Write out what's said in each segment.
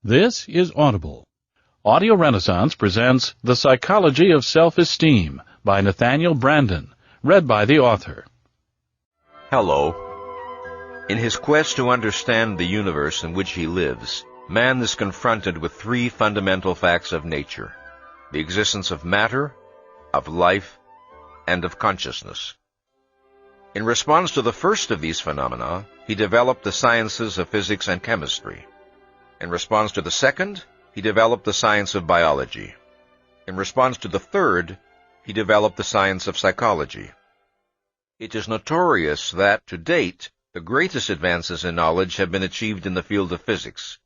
This is Audible. Audio Renaissance presents The Psychology of Self-esteem by Nathaniel Branden, read by the author. Hello. In his quest to understand the universe in which he lives, man is confronted with three fundamental facts of nature: the existence of matter, of life, and of consciousness. In response to the first of these phenomena, he developed the sciences of physics and chemistry. In response to the second, he developed the science of biology. In response to the third, he developed the science of psychology. It is notorious that, to date, the greatest advances in knowledge have been achieved in the field of physics,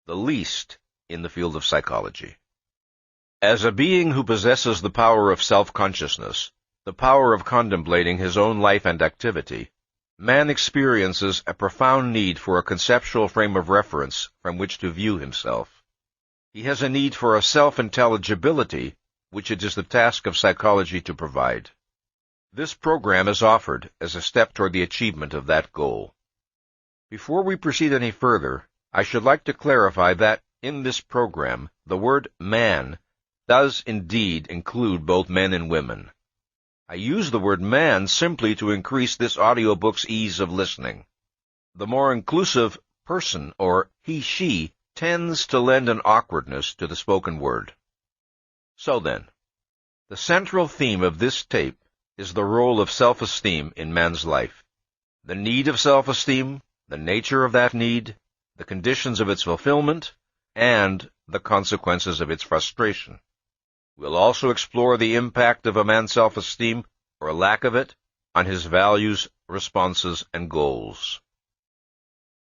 the least in the field of psychology. As a being who possesses the power of self-consciousness, the power of contemplating his own life and activity, man experiences a profound need for a conceptual frame of reference from which to view himself. He has a need for a self-intelligibility, which it is the task of psychology to provide. This program is offered as a step toward the achievement of that goal. Before we proceed any further, I should like to clarify that, in this program, the word man does indeed include both men and women. I use the word man simply to increase this audiobook's ease of listening. The more inclusive person, or he/she, tends to lend an awkwardness to the spoken word. So then, the central theme of this tape is the role of self-esteem in man's life. The need of self-esteem, the nature of that need, the conditions of its fulfillment, and the consequences of its frustration. We'll also explore the impact of a man's self-esteem, or a lack of it, on his values, responses, and goals.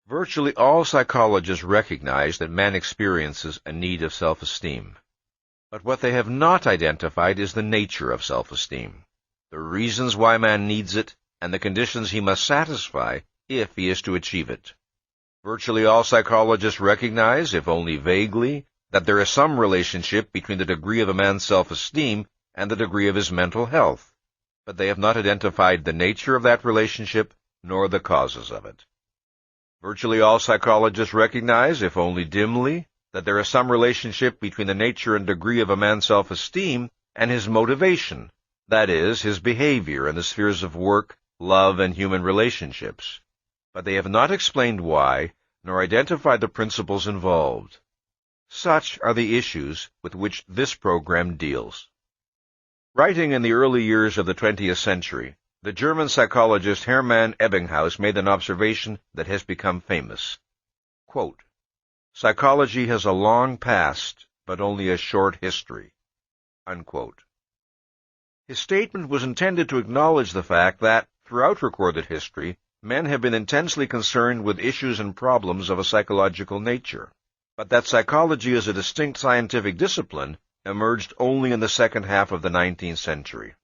Virtually all psychologists recognize that man experiences a need of self-esteem. But what they have not identified is the nature of self-esteem, the reasons why man needs it, and the conditions he must satisfy if he is to achieve it. Virtually all psychologists recognize, if only vaguely, that there is some relationship between the degree of a man's self-esteem and the degree of his mental health, but they have not identified the nature of that relationship nor the causes of it. Virtually all psychologists recognize, if only dimly, that there is some relationship between the nature and degree of a man's self-esteem and his motivation, that is, his behavior in the spheres of work, love, and human relationships, but they have not explained why nor identified the principles involved. Such are the issues with which this program deals. Writing in the early years of the 20th century, the German psychologist Hermann Ebbinghaus made an observation that has become famous. Quote, "Psychology has a long past, but only a short history." Unquote. His statement was intended to acknowledge the fact that, throughout recorded history, men have been intensely concerned with issues and problems of a psychological nature, but that psychology as a distinct scientific discipline emerged only in the second half of the 19th century.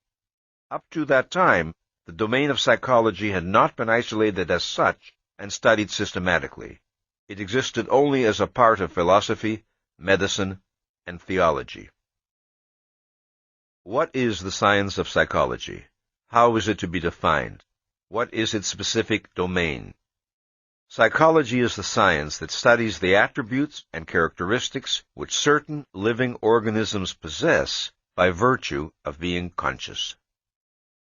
Up to that time, the domain of psychology had not been isolated as such and studied systematically. It existed only as a part of philosophy, medicine, and theology. What is the science of psychology? How is it to be defined? What is its specific domain? Psychology is the science that studies the attributes and characteristics which certain living organisms possess by virtue of being conscious.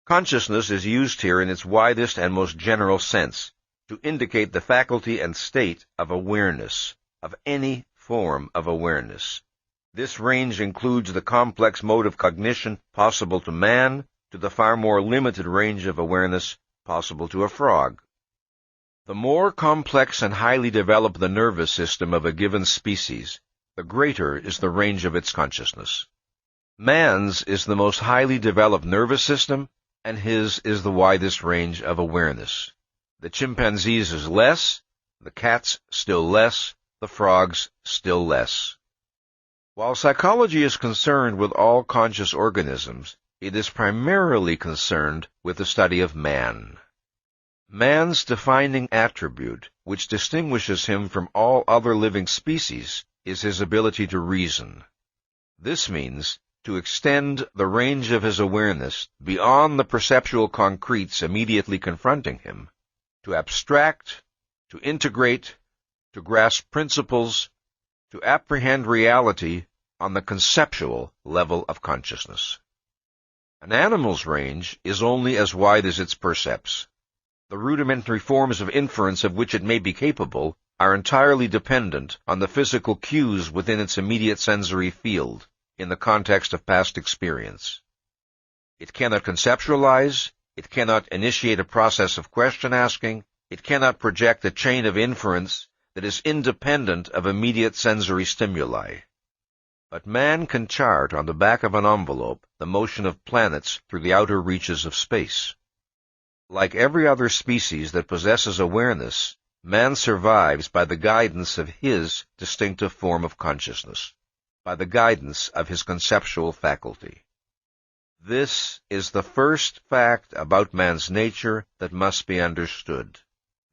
Consciousness is used here in its widest and most general sense, to indicate the faculty and state of awareness, of any form of awareness. This range includes the complex mode of cognition possible to man, to the far more limited range of awareness possible to a frog. The more complex and highly developed the nervous system of a given species, the greater is the range of its consciousness. Man's is the most highly developed nervous system, and his is the widest range of awareness. The chimpanzee's is less, the cat's still less, the frog's still less. While psychology is concerned with all conscious organisms, it is primarily concerned with the study of man. Man's defining attribute, which distinguishes him from all other living species, is his ability to reason. This means to extend the range of his awareness beyond the perceptual concretes immediately confronting him, to abstract, to integrate, to grasp principles, to apprehend reality on the conceptual level of consciousness. An animal's range is only as wide as its percepts. The rudimentary forms of inference of which it may be capable are entirely dependent on the physical cues within its immediate sensory field, in the context of past experience. It cannot conceptualize, it cannot initiate a process of question-asking, it cannot project a chain of inference that is independent of immediate sensory stimuli. But man can chart on the back of an envelope the motion of planets through the outer reaches of space. Like every other species that possesses awareness, man survives by the guidance of his distinctive form of consciousness, by the guidance of his conceptual faculty. This is the first fact about man's nature that must be understood.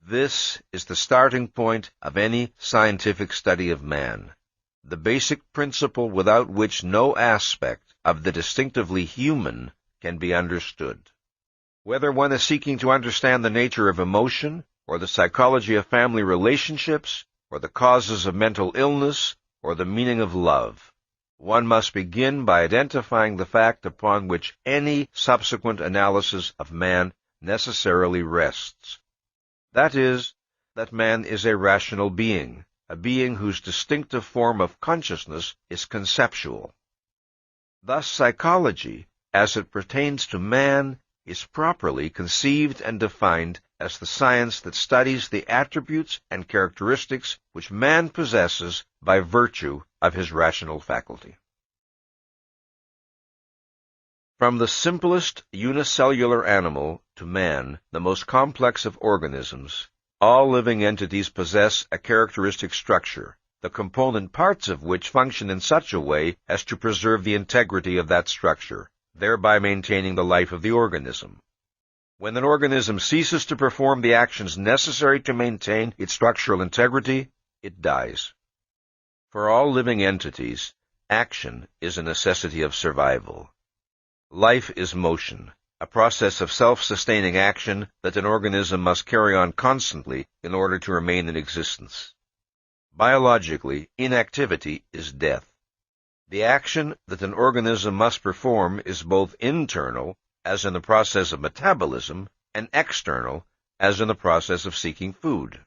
This is the starting point of any scientific study of man, the basic principle without which no aspect of the distinctively human can be understood. Whether one is seeking to understand the nature of emotion, or the psychology of family relationships, or the causes of mental illness, or the meaning of love, one must begin by identifying the fact upon which any subsequent analysis of man necessarily rests. That is, that man is a rational being, a being whose distinctive form of consciousness is conceptual. Thus psychology, as it pertains to man, is properly conceived and defined as the science that studies the attributes and characteristics which man possesses by virtue of his rational faculty. From the simplest unicellular animal to man, the most complex of organisms, all living entities possess a characteristic structure, the component parts of which function in such a way as to preserve the integrity of that structure, thereby maintaining the life of the organism. When an organism ceases to perform the actions necessary to maintain its structural integrity, it dies. For all living entities, action is a necessity of survival. Life is motion, a process of self-sustaining action that an organism must carry on constantly in order to remain in existence. Biologically, inactivity is death. The action that an organism must perform is both internal, as in the process of metabolism, and external, as in the process of seeking food.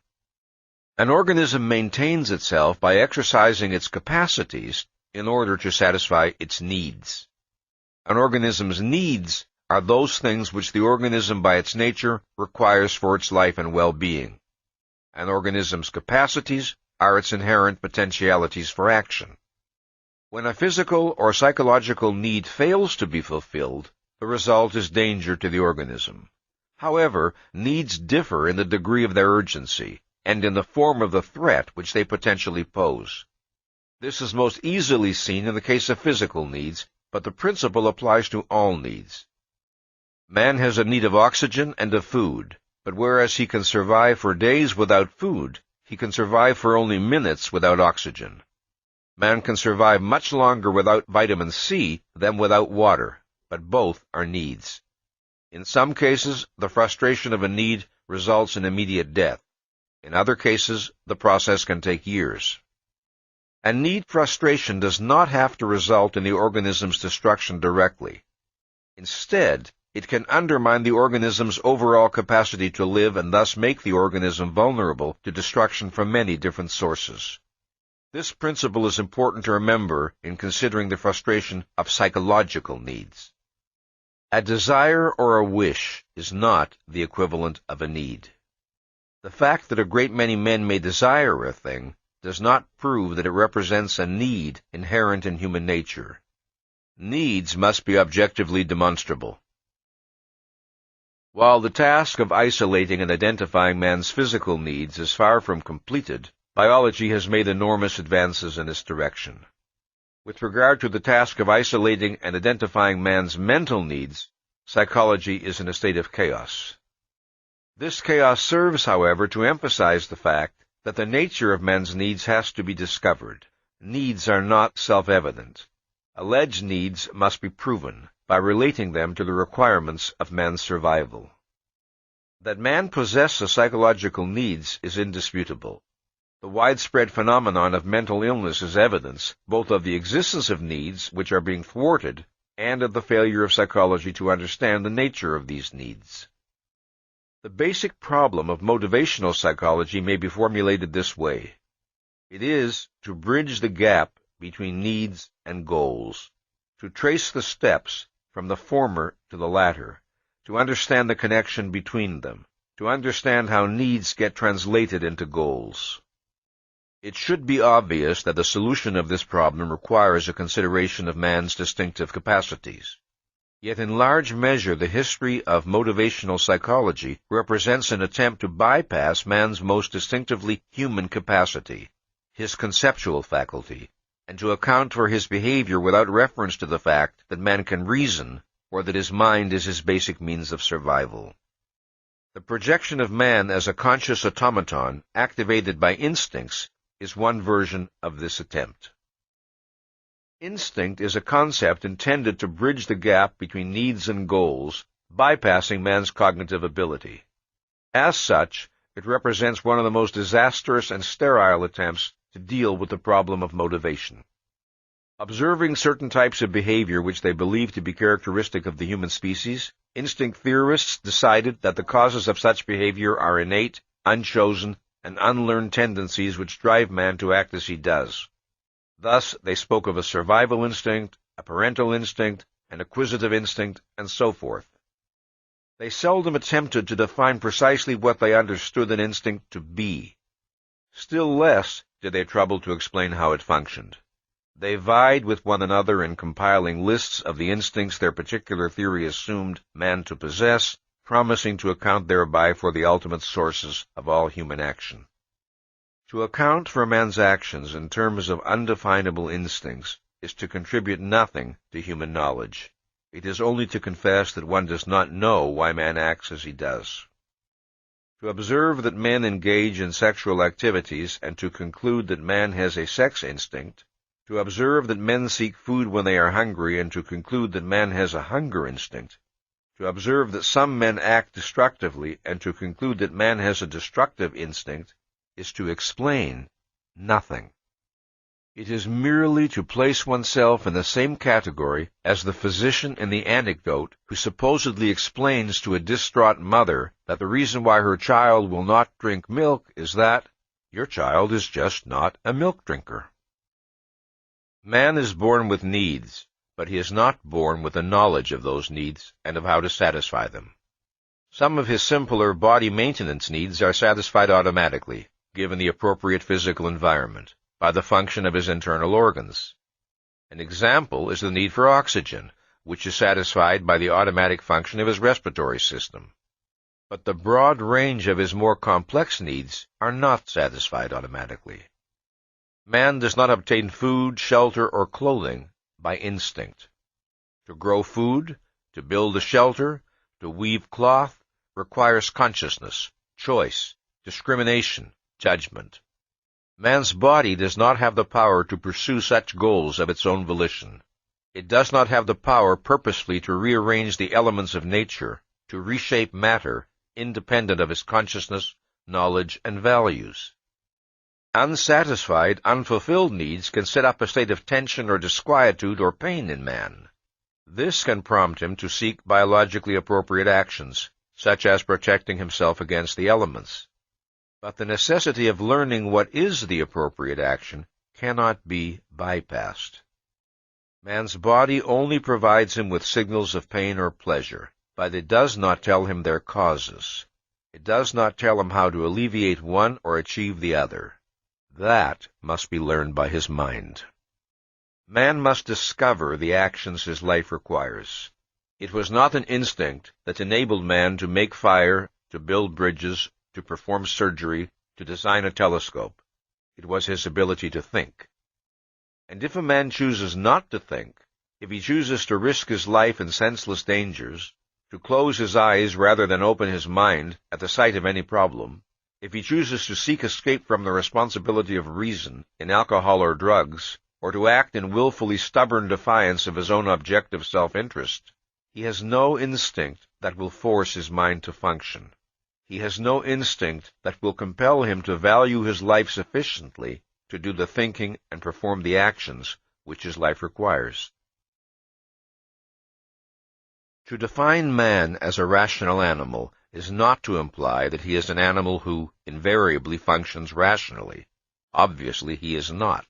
An organism maintains itself by exercising its capacities in order to satisfy its needs. An organism's needs are those things which the organism by its nature requires for its life and well-being. An organism's capacities are its inherent potentialities for action. When a physical or psychological need fails to be fulfilled, the result is danger to the organism. However, needs differ in the degree of their urgency, and in the form of the threat which they potentially pose. This is most easily seen in the case of physical needs, but the principle applies to all needs. Man has a need of oxygen and of food, but whereas he can survive for days without food, he can survive for only minutes without oxygen. Man can survive much longer without vitamin C than without water, but both are needs. In some cases, the frustration of a need results in immediate death. In other cases, the process can take years. A need frustration does not have to result in the organism's destruction directly. Instead, it can undermine the organism's overall capacity to live and thus make the organism vulnerable to destruction from many different sources. This principle is important to remember in considering the frustration of psychological needs. A desire or a wish is not the equivalent of a need. The fact that a great many men may desire a thing does not prove that it represents a need inherent in human nature. Needs must be objectively demonstrable. While the task of isolating and identifying man's physical needs is far from completed, biology has made enormous advances in this direction. With regard to the task of isolating and identifying man's mental needs, psychology is in a state of chaos. This chaos serves, however, to emphasize the fact that the nature of men's needs has to be discovered. Needs are not self-evident. Alleged needs must be proven by relating them to the requirements of man's survival. That man possesses psychological needs is indisputable. The widespread phenomenon of mental illness is evidence both of the existence of needs which are being thwarted and of the failure of psychology to understand the nature of these needs. The basic problem of motivational psychology may be formulated this way. It is to bridge the gap between needs and goals, to trace the steps from the former to the latter, to understand the connection between them, to understand how needs get translated into goals. It should be obvious that the solution of this problem requires a consideration of man's distinctive capacities. Yet in large measure the history of motivational psychology represents an attempt to bypass man's most distinctively human capacity, his conceptual faculty, and to account for his behavior without reference to the fact that man can reason, or that his mind is his basic means of survival. The projection of man as a conscious automaton activated by instincts is one version of this attempt. Instinct is a concept intended to bridge the gap between needs and goals, bypassing man's cognitive ability. As such, it represents one of the most disastrous and sterile attempts to deal with the problem of motivation. Observing certain types of behavior which they believe to be characteristic of the human species, instinct theorists decided that the causes of such behavior are innate, unchosen, and unlearned tendencies which drive man to act as he does. Thus, they spoke of a survival instinct, a parental instinct, an acquisitive instinct, and so forth. They seldom attempted to define precisely what they understood an instinct to be. Still less did they trouble to explain how it functioned. They vied with one another in compiling lists of the instincts their particular theory assumed man to possess, promising to account thereby for the ultimate sources of all human action. To account for man's actions in terms of undefinable instincts is to contribute nothing to human knowledge. It is only to confess that one does not know why man acts as he does. To observe that men engage in sexual activities and to conclude that man has a sex instinct, to observe that men seek food when they are hungry and to conclude that man has a hunger instinct, to observe that some men act destructively and to conclude that man has a destructive instinct, is to explain nothing. It is merely to place oneself in the same category as the physician in the anecdote who supposedly explains to a distraught mother that the reason why her child will not drink milk is that your child is just not a milk drinker. Man is born with needs, but he is not born with a knowledge of those needs and of how to satisfy them. Some of his simpler body maintenance needs are satisfied automatically, given the appropriate physical environment, by the function of his internal organs. An example is the need for oxygen, which is satisfied by the automatic function of his respiratory system. But the broad range of his more complex needs are not satisfied automatically. Man does not obtain food, shelter, or clothing by instinct. To grow food, to build a shelter, to weave cloth, requires consciousness, choice, discrimination, judgment. Man's body does not have the power to pursue such goals of its own volition. It does not have the power purposefully to rearrange the elements of nature, to reshape matter, independent of his consciousness, knowledge, and values. Unsatisfied, unfulfilled needs can set up a state of tension or disquietude or pain in man. This can prompt him to seek biologically appropriate actions, such as protecting himself against the elements. But the necessity of learning what is the appropriate action cannot be bypassed. Man's body only provides him with signals of pain or pleasure, but it does not tell him their causes. It does not tell him how to alleviate one or achieve the other. That must be learned by his mind. Man must discover the actions his life requires. It was not an instinct that enabled man to make fire, to build bridges, to perform surgery, to design a telescope. It was his ability to think. And if a man chooses not to think, if he chooses to risk his life in senseless dangers, to close his eyes rather than open his mind at the sight of any problem, if he chooses to seek escape from the responsibility of reason in alcohol or drugs, or to act in willfully stubborn defiance of his own objective self-interest, he has no instinct that will force his mind to function. He has no instinct that will compel him to value his life sufficiently to do the thinking and perform the actions which his life requires. To define man as a rational animal is not to imply that he is an animal who invariably functions rationally. Obviously, he is not.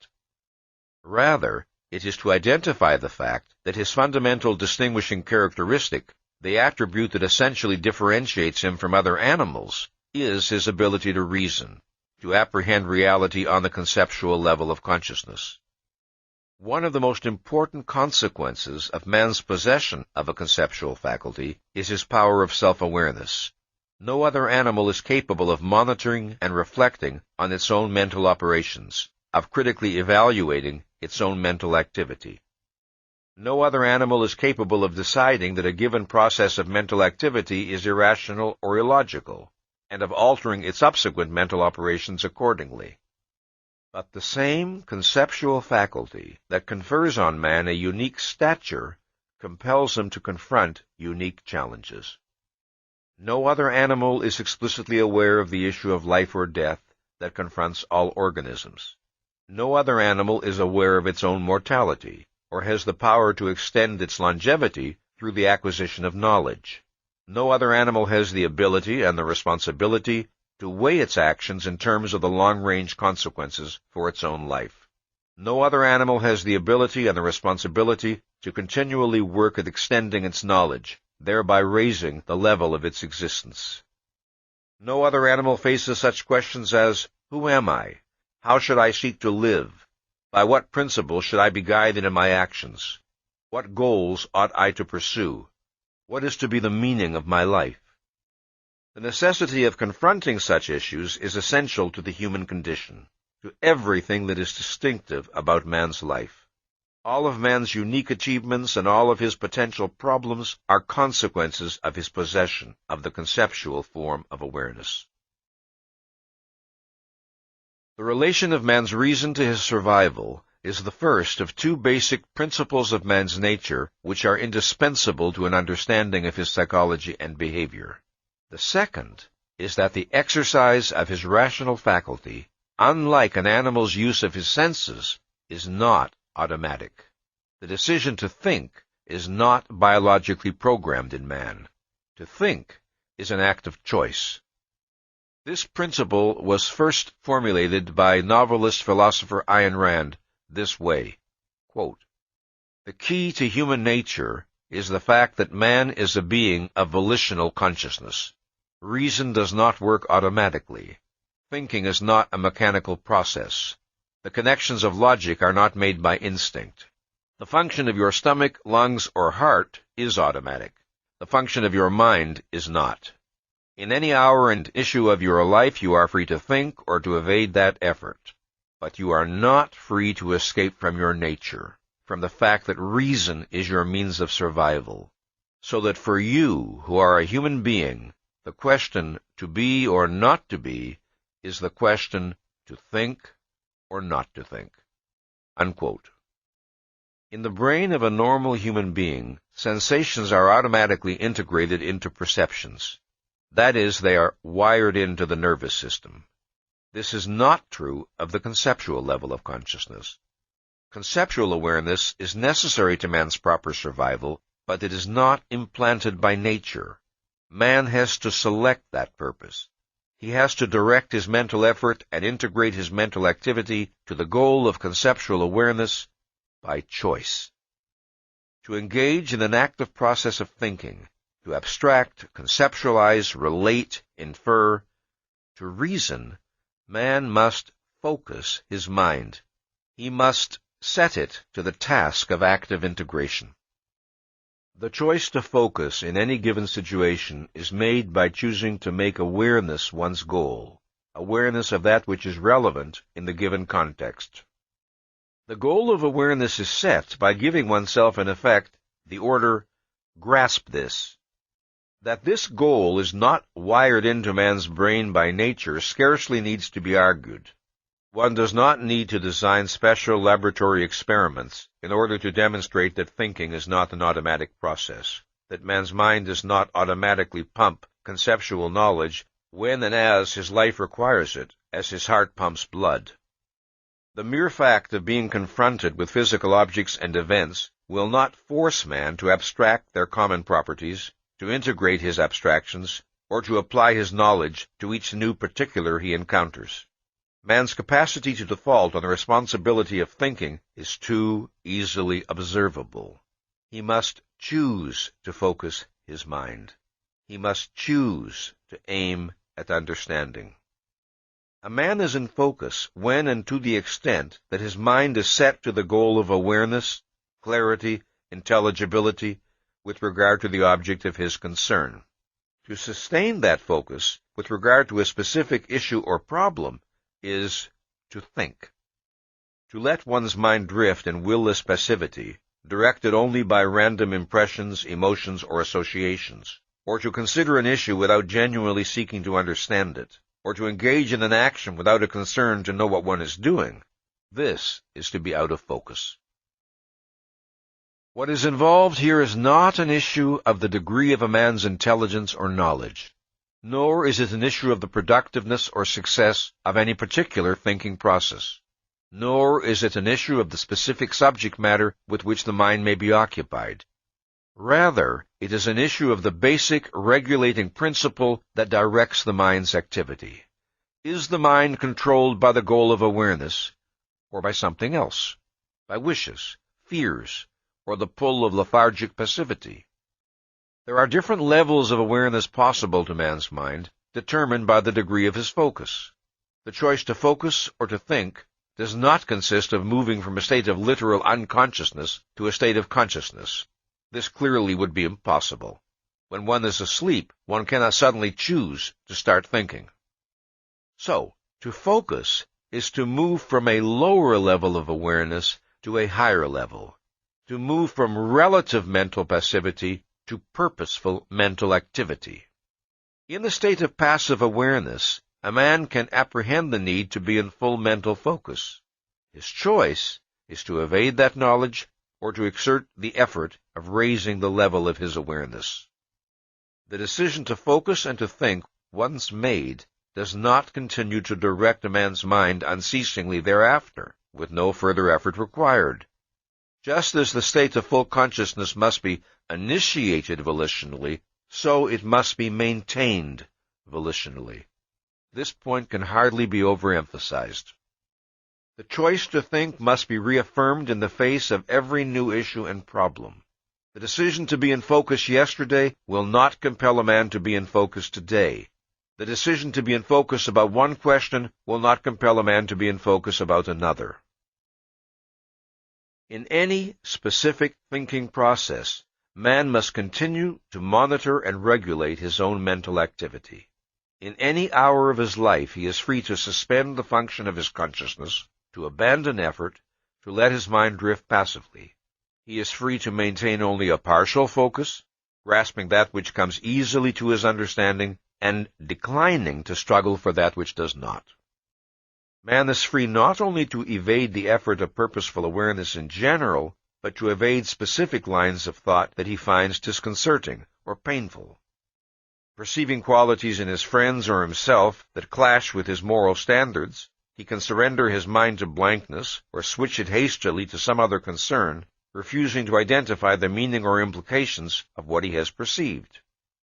Rather, it is to identify the fact that his fundamental distinguishing characteristic, the attribute that essentially differentiates him from other animals, is his ability to reason, to apprehend reality on the conceptual level of consciousness. One of the most important consequences of man's possession of a conceptual faculty is his power of self-awareness. No other animal is capable of monitoring and reflecting on its own mental operations, of critically evaluating its own mental activity. No other animal is capable of deciding that a given process of mental activity is irrational or illogical, and of altering its subsequent mental operations accordingly. But the same conceptual faculty that confers on man a unique stature compels him to confront unique challenges. No other animal is explicitly aware of the issue of life or death that confronts all organisms. No other animal is aware of its own mortality, or has the power to extend its longevity through the acquisition of knowledge. No other animal has the ability and the responsibility to weigh its actions in terms of the long-range consequences for its own life. No other animal has the ability and the responsibility to continually work at extending its knowledge, thereby raising the level of its existence. No other animal faces such questions as, who am I? How should I seek to live? By what principles should I be guided in my actions? What goals ought I to pursue? What is to be the meaning of my life? The necessity of confronting such issues is essential to the human condition, to everything that is distinctive about man's life. All of man's unique achievements and all of his potential problems are consequences of his possession of the conceptual form of awareness. The relation of man's reason to his survival is the first of two basic principles of man's nature which are indispensable to an understanding of his psychology and behavior. The second is that the exercise of his rational faculty, unlike an animal's use of his senses, is not automatic. The decision to think is not biologically programmed in man. To think is an act of choice. This principle was first formulated by novelist-philosopher Ayn Rand this way, quote, "The key to human nature is the fact that man is a being of volitional consciousness. Reason does not work automatically. Thinking is not a mechanical process. The connections of logic are not made by instinct. The function of your stomach, lungs, or heart is automatic. The function of your mind is not. In any hour and issue of your life, you are free to think or to evade that effort. But you are not free to escape from your nature, from the fact that reason is your means of survival. So that for you, who are a human being, the question to be or not to be is the question to think or not to think." Unquote. In the brain of a normal human being, sensations are automatically integrated into perceptions. That is, they are wired into the nervous system. This is not true of the conceptual level of consciousness. Conceptual awareness is necessary to man's proper survival, but it is not implanted by nature. Man has to select that purpose. He has to direct his mental effort and integrate his mental activity to the goal of conceptual awareness by choice. To engage in an active process of thinking, to abstract, conceptualize, relate, infer, to reason, man must focus his mind. He must set it to the task of active integration. The choice to focus in any given situation is made by choosing to make awareness one's goal, awareness of that which is relevant in the given context. The goal of awareness is set by giving oneself, in effect, the order, grasp this. That this goal is not wired into man's brain by nature scarcely needs to be argued. One does not need to design special laboratory experiments in order to demonstrate that thinking is not an automatic process, that man's mind does not automatically pump conceptual knowledge when and as his life requires it, as his heart pumps blood. The mere fact of being confronted with physical objects and events will not force man to abstract their common properties, to integrate his abstractions, or to apply his knowledge to each new particular he encounters. Man's capacity to default on the responsibility of thinking is too easily observable. He must choose to focus his mind. He must choose to aim at understanding. A man is in focus when and to the extent that his mind is set to the goal of awareness, clarity, intelligibility, with regard to the object of his concern. To sustain that focus with regard to a specific issue or problem is to think. To let one's mind drift in will-less passivity, directed only by random impressions, emotions, or associations, or to consider an issue without genuinely seeking to understand it, or to engage in an action without a concern to know what one is doing, this is to be out of focus. What is involved here is not an issue of the degree of a man's intelligence or knowledge, nor is it an issue of the productiveness or success of any particular thinking process, nor is it an issue of the specific subject matter with which the mind may be occupied. Rather, it is an issue of the basic regulating principle that directs the mind's activity. Is the mind controlled by the goal of awareness, or by something else, by wishes, fears, or the pull of lethargic passivity? There are different levels of awareness possible to man's mind, determined by the degree of his focus. The choice to focus or to think does not consist of moving from a state of literal unconsciousness to a state of consciousness. This clearly would be impossible. When one is asleep, one cannot suddenly choose to start thinking. So, to focus is to move from a lower level of awareness to a higher level, to move from relative mental passivity to purposeful mental activity. In the state of passive awareness, a man can apprehend the need to be in full mental focus. His choice is to evade that knowledge or to exert the effort of raising the level of his awareness. The decision to focus and to think, once made, does not continue to direct a man's mind unceasingly thereafter, with no further effort required. Just as the state of full consciousness must be initiated volitionally, so it must be maintained volitionally. This point can hardly be overemphasized. The choice to think must be reaffirmed in the face of every new issue and problem. The decision to be in focus yesterday will not compel a man to be in focus today. The decision to be in focus about one question will not compel a man to be in focus about another. In any specific thinking process, man must continue to monitor and regulate his own mental activity. In any hour of his life, he is free to suspend the function of his consciousness, to abandon effort, to let his mind drift passively. He is free to maintain only a partial focus, grasping that which comes easily to his understanding, and declining to struggle for that which does not. Man is free not only to evade the effort of purposeful awareness in general, but to evade specific lines of thought that he finds disconcerting or painful. Perceiving qualities in his friends or himself that clash with his moral standards, he can surrender his mind to blankness or switch it hastily to some other concern, refusing to identify the meaning or implications of what he has perceived.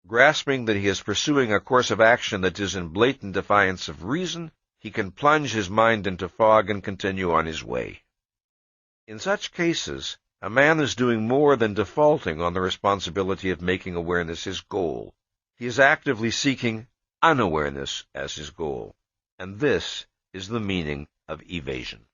Grasping that he is pursuing a course of action that is in blatant defiance of reason, he can plunge his mind into fog and continue on his way. In such cases, a man is doing more than defaulting on the responsibility of making awareness his goal. He is actively seeking unawareness as his goal, and this is the meaning of evasion.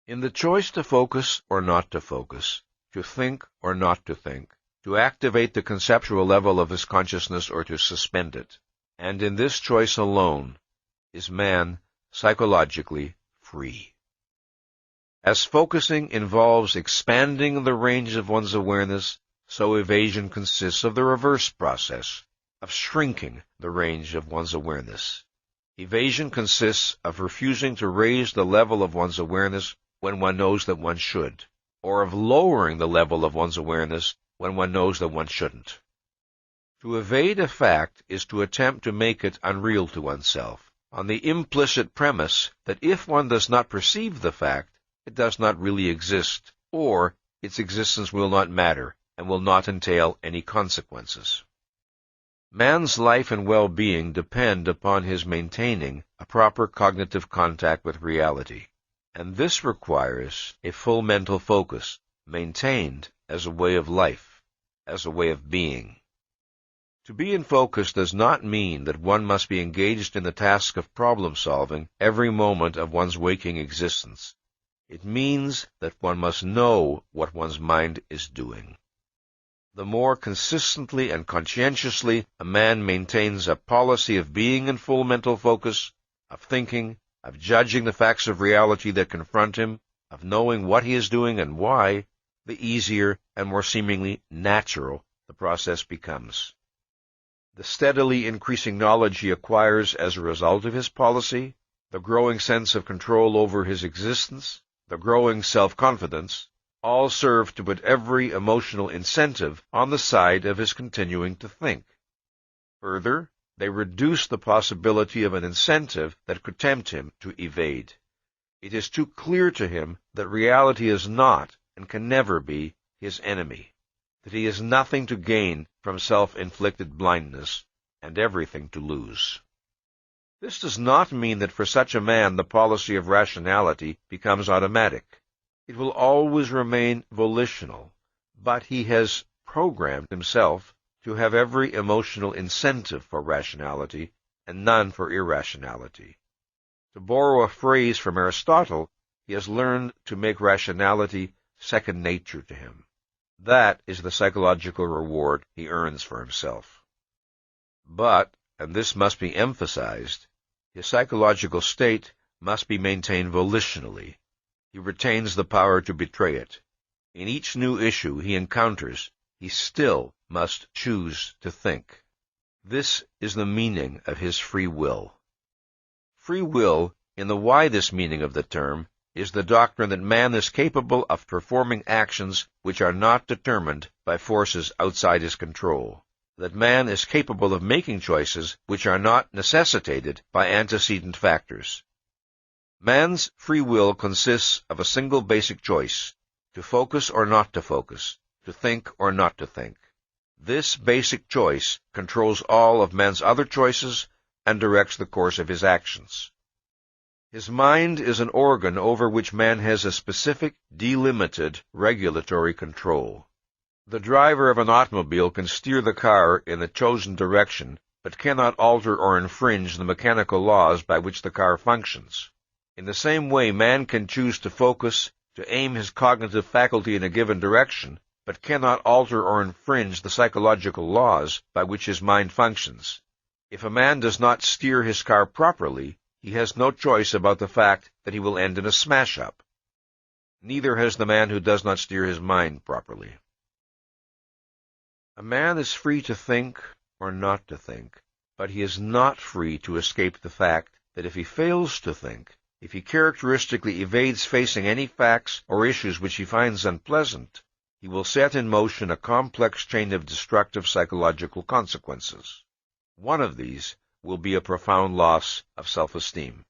In the choice to focus or not to focus, to think or not to think, to activate the conceptual level of his consciousness or to suspend it, and in this choice alone, is man psychologically free. As focusing involves expanding the range of one's awareness, so evasion consists of the reverse process, of shrinking the range of one's awareness. Evasion consists of refusing to raise the level of one's awareness when one knows that one should, or of lowering the level of one's awareness when one knows that one shouldn't. To evade a fact is to attempt to make it unreal to oneself, on the implicit premise that if one does not perceive the fact, it does not really exist, or its existence will not matter and will not entail any consequences. Man's life and well-being depend upon his maintaining a proper cognitive contact with reality, and this requires a full mental focus, maintained as a way of life, as a way of being. To be in focus does not mean that one must be engaged in the task of problem-solving every moment of one's waking existence. It means that one must know what one's mind is doing. The more consistently and conscientiously a man maintains a policy of being in full mental focus, of thinking, of judging the facts of reality that confront him, of knowing what he is doing and why, the easier and more seemingly natural the process becomes. The steadily increasing knowledge he acquires as a result of his policy, the growing sense of control over his existence, the growing self-confidence, all serve to put every emotional incentive on the side of his continuing to think. Further, they reduce the possibility of an incentive that could tempt him to evade. It is too clear to him that reality is not, and can never be, his enemy, that he has nothing to gain from self-inflicted blindness, and everything to lose. This does not mean that for such a man the policy of rationality becomes automatic. It will always remain volitional, but he has programmed himself to have every emotional incentive for rationality and none for irrationality. To borrow a phrase from Aristotle, he has learned to make rationality second nature to him. That is the psychological reward he earns for himself. But, and this must be emphasized, his psychological state must be maintained volitionally. He retains the power to betray it. In each new issue he encounters, he still must choose to think. This is the meaning of his free will. Free will, in the widest meaning of the term, is the doctrine that man is capable of performing actions which are not determined by forces outside his control, that man is capable of making choices which are not necessitated by antecedent factors. Man's free will consists of a single basic choice, to focus or not to focus, to think or not to think. This basic choice controls all of man's other choices and directs the course of his actions. His mind is an organ over which man has a specific, delimited, regulatory control. The driver of an automobile can steer the car in the chosen direction, but cannot alter or infringe the mechanical laws by which the car functions. In the same way, man can choose to focus, to aim his cognitive faculty in a given direction, but cannot alter or infringe the psychological laws by which his mind functions. If a man does not steer his car properly, he has no choice about the fact that he will end in a smash-up. Neither has the man who does not steer his mind properly. A man is free to think or not to think, but he is not free to escape the fact that if he fails to think, if he characteristically evades facing any facts or issues which he finds unpleasant, he will set in motion a complex chain of destructive psychological consequences. One of these will be a profound loss of self-esteem.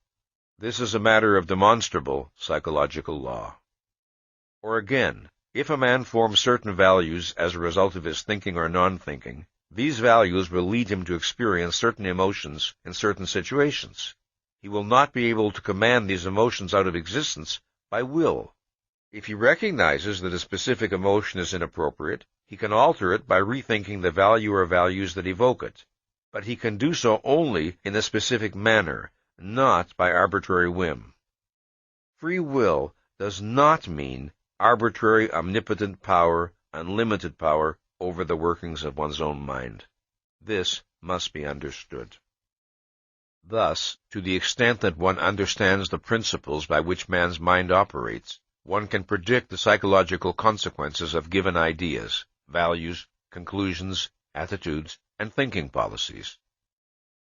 This is a matter of demonstrable psychological law. Or again, if a man forms certain values as a result of his thinking or non-thinking, these values will lead him to experience certain emotions in certain situations. He will not be able to command these emotions out of existence by will. If he recognizes that a specific emotion is inappropriate, he can alter it by rethinking the value or values that evoke it. But he can do so only in a specific manner, not by arbitrary whim. Free will does not mean arbitrary, omnipotent power, unlimited power over the workings of one's own mind. This must be understood. Thus, to the extent that one understands the principles by which man's mind operates, one can predict the psychological consequences of given ideas, values, conclusions, attitudes, and thinking policies.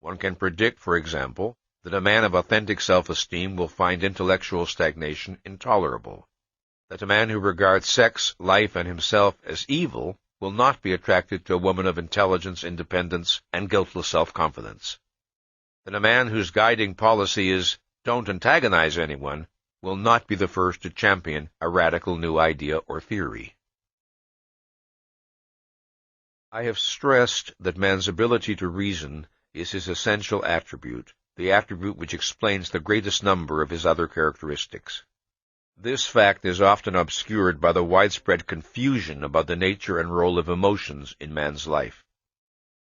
One can predict, for example, that a man of authentic self-esteem will find intellectual stagnation intolerable, that a man who regards sex, life, and himself as evil will not be attracted to a woman of intelligence, independence, and guiltless self-confidence. That a man whose guiding policy is, "Don't antagonize anyone," will not be the first to champion a radical new idea or theory. I have stressed that man's ability to reason is his essential attribute, the attribute which explains the greatest number of his other characteristics. This fact is often obscured by the widespread confusion about the nature and role of emotions in man's life.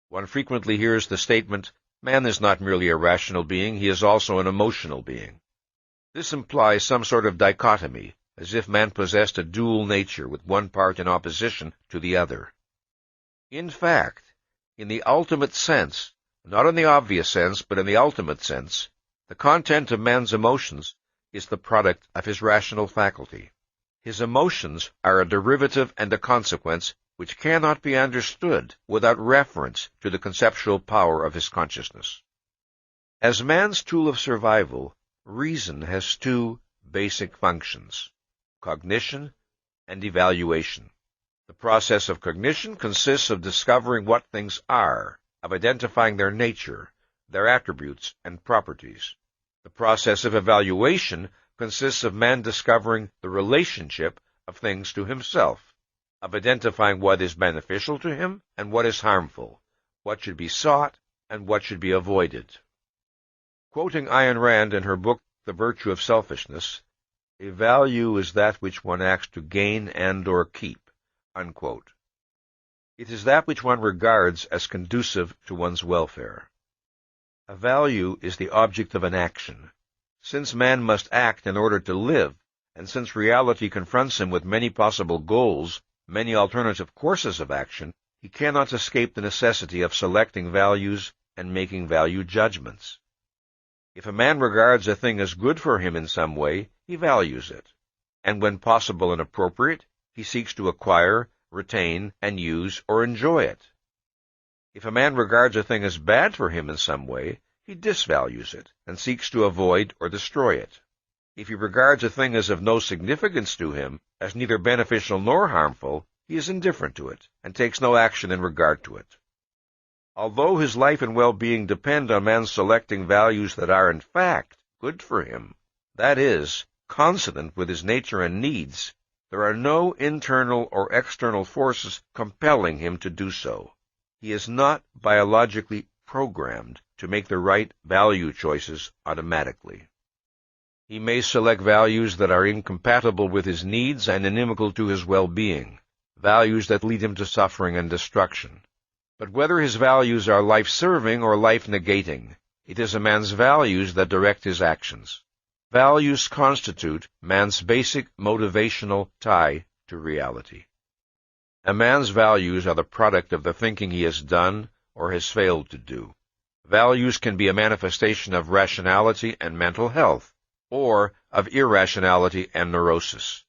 One frequently hears the statement, "Man is not merely a rational being, he is also an emotional being." This implies some sort of dichotomy, as if man possessed a dual nature with one part in opposition to the other. In fact, in the ultimate sense, not in the obvious sense, but in the ultimate sense, the content of man's emotions is the product of his rational faculty. His emotions are a derivative and a consequence which cannot be understood without reference to the conceptual power of his consciousness. As man's tool of survival, reason has two basic functions: cognition and evaluation. The process of cognition consists of discovering what things are, of identifying their nature, their attributes, and properties. The process of evaluation consists of man discovering the relationship of things to himself, of identifying what is beneficial to him and what is harmful, what should be sought and what should be avoided. Quoting Ayn Rand in her book, The Virtue of Selfishness, "A value is that which one acts to gain and or keep," unquote. It is that which one regards as conducive to one's welfare. A value is the object of an action. Since man must act in order to live, and since reality confronts him with many possible goals, many alternative courses of action, he cannot escape the necessity of selecting values and making value judgments. If a man regards a thing as good for him in some way, he values it, and when possible and appropriate, he seeks to acquire, retain, and use or enjoy it. If a man regards a thing as bad for him in some way, he disvalues it and seeks to avoid or destroy it. If he regards a thing as of no significance to him, as neither beneficial nor harmful, he is indifferent to it and takes no action in regard to it. Although his life and well-being depend on man's selecting values that are in fact good for him, that is, consonant with his nature and needs, there are no internal or external forces compelling him to do so. He is not biologically programmed to make the right value choices automatically. He may select values that are incompatible with his needs and inimical to his well-being, values that lead him to suffering and destruction. But whether his values are life-serving or life-negating, it is a man's values that direct his actions. Values constitute man's basic motivational tie to reality. A man's values are the product of the thinking he has done or has failed to do. Values can be a manifestation of rationality and mental health, or of irrationality and neurosis.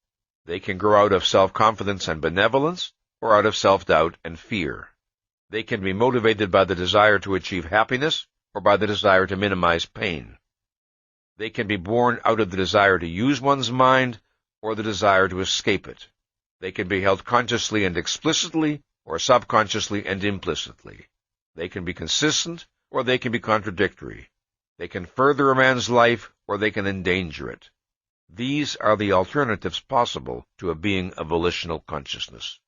They can grow out of self-confidence and benevolence, or out of self-doubt and fear. They can be motivated by the desire to achieve happiness, or by the desire to minimize pain. They can be born out of the desire to use one's mind, or the desire to escape it. They can be held consciously and explicitly, or subconsciously and implicitly. They can be consistent, or they can be contradictory. They can further a man's life, or they can endanger it. These are the alternatives possible to a being of volitional consciousness.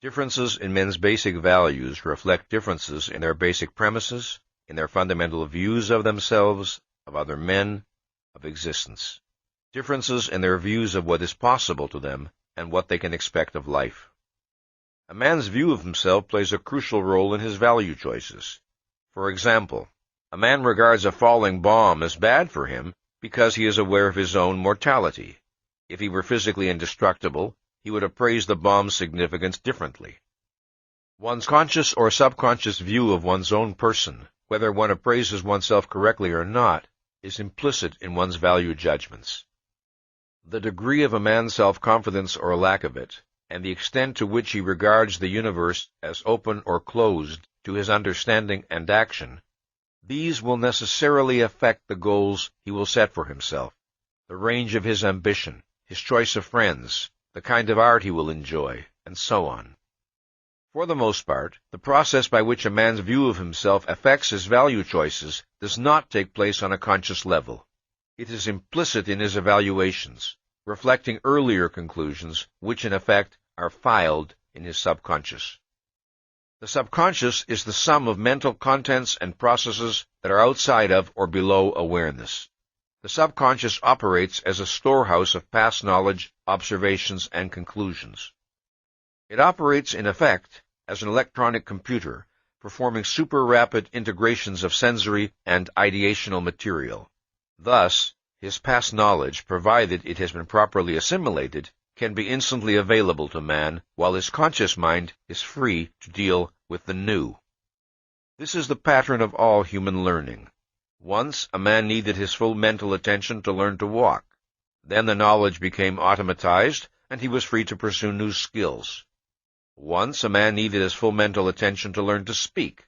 Differences in men's basic values reflect differences in their basic premises, in their fundamental views of themselves, of other men, of existence. Differences in their views of what is possible to them and what they can expect of life. A man's view of himself plays a crucial role in his value choices. For example, a man regards a falling bomb as bad for him because he is aware of his own mortality. If he were physically indestructible, he would appraise the bomb's significance differently. One's conscious or subconscious view of one's own person, whether one appraises oneself correctly or not, is implicit in one's value judgments. The degree of a man's self-confidence or lack of it, and the extent to which he regards the universe as open or closed to his understanding and action, these will necessarily affect the goals he will set for himself, the range of his ambition, his choice of friends, the kind of art he will enjoy, and so on. For the most part, the process by which a man's view of himself affects his value choices does not take place on a conscious level. It is implicit in his evaluations, reflecting earlier conclusions which in effect are filed in his subconscious. The subconscious is the sum of mental contents and processes that are outside of or below awareness. The subconscious operates as a storehouse of past knowledge, observations, and conclusions. It operates, in effect, as an electronic computer, performing super-rapid integrations of sensory and ideational material. Thus, his past knowledge, provided it has been properly assimilated, can be instantly available to man, while his conscious mind is free to deal with the new. This is the pattern of all human learning. Once, a man needed his full mental attention to learn to walk. Then the knowledge became automatized, and he was free to pursue new skills. Once, a man needed his full mental attention to learn to speak.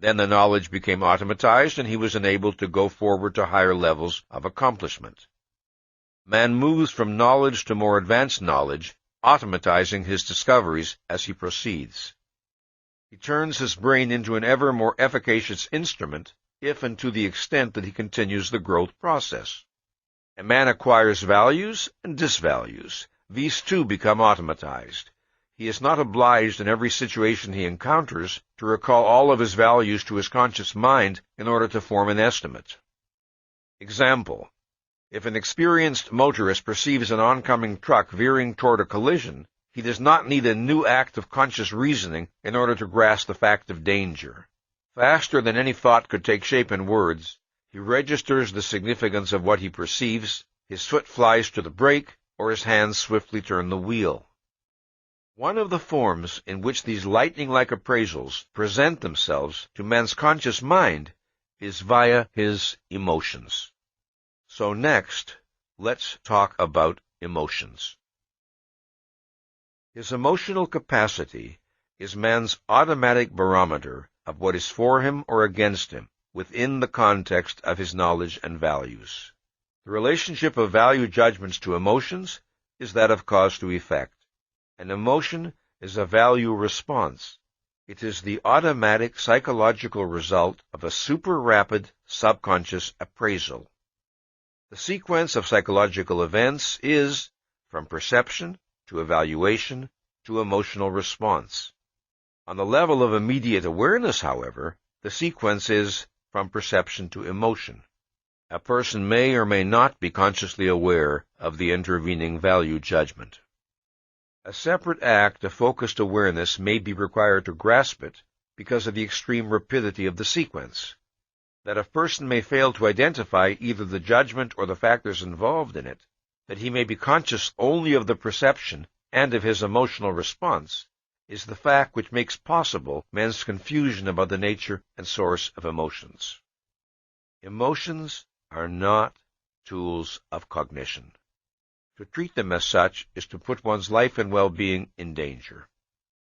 Then the knowledge became automatized, and he was enabled to go forward to higher levels of accomplishment. Man moves from knowledge to more advanced knowledge, automatizing his discoveries as he proceeds. He turns his brain into an ever more efficacious instrument, if and to the extent that he continues the growth process. A man acquires values and disvalues. These too become automatized. He is not obliged in every situation he encounters to recall all of his values to his conscious mind in order to form an estimate. Example: if an experienced motorist perceives an oncoming truck veering toward a collision, he does not need a new act of conscious reasoning in order to grasp the fact of danger. Faster than any thought could take shape in words, he registers the significance of what he perceives, his foot flies to the brake, or his hands swiftly turn the wheel. One of the forms in which these lightning-like appraisals present themselves to man's conscious mind is via his emotions. So next, let's talk about emotions. His emotional capacity is man's automatic barometer of what is for him or against him within the context of his knowledge and values. The relationship of value judgments to emotions is that of cause to effect. An emotion is a value response. It is the automatic psychological result of a super-rapid subconscious appraisal. The sequence of psychological events is from perception to evaluation to emotional response. On the level of immediate awareness, however, the sequence is from perception to emotion. A person may or may not be consciously aware of the intervening value judgment. A separate act of focused awareness may be required to grasp it because of the extreme rapidity of the sequence. That a person may fail to identify either the judgment or the factors involved in it, that he may be conscious only of the perception and of his emotional response, is the fact which makes possible man's confusion about the nature and source of emotions. Emotions are not tools of cognition. To treat them as such is to put one's life and well-being in danger.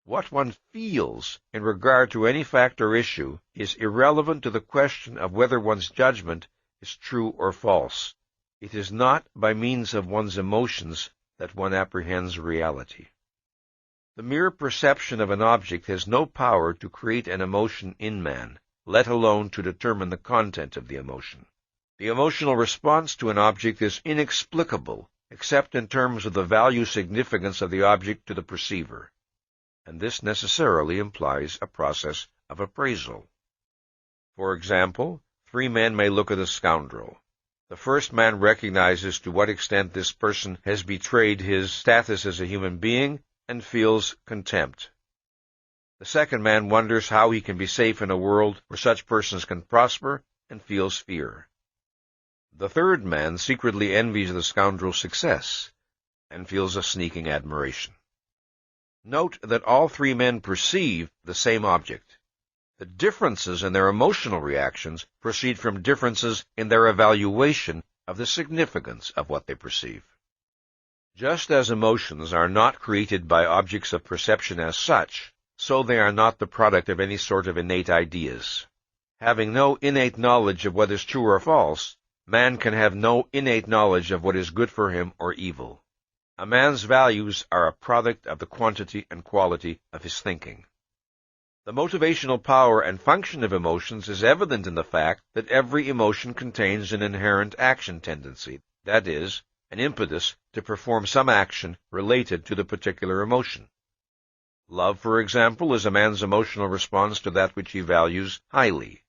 What one feels in regard to any fact or issue is irrelevant to the question of whether one's judgment is true or false. It is not by means of one's emotions that one apprehends reality. The mere perception of an object has no power to create an emotion in man, let alone to determine the content of the emotion. The emotional response to an object is inexplicable, except in terms of the value significance of the object to the perceiver, and this necessarily implies a process of appraisal. For example, 3 men may look at a scoundrel. The first man recognizes to what extent this person has betrayed his status as a human being and feels contempt. The second man wonders how he can be safe in a world where such persons can prosper and feels fear. The third man secretly envies the scoundrel's success and feels a sneaking admiration. Note that all 3 men perceive the same object. The differences in their emotional reactions proceed from differences in their evaluation of the significance of what they perceive. Just as emotions are not created by objects of perception as such, so they are not the product of any sort of innate ideas. Having no innate knowledge of what is true or false, man can have no innate knowledge of what is good for him or evil. A man's values are a product of the quantity and quality of his thinking. The motivational power and function of emotions is evident in the fact that every emotion contains an inherent action tendency, that is, an impetus to perform some action related to the particular emotion. Love, for example, is a man's emotional response to that which he values highly.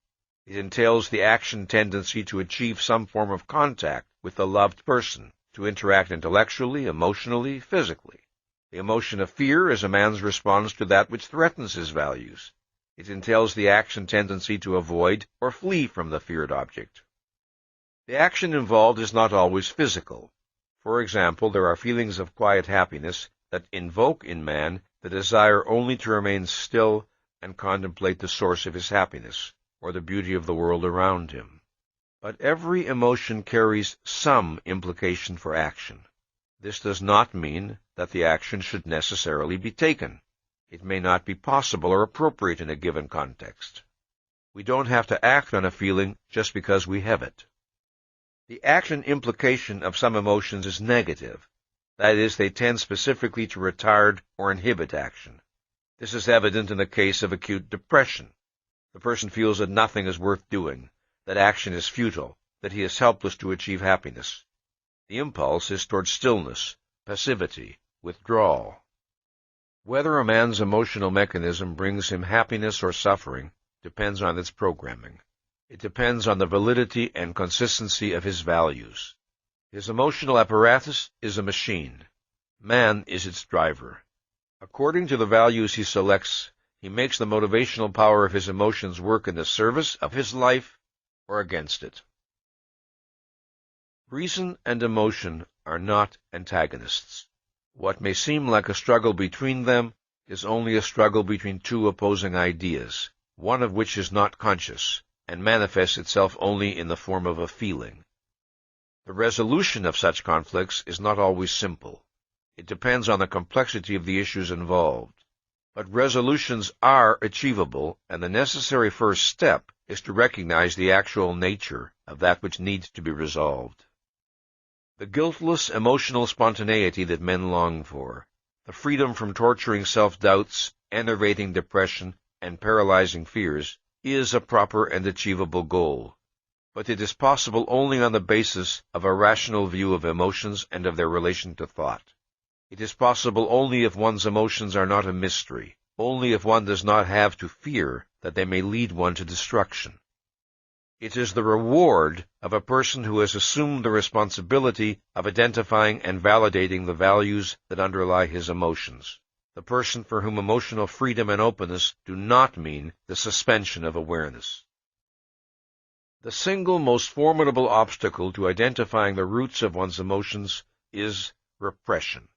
It entails the action tendency to achieve some form of contact with the loved person, to interact intellectually, emotionally, physically. The emotion of fear is a man's response to that which threatens his values. It entails the action tendency to avoid or flee from the feared object. The action involved is not always physical. For example, there are feelings of quiet happiness that invoke in man the desire only to remain still and contemplate the source of his happiness, or the beauty of the world around him. But every emotion carries some implication for action. This does not mean that the action should necessarily be taken. It may not be possible or appropriate in a given context. We don't have to act on a feeling just because we have it. The action implication of some emotions is negative. That is, they tend specifically to retard or inhibit action. This is evident in the case of acute depression. The person feels that nothing is worth doing, that action is futile, that he is helpless to achieve happiness. The impulse is toward stillness, passivity, withdrawal. Whether a man's emotional mechanism brings him happiness or suffering depends on its programming. It depends on the validity and consistency of his values. His emotional apparatus is a machine. Man is its driver. According to the values he selects, he makes the motivational power of his emotions work in the service of his life or against it. Reason and emotion are not antagonists. What may seem like a struggle between them is only a struggle between two opposing ideas, one of which is not conscious, and manifests itself only in the form of a feeling. The resolution of such conflicts is not always simple. It depends on the complexity of the issues involved. But resolutions are achievable, and the necessary first step is to recognize the actual nature of that which needs to be resolved. The guiltless emotional spontaneity that men long for, the freedom from torturing self-doubts, enervating depression, and paralyzing fears, is a proper and achievable goal. But it is possible only on the basis of a rational view of emotions and of their relation to thought. It is possible only if one's emotions are not a mystery, only if one does not have to fear that they may lead one to destruction. It is the reward of a person who has assumed the responsibility of identifying and validating the values that underlie his emotions, the person for whom emotional freedom and openness do not mean the suspension of awareness. The single most formidable obstacle to identifying the roots of one's emotions is repression.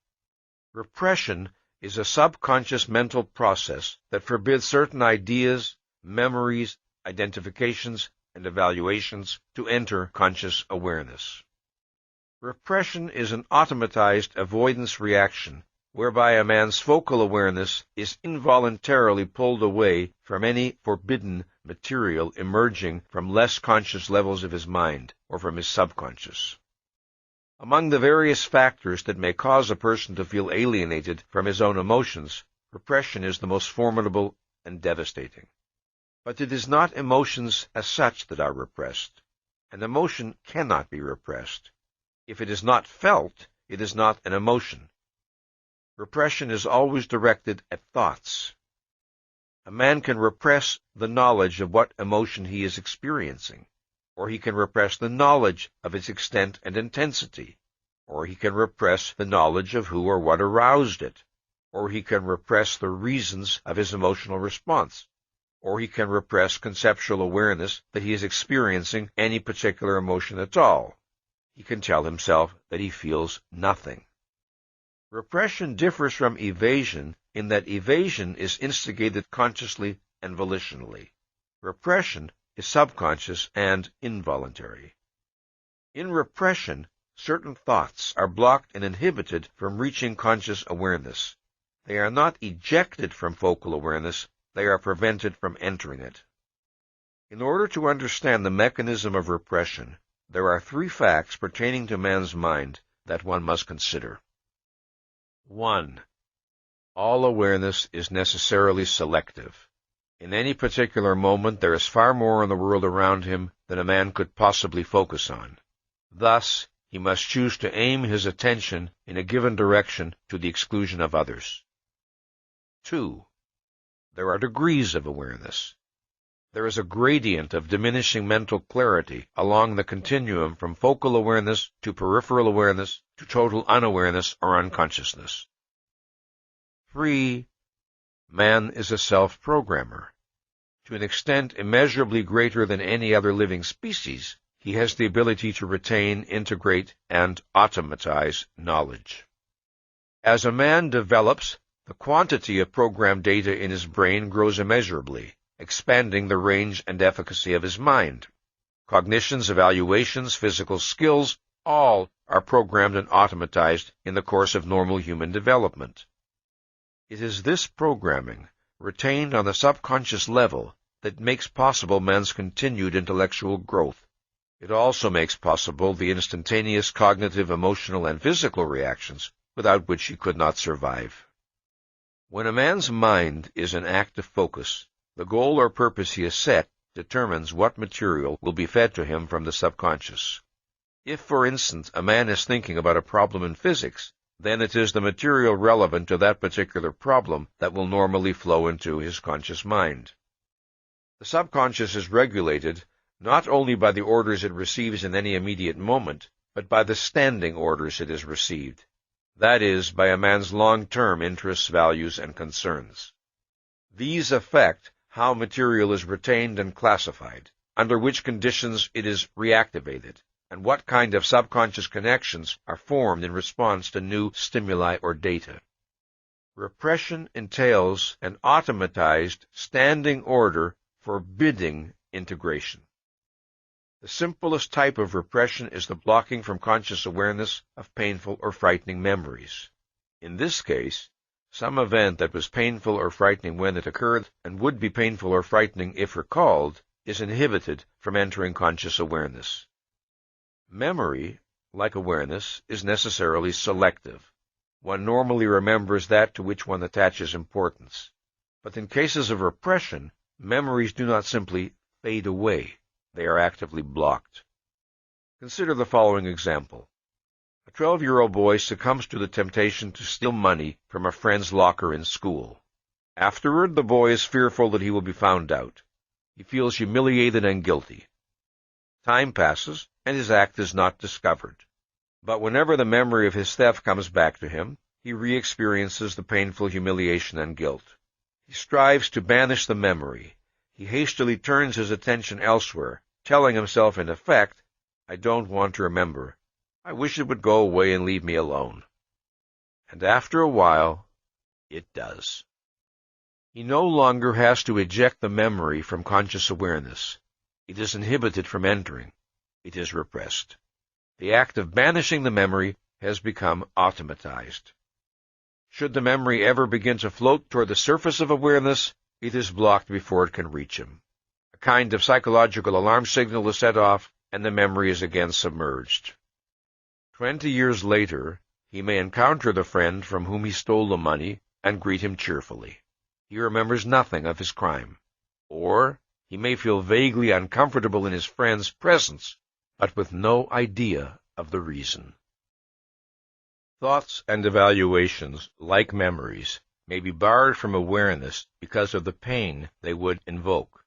Repression is a subconscious mental process that forbids certain ideas, memories, identifications, and evaluations to enter conscious awareness. Repression is an automatized avoidance reaction whereby a man's focal awareness is involuntarily pulled away from any forbidden material emerging from less conscious levels of his mind or from his subconscious. Among the various factors that may cause a person to feel alienated from his own emotions, repression is the most formidable and devastating. But it is not emotions as such that are repressed. An emotion cannot be repressed. If it is not felt, it is not an emotion. Repression is always directed at thoughts. A man can repress the knowledge of what emotion he is experiencing, or he can repress the knowledge of its extent and intensity, or he can repress the knowledge of who or what aroused it, or he can repress the reasons of his emotional response, or he can repress conceptual awareness that he is experiencing any particular emotion at all. He can tell himself that he feels nothing. Repression differs from evasion in that evasion is instigated consciously and volitionally. Repression is subconscious and involuntary. In repression, certain thoughts are blocked and inhibited from reaching conscious awareness. They are not ejected from focal awareness, they are prevented from entering it. In order to understand the mechanism of repression, there are three facts pertaining to man's mind that one must consider. 1. All awareness is necessarily selective. In any particular moment, there is far more in the world around him than a man could possibly focus on. Thus, he must choose to aim his attention in a given direction to the exclusion of others. 2. There are degrees of awareness. There is a gradient of diminishing mental clarity along the continuum from focal awareness to peripheral awareness to total unawareness or unconsciousness. 3. Man is a self-programmer. To an extent immeasurably greater than any other living species, he has the ability to retain, integrate, and automatize knowledge. As a man develops, the quantity of programmed data in his brain grows immeasurably, expanding the range and efficacy of his mind. Cognitions, evaluations, physical skills, all are programmed and automatized in the course of normal human development. It is this programming, retained on the subconscious level, that makes possible man's continued intellectual growth. It also makes possible the instantaneous cognitive, emotional, and physical reactions without which he could not survive. When a man's mind is in active focus, the goal or purpose he has set determines what material will be fed to him from the subconscious. If, for instance, a man is thinking about a problem in physics, then it is the material relevant to that particular problem that will normally flow into his conscious mind. The subconscious is regulated not only by the orders it receives in any immediate moment, but by the standing orders it has received. That is, by a man's long-term interests, values, and concerns. These affect how material is retained and classified, under which conditions it is reactivated, and what kind of subconscious connections are formed in response to new stimuli or data. Repression entails an automatized standing order forbidding integration. The simplest type of repression is the blocking from conscious awareness of painful or frightening memories. In this case, some event that was painful or frightening when it occurred and would be painful or frightening if recalled is inhibited from entering conscious awareness. Memory, like awareness, is necessarily selective. One normally remembers that to which one attaches importance. But in cases of repression, memories do not simply fade away. They are actively blocked. Consider the following example. A 12-year-old boy succumbs to the temptation to steal money from a friend's locker in school. Afterward, the boy is fearful that he will be found out. He feels humiliated and guilty. Time passes, and his act is not discovered. But whenever the memory of his theft comes back to him, he re-experiences the painful humiliation and guilt. He strives to banish the memory. He hastily turns his attention elsewhere, telling himself in effect, "I don't want to remember. I wish it would go away and leave me alone." And after a while, it does. He no longer has to eject the memory from conscious awareness. It is inhibited from entering. It is repressed. The act of banishing the memory has become automatized. Should the memory ever begin to float toward the surface of awareness, it is blocked before it can reach him. A kind of psychological alarm signal is set off, and the memory is again submerged. 20 years later, he may encounter the friend from whom he stole the money and greet him cheerfully. He remembers nothing of his crime. Or he may feel vaguely uncomfortable in his friend's presence, but with no idea of the reason. Thoughts and evaluations, like memories, may be barred from awareness because of the pain they would invoke.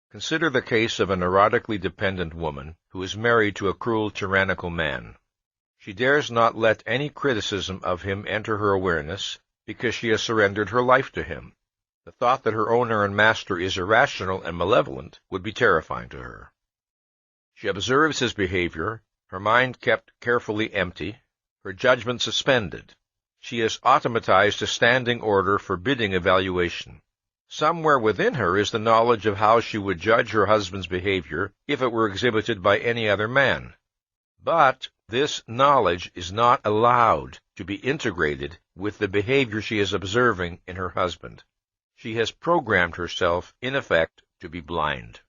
Consider the case of a neurotically dependent woman who is married to a cruel, tyrannical man. She dares not let any criticism of him enter her awareness because she has surrendered her life to him. The thought that her owner and master is irrational and malevolent would be terrifying to her. She observes his behavior, her mind kept carefully empty, her judgment suspended. She has automatized a standing order forbidding evaluation. Somewhere within her is the knowledge of how she would judge her husband's behavior if it were exhibited by any other man. But this knowledge is not allowed to be integrated with the behavior she is observing in her husband. She has programmed herself, in effect, to be blind.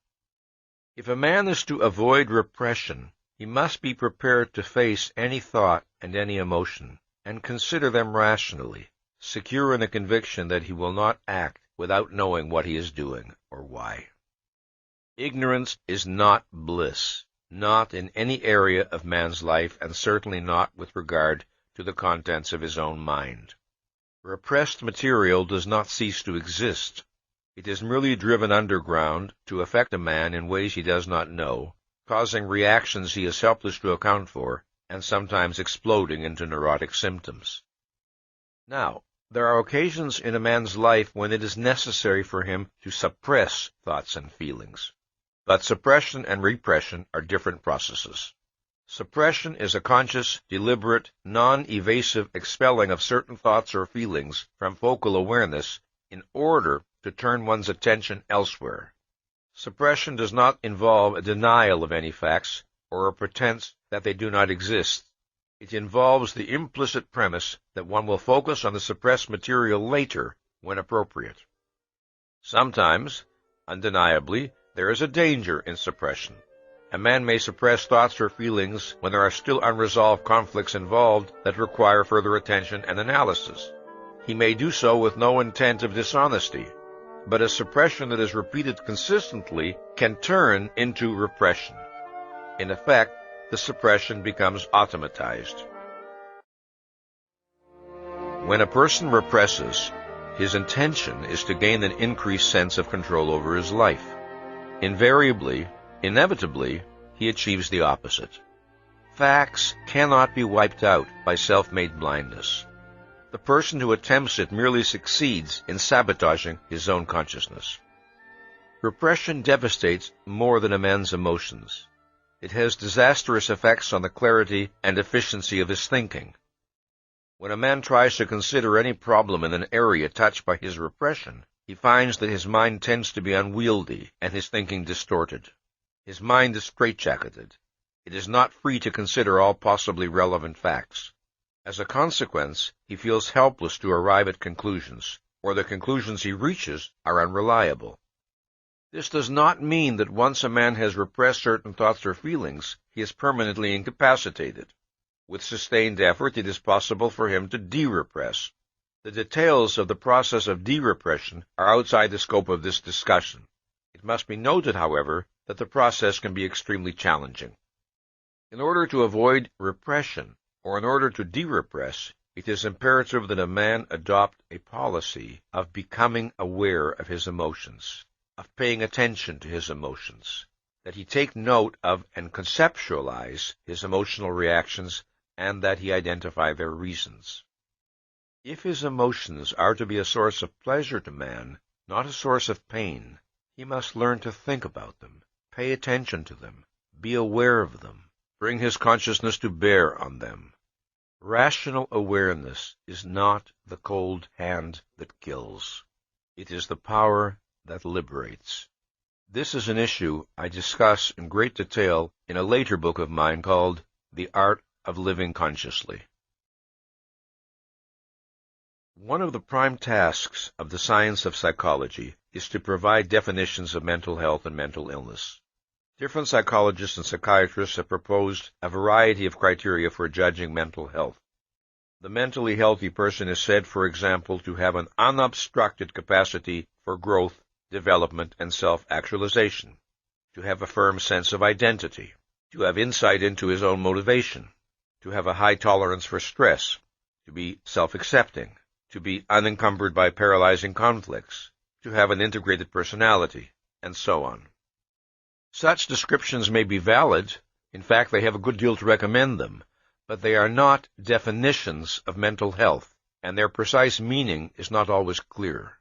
If a man is to avoid repression, he must be prepared to face any thought and any emotion. and consider them rationally, secure in the conviction that he will not act without knowing what he is doing or why. Ignorance is not bliss, not in any area of man's life, and certainly not with regard to the contents of his own mind. Repressed material does not cease to exist. It is merely driven underground to affect a man in ways he does not know, causing reactions he is helpless to account for, and sometimes exploding into neurotic symptoms. Now, there are occasions in a man's life when it is necessary for him to suppress thoughts and feelings. But suppression and repression are different processes. Suppression is a conscious, deliberate, non-evasive expelling of certain thoughts or feelings from focal awareness in order to turn one's attention elsewhere. Suppression does not involve a denial of any facts or a pretense that they do not exist. It involves the implicit premise that one will focus on the suppressed material later when appropriate. Sometimes, undeniably, there is a danger in suppression. A man may suppress thoughts or feelings when there are still unresolved conflicts involved that require further attention and analysis. He may do so with no intent of dishonesty, but a suppression that is repeated consistently can turn into repression. In effect, the suppression becomes automatized. When a person represses, his intention is to gain an increased sense of control over his life. Invariably, inevitably, he achieves the opposite. Facts cannot be wiped out by self-made blindness. The person who attempts it merely succeeds in sabotaging his own consciousness. Repression devastates more than a man's emotions. It has disastrous effects on the clarity and efficiency of his thinking. When a man tries to consider any problem in an area touched by his repression, he finds that his mind tends to be unwieldy and his thinking distorted. His mind is straitjacketed. It is not free to consider all possibly relevant facts. As a consequence, he feels helpless to arrive at conclusions, or the conclusions he reaches are unreliable. This does not mean that once a man has repressed certain thoughts or feelings, he is permanently incapacitated. With sustained effort, it is possible for him to de-repress. The details of the process of de-repression are outside the scope of this discussion. It must be noted, however, that the process can be extremely challenging. In order to avoid repression, or in order to de-repress, it is imperative that a man adopt a policy of becoming aware of his emotions, of paying attention to his emotions, that he take note of and conceptualize his emotional reactions, and that he identify their reasons. If his emotions are to be a source of pleasure to man, not a source of pain, he must learn to think about them, pay attention to them, be aware of them, bring his consciousness to bear on them. Rational awareness is not the cold hand that kills. It is the power that liberates. This is an issue I discuss in great detail in a later book of mine called The Art of Living Consciously. One of the prime tasks of the science of psychology is to provide definitions of mental health and mental illness. Different psychologists and psychiatrists have proposed a variety of criteria for judging mental health. The mentally healthy person is said, for example, to have an unobstructed capacity for growth, development, and self-actualization, to have a firm sense of identity, to have insight into his own motivation, to have a high tolerance for stress, to be self-accepting, to be unencumbered by paralyzing conflicts, to have an integrated personality, and so on. Such descriptions may be valid. In fact, they have a good deal to recommend them, but they are not definitions of mental health, and their precise meaning is not always clear.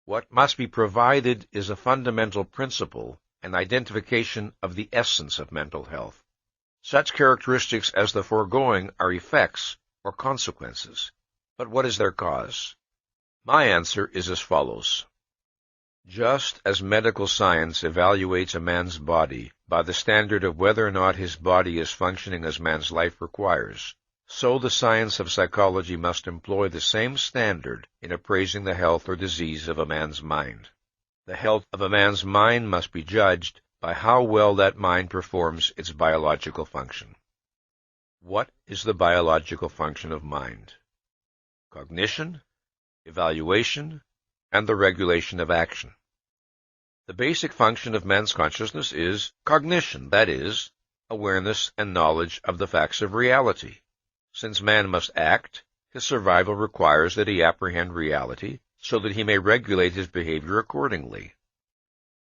What must be provided is a fundamental principle, an identification of the essence of mental health. Such characteristics as the foregoing are effects or consequences. But what is their cause? My answer is as follows. Just as medical science evaluates a man's body by the standard of whether or not his body is functioning as man's life requires, so the science of psychology must employ the same standard in appraising the health or disease of a man's mind. The health of a man's mind must be judged by how well that mind performs its biological function. What is the biological function of mind? cognition, evaluation, and the regulation of action. The basic function of man's consciousness is cognition, that is, awareness and knowledge of the facts of reality. Since man must act, his survival requires that he apprehend reality so that he may regulate his behavior accordingly.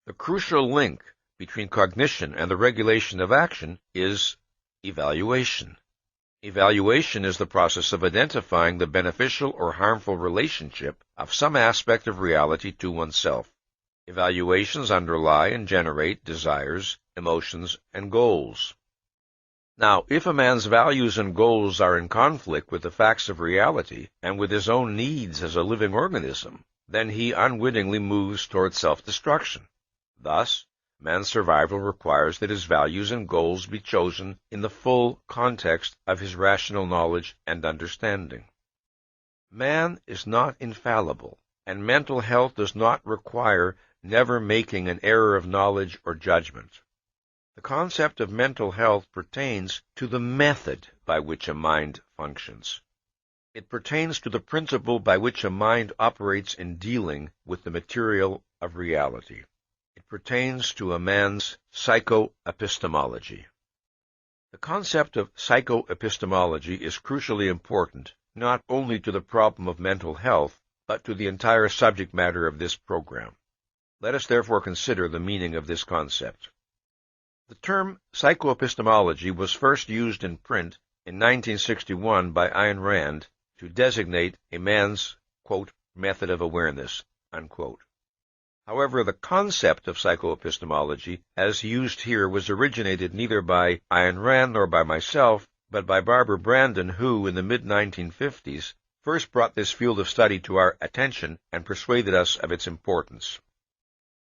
The crucial link between cognition and the regulation of action is evaluation. Evaluation is the process of identifying the beneficial or harmful relationship of some aspect of reality to oneself. Evaluations underlie and generate desires, emotions, and goals. Now, if a man's values and goals are in conflict with the facts of reality and with his own needs as a living organism, then he unwittingly moves toward self-destruction. Thus, man's survival requires that his values and goals be chosen in the full context of his rational knowledge and understanding. Man is not infallible, and mental health does not require never making an error of knowledge or judgment. The concept of mental health pertains to the method by which a mind functions. It pertains to the principle by which a mind operates in dealing with the material of reality. It pertains to a man's psychoepistemology. The concept of psychoepistemology is crucially important, not only to the problem of mental health, but to the entire subject matter of this program. Let us therefore consider the meaning of this concept. The term psychoepistemology was first used in print in 1961 by Ayn Rand to designate a man's, quote, method of awareness, unquote. However, the concept of psychoepistemology, as used here, was originated neither by Ayn Rand nor by myself, but by Barbara Brandon, who, in the mid-1950s, first brought this field of study to our attention and persuaded us of its importance.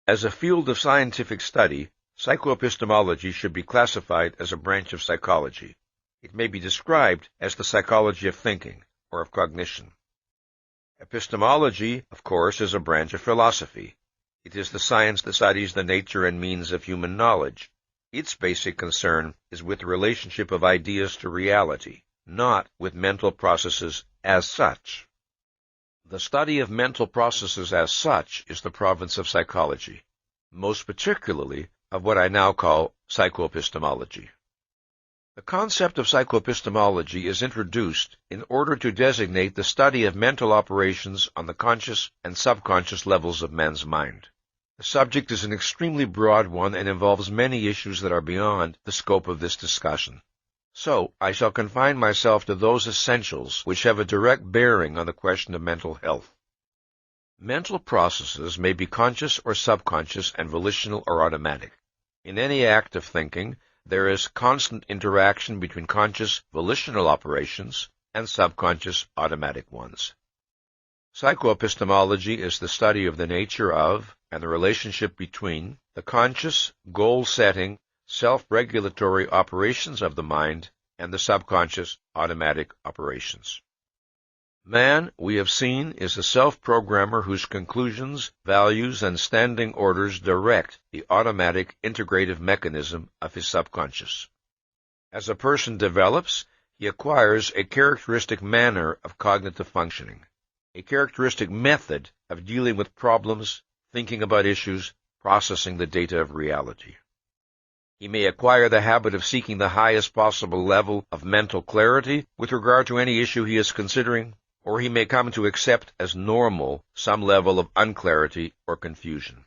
As a field of scientific study, psychoepistemology should be classified as a branch of psychology. It may be described as the psychology of thinking, or of cognition. Epistemology, of course, is a branch of philosophy. It is the science that studies the nature and means of human knowledge. Its basic concern is with the relationship of ideas to reality, not with mental processes as such. The study of mental processes as such is the province of psychology, most particularly of what I now call psychoepistemology. The concept of psychoepistemology is introduced in order to designate the study of mental operations on the conscious and subconscious levels of man's mind. The subject is an extremely broad one and involves many issues that are beyond the scope of this discussion. So, I shall confine myself to those essentials which have a direct bearing on the question of mental health. Mental processes may be conscious or subconscious and volitional or automatic. In any act of thinking, there is constant interaction between conscious volitional operations and subconscious automatic ones. Psychoepistemology is the study of the nature of and the relationship between the conscious, goal-setting, self-regulatory operations of the mind and the subconscious automatic operations. Man, we have seen, is a self-programmer whose conclusions, values, and standing orders direct the automatic integrative mechanism of his subconscious. As a person develops, he acquires a characteristic manner of cognitive functioning, a characteristic method of dealing with problems, thinking about issues, processing the data of reality. He may acquire the habit of seeking the highest possible level of mental clarity with regard to any issue he is considering, or he may come to accept as normal some level of unclarity or confusion.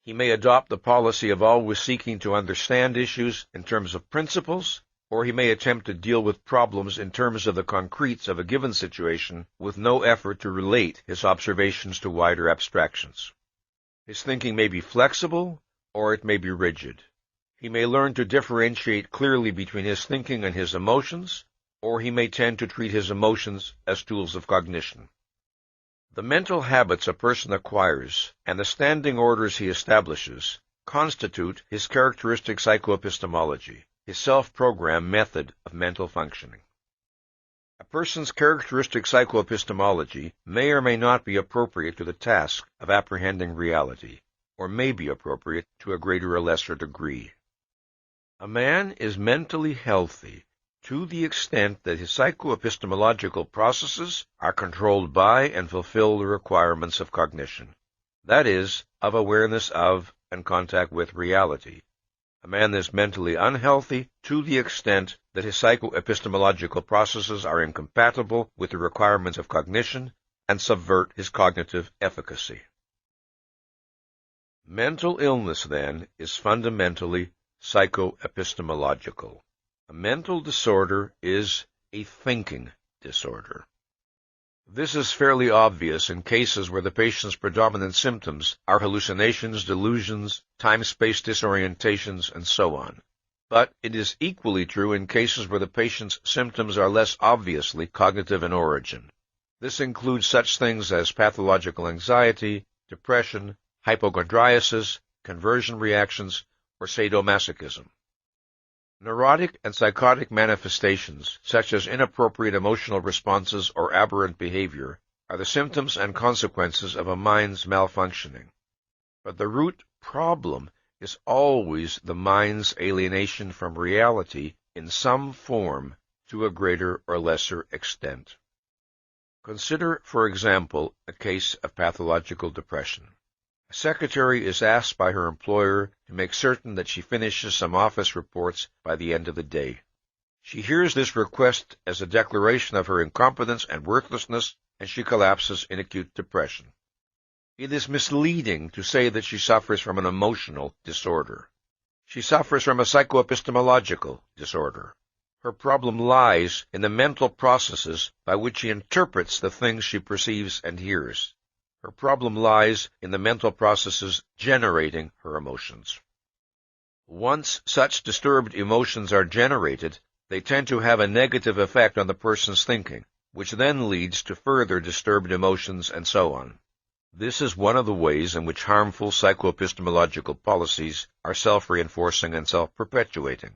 He may adopt the policy of always seeking to understand issues in terms of principles, or he may attempt to deal with problems in terms of the concretes of a given situation with no effort to relate his observations to wider abstractions. His thinking may be flexible, or it may be rigid. He may learn to differentiate clearly between his thinking and his emotions, or he may tend to treat his emotions as tools of cognition. The mental habits a person acquires and the standing orders he establishes constitute his characteristic psychoepistemology, his self-program method of mental functioning. A person's characteristic psychoepistemology may or may not be appropriate to the task of apprehending reality, or may be appropriate to a greater or lesser degree. A man is mentally healthy to the extent that his psychoepistemological processes are controlled by and fulfill the requirements of cognition, that is, of awareness of and contact with reality. A man is mentally unhealthy to the extent that his psychoepistemological processes are incompatible with the requirements of cognition and subvert his cognitive efficacy. Mental illness, then, is fundamentally psychoepistemological. A mental disorder is a thinking disorder. This is fairly obvious in cases where the patient's predominant symptoms are hallucinations, delusions, time-space disorientations, and so on. But it is equally true in cases where the patient's symptoms are less obviously cognitive in origin. This includes such things as pathological anxiety, depression, hypochondriasis, conversion reactions, or sadomasochism. Neurotic and psychotic manifestations, such as inappropriate emotional responses or aberrant behavior, are the symptoms and consequences of a mind's malfunctioning. But the root problem is always the mind's alienation from reality in some form to a greater or lesser extent. Consider, for example, a case of pathological depression. A secretary is asked by her employer to make certain that she finishes some office reports by the end of the day. She hears this request as a declaration of her incompetence and worthlessness, and she collapses in acute depression. It is misleading to say that she suffers from an emotional disorder. She suffers from a psychoepistemological disorder. Her problem lies in the mental processes by which she interprets the things she perceives and hears. Her problem lies in the mental processes generating her emotions. Once such disturbed emotions are generated, they tend to have a negative effect on the person's thinking, which then leads to further disturbed emotions and so on. This is one of the ways in which harmful psychoepistemological policies are self-reinforcing and self-perpetuating.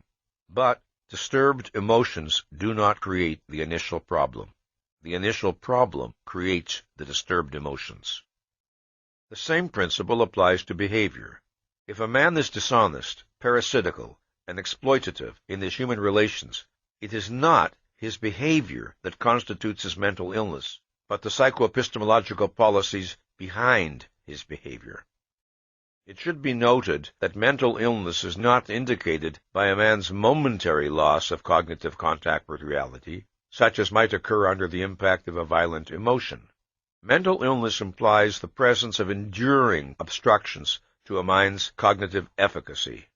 But disturbed emotions do not create the initial problem. The initial problem creates the disturbed emotions. The same principle applies to behavior. If a man is dishonest, parasitical, and exploitative in his human relations, it is not his behavior that constitutes his mental illness, but the psychoepistemological policies behind his behavior. It should be noted that mental illness is not indicated by a man's momentary loss of cognitive contact with reality, such as might occur under the impact of a violent emotion. Mental illness implies the presence of enduring obstructions to a mind's cognitive efficacy.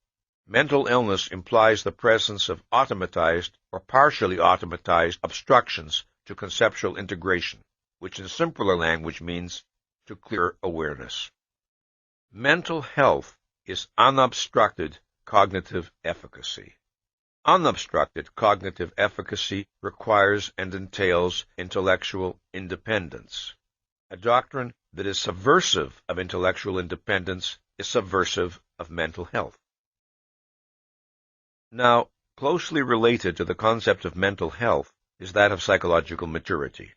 Mental illness implies the presence of automatized or partially automatized obstructions to conceptual integration, which in simpler language means to clear awareness. Mental health is unobstructed cognitive efficacy. Unobstructed cognitive efficacy requires and entails intellectual independence. A doctrine that is subversive of intellectual independence is subversive of mental health. Now, closely related to the concept of mental health is that of psychological maturity.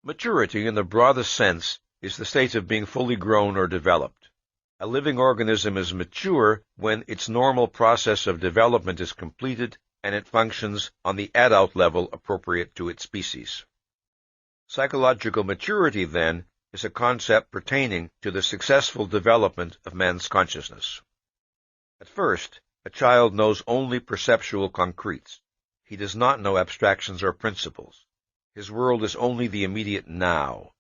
Maturity, in the broadest sense, is the state of being fully grown or developed. A living organism is mature when its normal process of development is completed and it functions on the adult level appropriate to its species. Psychological maturity, then, is a concept pertaining to the successful development of man's consciousness. At first, a child knows only perceptual concretes. He does not know abstractions or principles. His world is only the immediate now.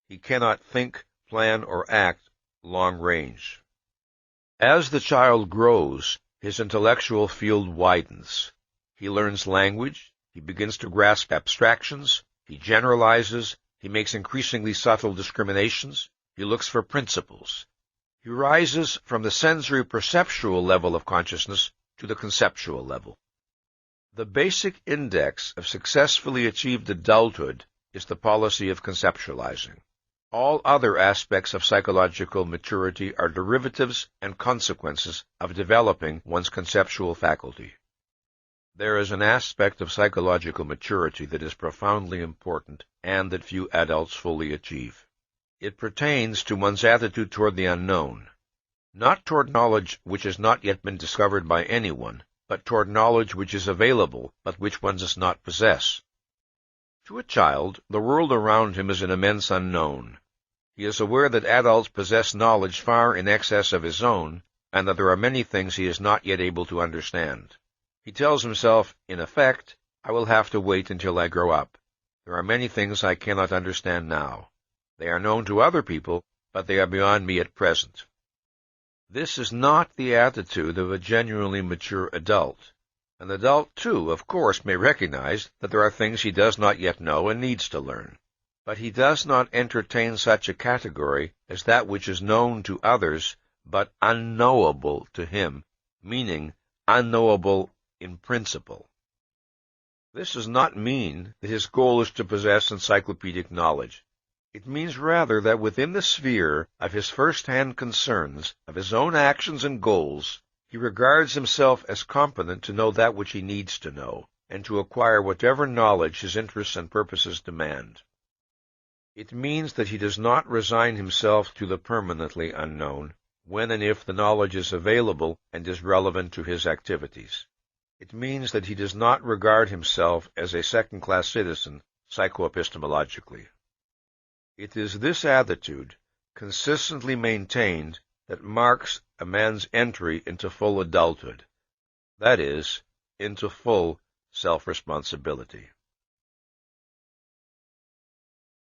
He cannot think, plan, or act long range. As the child grows, his intellectual field widens. He learns language, he begins to grasp abstractions, he generalizes, he makes increasingly subtle discriminations, he looks for principles. He rises from the sensory-perceptual level of consciousness to the conceptual level. The basic index of successfully achieved adulthood is the policy of conceptualizing. All other aspects of psychological maturity are derivatives and consequences of developing one's conceptual faculty. There is an aspect of psychological maturity that is profoundly important and that few adults fully achieve. It pertains to one's attitude toward the unknown, not toward knowledge which has not yet been discovered by anyone, but toward knowledge which is available, but which one does not possess. To a child, the world around him is an immense unknown. He is aware that adults possess knowledge far in excess of his own, and that there are many things he is not yet able to understand. He tells himself, in effect, I will have to wait until I grow up. There are many things I cannot understand now. They are known to other people, but they are beyond me at present. This is not the attitude of a genuinely mature adult. An adult, too, of course, may recognize that there are things he does not yet know and needs to learn. But he does not entertain such a category as that which is known to others, but unknowable to him, meaning unknowable in principle. This does not mean that his goal is to possess encyclopedic knowledge. It means rather that within the sphere of his first-hand concerns, of his own actions and goals, he regards himself as competent to know that which he needs to know, and to acquire whatever knowledge his interests and purposes demand. It means that he does not resign himself to the permanently unknown, when and if the knowledge is available and is relevant to his activities. It means that he does not regard himself as a second-class citizen psychoepistemologically. It is this attitude, consistently maintained, that marks a man's entry into full adulthood, that is, into full self-responsibility.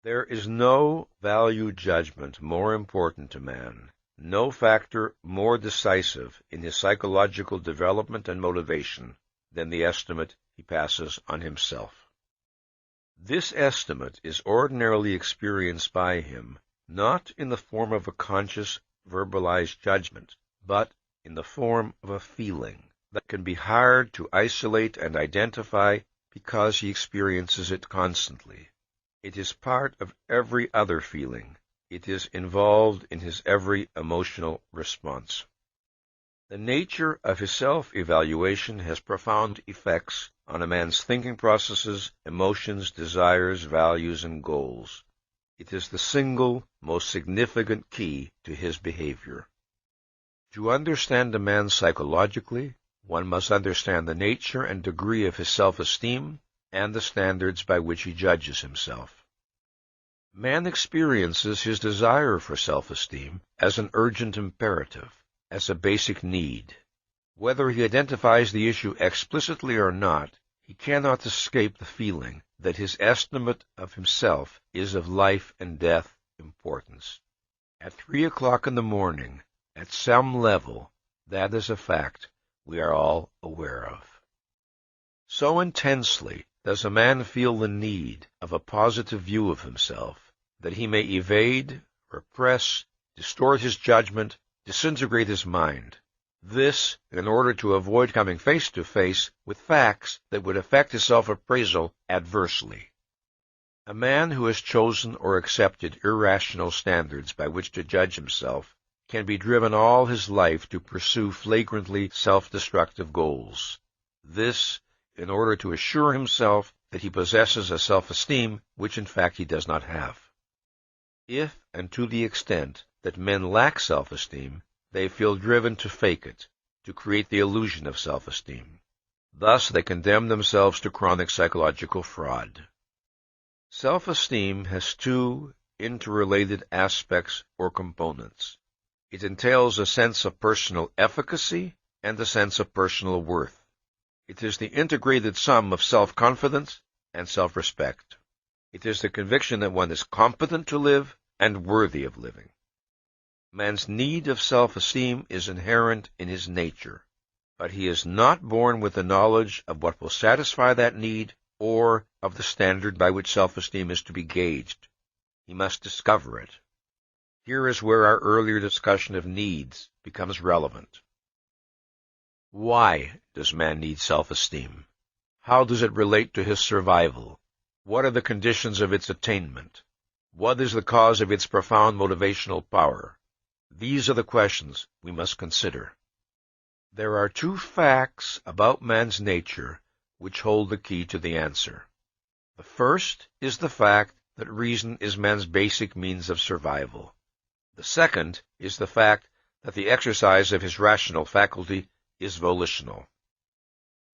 There is no value judgment more important to man, no factor more decisive in his psychological development and motivation than the estimate he passes on himself. This estimate is ordinarily experienced by him not in the form of a conscious, verbalized judgment, but in the form of a feeling that can be hard to isolate and identify because he experiences it constantly. It is part of every other feeling. It is involved in his every emotional response. The nature of his self-evaluation has profound effects on a man's thinking processes, emotions, desires, values, and goals. It is the single, most significant key to his behavior. To understand a man psychologically, one must understand the nature and degree of his self-esteem and the standards by which he judges himself. Man experiences his desire for self-esteem as an urgent imperative, as a basic need. Whether he identifies the issue explicitly or not, he cannot escape the feeling that his estimate of himself is of life and death importance. At 3 o'clock in the morning, at some level, that is a fact we are all aware of. So intensely does a man feel the need of a positive view of himself that he may evade, repress, distort his judgment, disintegrate his mind. This, in order to avoid coming face to face with facts that would affect his self-appraisal adversely. A man who has chosen or accepted irrational standards by which to judge himself can be driven all his life to pursue flagrantly self-destructive goals. This, in order to assure himself that he possesses a self-esteem which in fact he does not have. If, and to the extent, that men lack self-esteem, they feel driven to fake it, to create the illusion of self-esteem. Thus they condemn themselves to chronic psychological fraud. Self-esteem has two interrelated aspects or components. It entails a sense of personal efficacy and a sense of personal worth. It is the integrated sum of self-confidence and self-respect. It is the conviction that one is competent to live and worthy of living. Man's need of self-esteem is inherent in his nature, but he is not born with the knowledge of what will satisfy that need or of the standard by which self-esteem is to be gauged. He must discover it. Here is where our earlier discussion of needs becomes relevant. Why does man need self-esteem? How does it relate to his survival? What are the conditions of its attainment? What is the cause of its profound motivational power? These are the questions we must consider. There are two facts about man's nature which hold the key to the answer. The first is the fact that reason is man's basic means of survival. The second is the fact that the exercise of his rational faculty is volitional.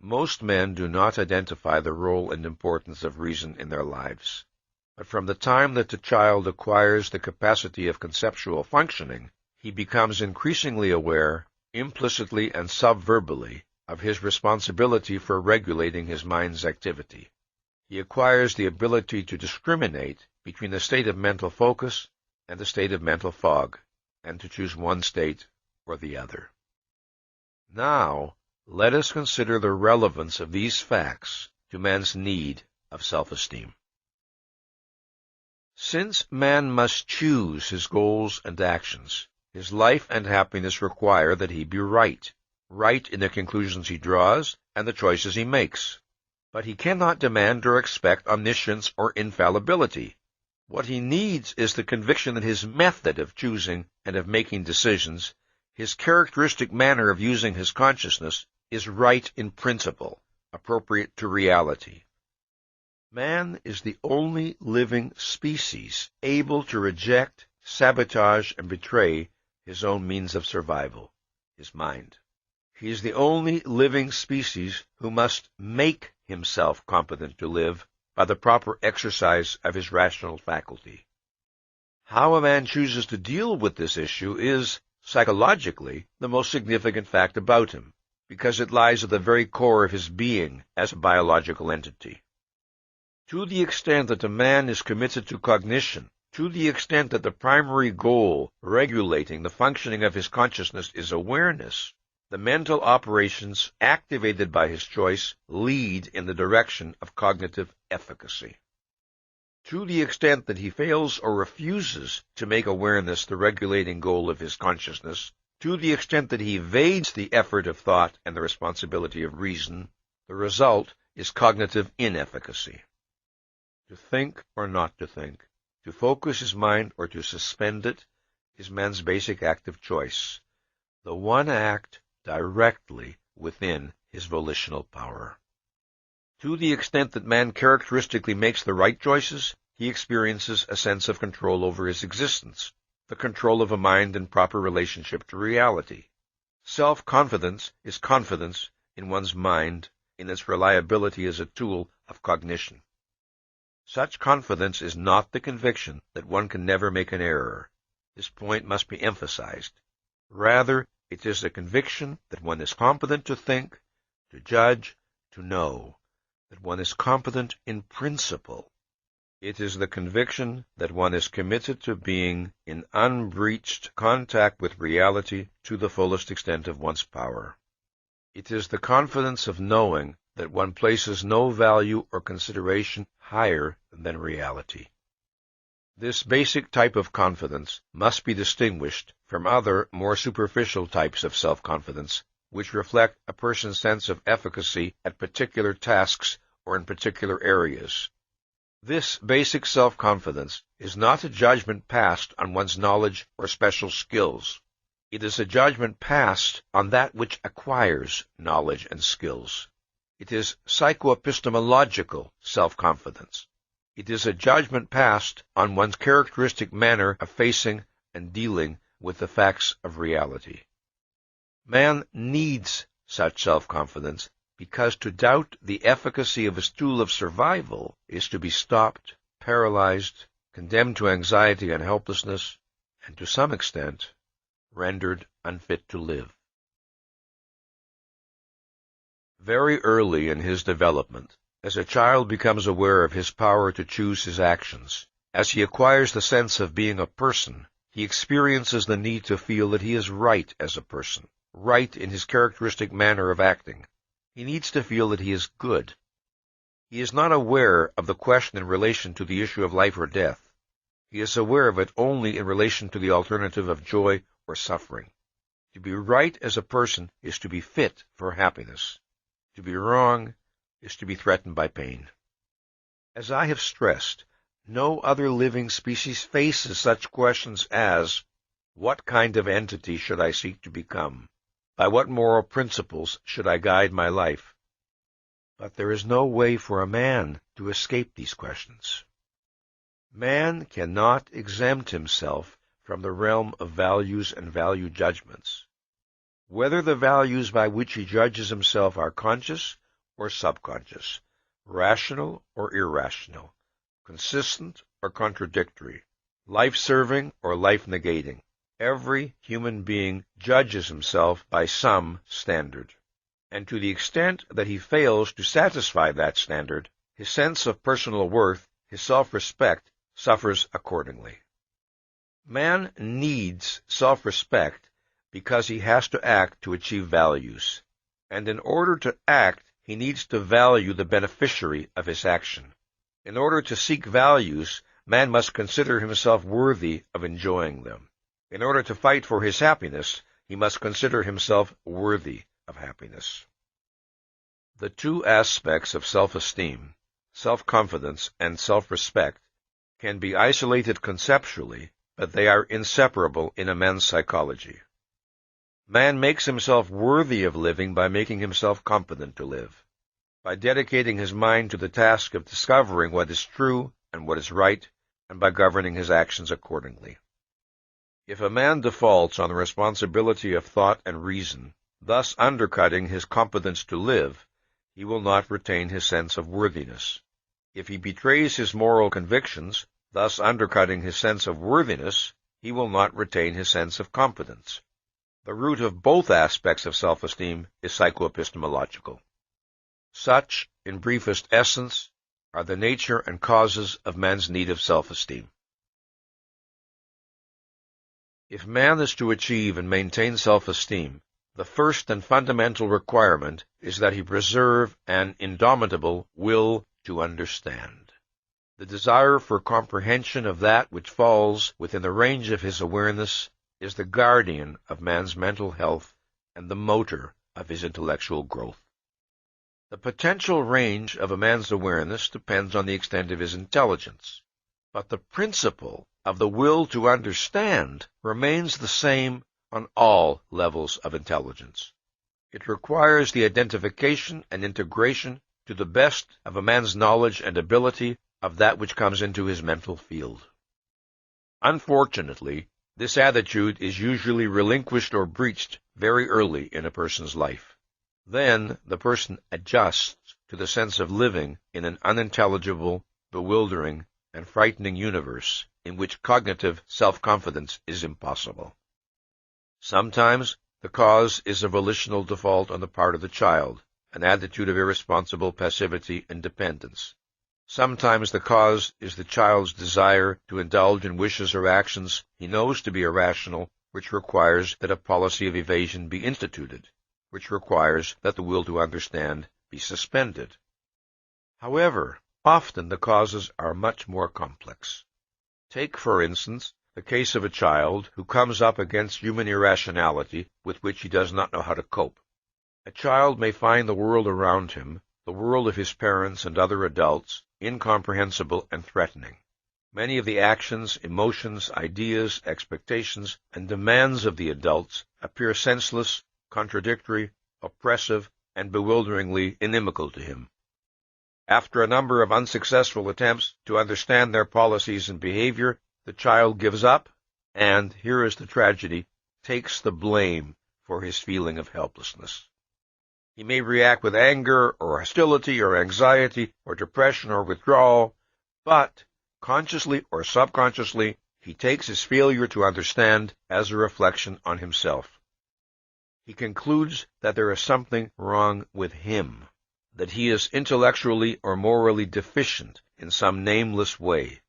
Most men do not identify the role and importance of reason in their lives. But from the time that the child acquires the capacity of conceptual functioning, he becomes increasingly aware, implicitly and subverbally, of his responsibility for regulating his mind's activity. He acquires the ability to discriminate between the state of mental focus and the state of mental fog, and to choose one state or the other. Now, let us consider the relevance of these facts to man's need of self-esteem. Since man must choose his goals and actions, his life and happiness require that he be right in the conclusions he draws and the choices he makes. But he cannot demand or expect omniscience or infallibility. What he needs is the conviction that his method of choosing and of making decisions, his characteristic manner of using his consciousness, is right in principle, appropriate to reality. Man is the only living species able to reject, sabotage, and betray his own means of survival, his mind. He is the only living species who must make himself competent to live by the proper exercise of his rational faculty. How a man chooses to deal with this issue is, psychologically, the most significant fact about him, because it lies at the very core of his being as a biological entity. To the extent that a man is committed to cognition, to the extent that the primary goal regulating the functioning of his consciousness is awareness, the mental operations activated by his choice lead in the direction of cognitive efficacy. To the extent that he fails or refuses to make awareness the regulating goal of his consciousness, to the extent that he evades the effort of thought and the responsibility of reason, the result is cognitive inefficacy. To think or not to think, to focus his mind or to suspend it, is man's basic act of choice, the one act directly within his volitional power. To the extent that man characteristically makes the right choices, he experiences a sense of control over his existence, the control of a mind in proper relationship to reality. Self-confidence is confidence in one's mind, in its reliability as a tool of cognition. Such confidence is not the conviction that one can never make an error. This point must be emphasized. Rather, it is the conviction that one is competent to think, to judge, to know, that one is competent in principle. It is the conviction that one is committed to being in unbreached contact with reality to the fullest extent of one's power. It is the confidence of knowing that one places no value or consideration higher than reality. This basic type of confidence must be distinguished from other, more superficial types of self-confidence, which reflect a person's sense of efficacy at particular tasks or in particular areas. This basic self-confidence is not a judgment passed on one's knowledge or special skills. It is a judgment passed on that which acquires knowledge and skills. It is psychoepistemological self-confidence. It is a judgment passed on one's characteristic manner of facing and dealing with the facts of reality. Man needs such self-confidence because to doubt the efficacy of his tool of survival is to be stopped, paralyzed, condemned to anxiety and helplessness, and to some extent, rendered unfit to live. Very early in his development, as a child becomes aware of his power to choose his actions, as he acquires the sense of being a person, he experiences the need to feel that he is right as a person, right in his characteristic manner of acting. He needs to feel that he is good. He is not aware of the question in relation to the issue of life or death. He is aware of it only in relation to the alternative of joy or suffering. To be right as a person is to be fit for happiness. To be wrong is to be threatened by pain. As I have stressed, no other living species faces such questions as, what kind of entity should I seek to become? By what moral principles should I guide my life? But there is no way for a man to escape these questions. Man cannot exempt himself from the realm of values and value judgments. Whether the values by which he judges himself are conscious or subconscious, rational or irrational, consistent or contradictory, life-serving or life-negating. Every human being judges himself by some standard, and to the extent that he fails to satisfy that standard, his sense of personal worth, his self-respect, suffers accordingly. Man needs self-respect because he has to act to achieve values, and in order to act, he needs to value the beneficiary of his action. In order to seek values, man must consider himself worthy of enjoying them. In order to fight for his happiness, he must consider himself worthy of happiness. The two aspects of self-esteem, self-confidence and self-respect, can be isolated conceptually, but they are inseparable in a man's psychology. Man makes himself worthy of living by making himself competent to live, by dedicating his mind to the task of discovering what is true and what is right, and by governing his actions accordingly. If a man defaults on the responsibility of thought and reason, thus undercutting his competence to live, he will not retain his sense of worthiness. If he betrays his moral convictions, thus undercutting his sense of worthiness, he will not retain his sense of competence. The root of both aspects of self-esteem is psychoepistemological. Such, in briefest essence, are the nature and causes of man's need of self-esteem. If man is to achieve and maintain self-esteem, the first and fundamental requirement is that he preserve an indomitable will to understand. The desire for comprehension of that which falls within the range of his awareness is the guardian of man's mental health and the motor of his intellectual growth. The potential range of a man's awareness depends on the extent of his intelligence, but the principle of the will to understand remains the same on all levels of intelligence. It requires the identification and integration to the best of a man's knowledge and ability of that which comes into his mental field. Unfortunately, this attitude is usually relinquished or breached very early in a person's life. Then the person adjusts to the sense of living in an unintelligible, bewildering, and frightening universe in which cognitive self-confidence is impossible. Sometimes the cause is a volitional default on the part of the child, an attitude of irresponsible passivity and dependence. Sometimes the cause is the child's desire to indulge in wishes or actions he knows to be irrational, which requires that a policy of evasion be instituted, which requires that the will to understand be suspended. However, often the causes are much more complex. Take, for instance, the case of a child who comes up against human irrationality with which he does not know how to cope. A child may find the world around him, the world of his parents and other adults, incomprehensible and threatening. Many of the actions, emotions, ideas, expectations, and demands of the adults appear senseless, contradictory, oppressive, and bewilderingly inimical to him. After a number of unsuccessful attempts to understand their policies and behavior, the child gives up, and, here is the tragedy, takes the blame for his feeling of helplessness. He may react with anger, or hostility, or anxiety, or depression, or withdrawal, but, consciously or subconsciously, he takes his failure to understand as a reflection on himself. He concludes that there is something wrong with him, that he is intellectually or morally deficient in some nameless way.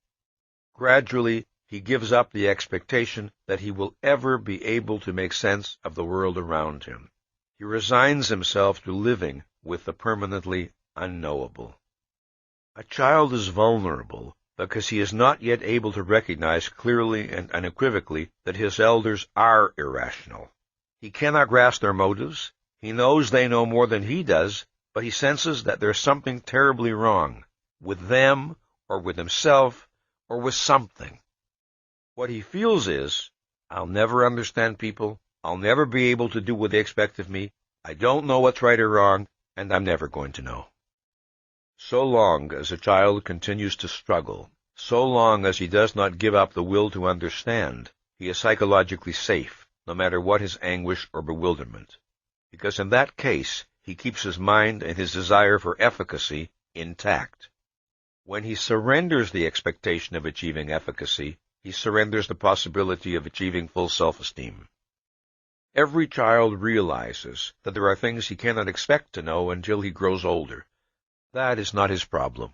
Gradually, he gives up the expectation that he will ever be able to make sense of the world around him. He resigns himself to living with the permanently unknowable. A child is vulnerable because he is not yet able to recognize clearly and unequivocally that his elders are irrational. He cannot grasp their motives. He knows they know more than he does, but he senses that there's something terribly wrong with them, or with himself, or with something. What he feels is, I'll never understand people, I'll never be able to do what they expect of me, I don't know what's right or wrong, and I'm never going to know. So long as a child continues to struggle, so long as he does not give up the will to understand, he is psychologically safe, no matter what his anguish or bewilderment, because in that case he keeps his mind and his desire for efficacy intact. When he surrenders the expectation of achieving efficacy, he surrenders the possibility of achieving full self-esteem. Every child realizes that there are things he cannot expect to know until he grows older. That is not his problem.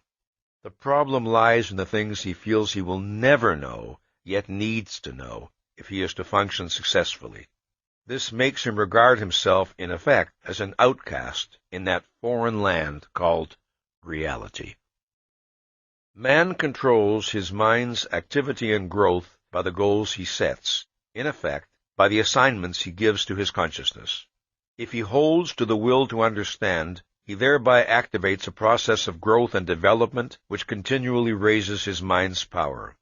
The problem lies in the things he feels he will never know, yet needs to know, if he is to function successfully. This makes him regard himself, in effect, as an outcast in that foreign land called reality. Man controls his mind's activity and growth by the goals he sets, in effect, by the assignments he gives to his consciousness. If he holds to the will to understand, he thereby activates a process of growth and development which continually raises his mind's power.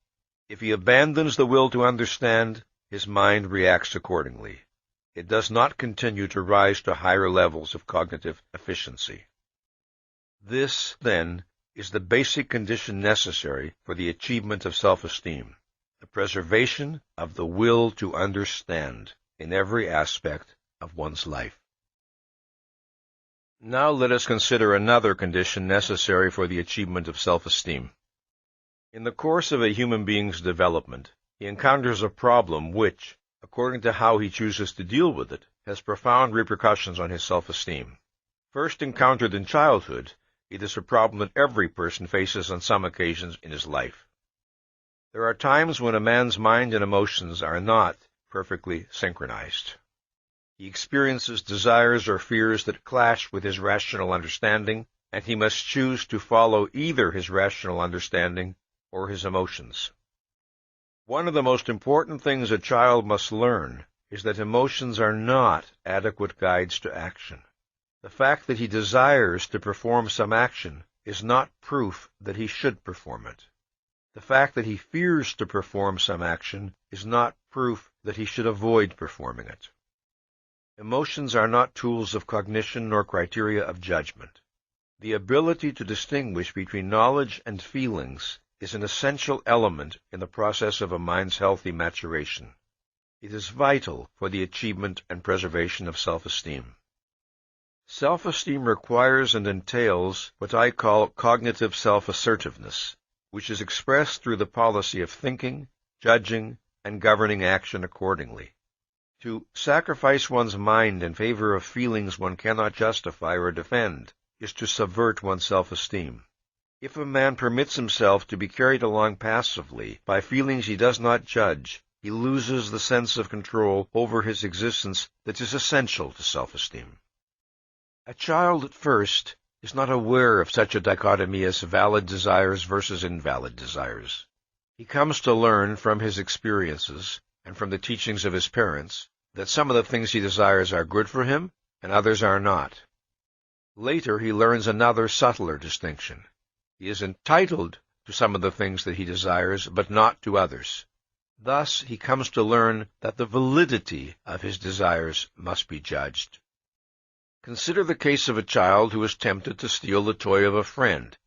If he abandons the will to understand, his mind reacts accordingly. It does not continue to rise to higher levels of cognitive efficiency. This, then, is the basic condition necessary for the achievement of self-esteem, the preservation of the will to understand in every aspect of one's life. Now let us consider another condition necessary for the achievement of self-esteem. In the course of a human being's development, he encounters a problem which, according to how he chooses to deal with it, has profound repercussions on his self-esteem. First encountered in childhood, it is a problem that every person faces on some occasions in his life. There are times when a man's mind and emotions are not perfectly synchronized. He experiences desires or fears that clash with his rational understanding, and he must choose to follow either his rational understanding or his emotions. One of the most important things a child must learn is that emotions are not adequate guides to action. The fact that he desires to perform some action is not proof that he should perform it. The fact that he fears to perform some action is not proof that he should avoid performing it. Emotions are not tools of cognition nor criteria of judgment. The ability to distinguish between knowledge and feelings is an essential element in the process of a mind's healthy maturation. It is vital for the achievement and preservation of self-esteem. Self-esteem requires and entails what I call cognitive self-assertiveness, which is expressed through the policy of thinking, judging, and governing action accordingly. To sacrifice one's mind in favor of feelings one cannot justify or defend is to subvert one's self-esteem. If a man permits himself to be carried along passively by feelings he does not judge, he loses the sense of control over his existence that is essential to self-esteem. A child at first is not aware of such a dichotomy as valid desires versus invalid desires. He comes to learn from his experiences and from the teachings of his parents that some of the things he desires are good for him and others are not. Later he learns another subtler distinction. He is entitled to some of the things that he desires, but not to others. Thus he comes to learn that the validity of his desires must be judged. Consider the case of a child who is tempted to steal the toy of a friend.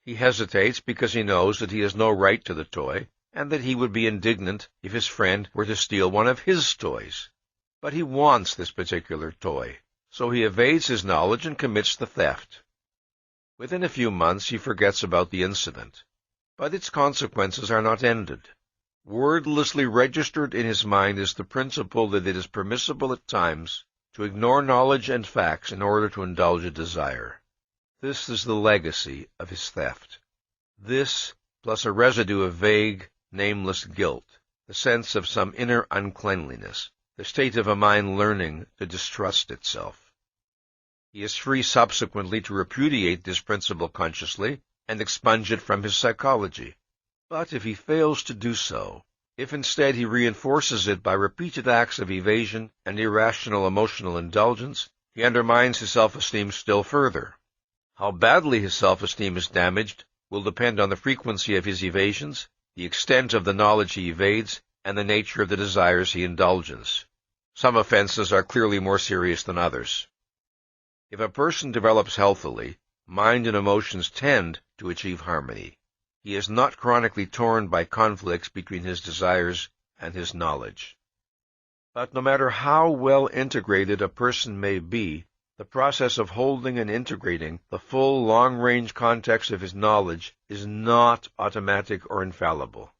He hesitates because he knows that he has no right to the toy, and that he would be indignant if his friend were to steal one of his toys. But he wants this particular toy, so he evades his knowledge and commits the theft. Within a few months he forgets about the incident, but its consequences are not ended. Wordlessly registered in his mind is the principle that it is permissible at times to ignore knowledge and facts in order to indulge a desire. This is the legacy of his theft. This, plus a residue of vague, nameless guilt, the sense of some inner uncleanliness, the state of a mind learning to distrust itself. He is free subsequently to repudiate this principle consciously and expunge it from his psychology. But if he fails to do so, if instead he reinforces it by repeated acts of evasion and irrational emotional indulgence, he undermines his self-esteem still further. How badly his self-esteem is damaged will depend on the frequency of his evasions, the extent of the knowledge he evades, and the nature of the desires he indulges. Some offenses are clearly more serious than others. If a person develops healthily, mind and emotions tend to achieve harmony. He is not chronically torn by conflicts between his desires and his knowledge. But no matter how well integrated a person may be, The process of holding and integrating the full long-range context of his knowledge is not automatic or infallible.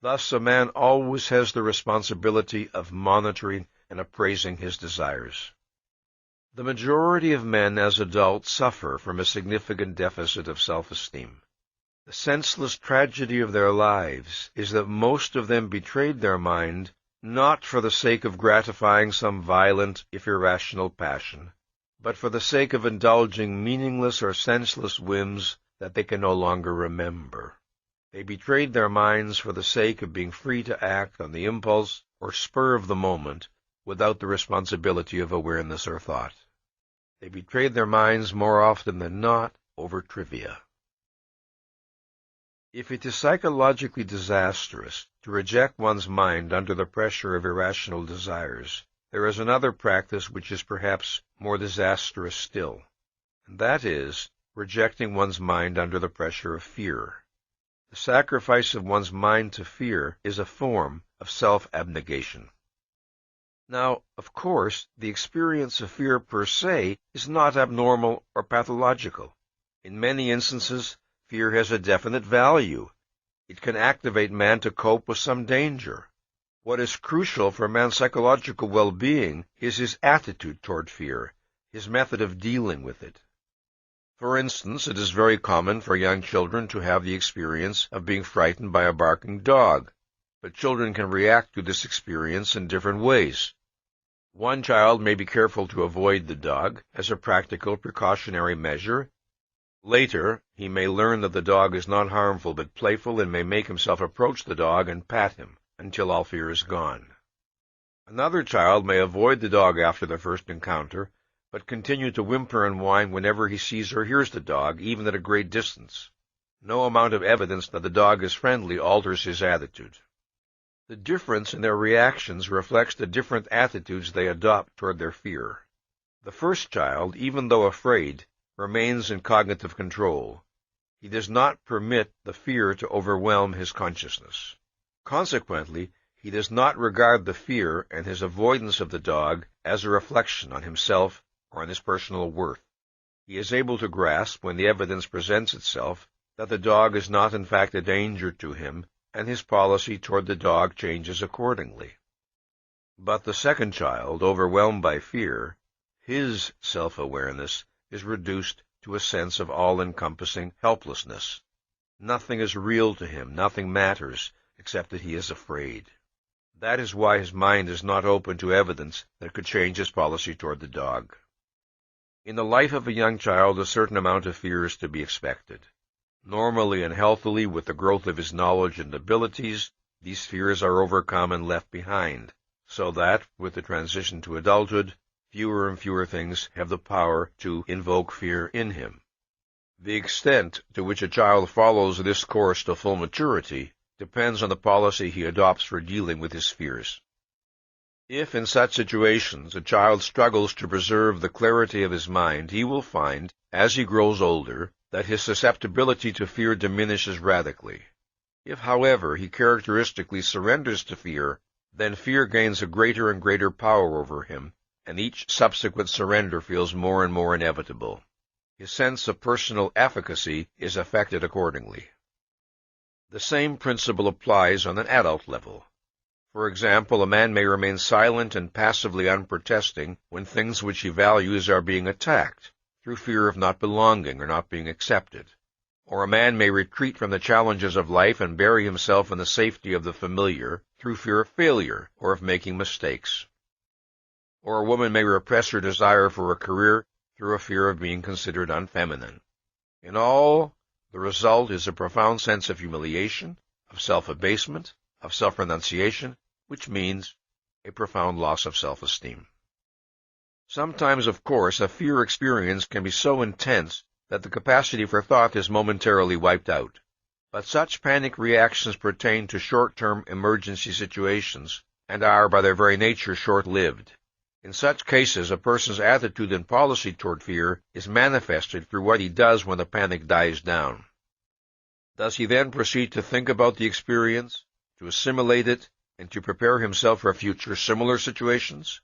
Thus, a man always has the responsibility of monitoring and appraising his desires. The majority of men as adults suffer from a significant deficit of self-esteem. The senseless tragedy of their lives is that most of them betrayed their mind not for the sake of gratifying some violent, if irrational passion, but for the sake of indulging meaningless or senseless whims that they can no longer remember. They betrayed their minds for the sake of being free to act on the impulse or spur of the moment without the responsibility of awareness or thought. They betrayed their minds more often than not over trivia. If it is psychologically disastrous to reject one's mind under the pressure of irrational desires, there is another practice which is perhaps more disastrous still, and that is rejecting one's mind under the pressure of fear. The sacrifice of one's mind to fear is a form of self-abnegation. Now, of course, the experience of fear per se is not abnormal or pathological. In many instances, fear has a definite value. It can activate man to cope with some danger. What is crucial for man's psychological well-being is his attitude toward fear, his method of dealing with it. For instance, it is very common for young children to have the experience of being frightened by a barking dog, but children can react to this experience in different ways. One child may be careful to avoid the dog as a practical precautionary measure. Later, he may learn that the dog is not harmful but playful and may make himself approach the dog and pat him until all fear is gone. Another child may avoid the dog after the first encounter, but continue to whimper and whine whenever he sees or hears the dog, even at a great distance. No amount of evidence that the dog is friendly alters his attitude. The difference in their reactions reflects the different attitudes they adopt toward their fear. The first child, even though afraid, remains in cognitive control. He does not permit the fear to overwhelm his consciousness. Consequently, he does not regard the fear and his avoidance of the dog as a reflection on himself or on his personal worth. He is able to grasp, when the evidence presents itself, that the dog is not in fact a danger to him, and his policy toward the dog changes accordingly. But the second child, overwhelmed by fear, his self-awareness is reduced to a sense of all-encompassing helplessness. Nothing is real to him, nothing matters, except that he is afraid. That is why his mind is not open to evidence that could change his policy toward the dog. In the life of a young child, a certain amount of fear is to be expected. Normally and healthily, with the growth of his knowledge and abilities, these fears are overcome and left behind, so that, with the transition to adulthood, fewer and fewer things have the power to invoke fear in him. The extent to which a child follows this course to full maturity depends on the policy he adopts for dealing with his fears. If, in such situations, a child struggles to preserve the clarity of his mind, he will find, as he grows older, that his susceptibility to fear diminishes radically. If, however, he characteristically surrenders to fear, then fear gains a greater and greater power over him, and each subsequent surrender feels more and more inevitable. His sense of personal efficacy is affected accordingly. The same principle applies on an adult level. For example, a man may remain silent and passively unprotesting when things which he values are being attacked, through fear of not belonging or not being accepted. Or a man may retreat from the challenges of life and bury himself in the safety of the familiar, through fear of failure or of making mistakes. Or a woman may repress her desire for a career through a fear of being considered unfeminine. In all, the result is a profound sense of humiliation, of self-abasement, of self-renunciation, which means a profound loss of self-esteem. Sometimes, of course, a fear experience can be so intense that the capacity for thought is momentarily wiped out. But such panic reactions pertain to short-term emergency situations and are, by their very nature, short-lived. In such cases, a person's attitude and policy toward fear is manifested through what he does when the panic dies down. Does he then proceed to think about the experience, to assimilate it, and to prepare himself for future similar situations?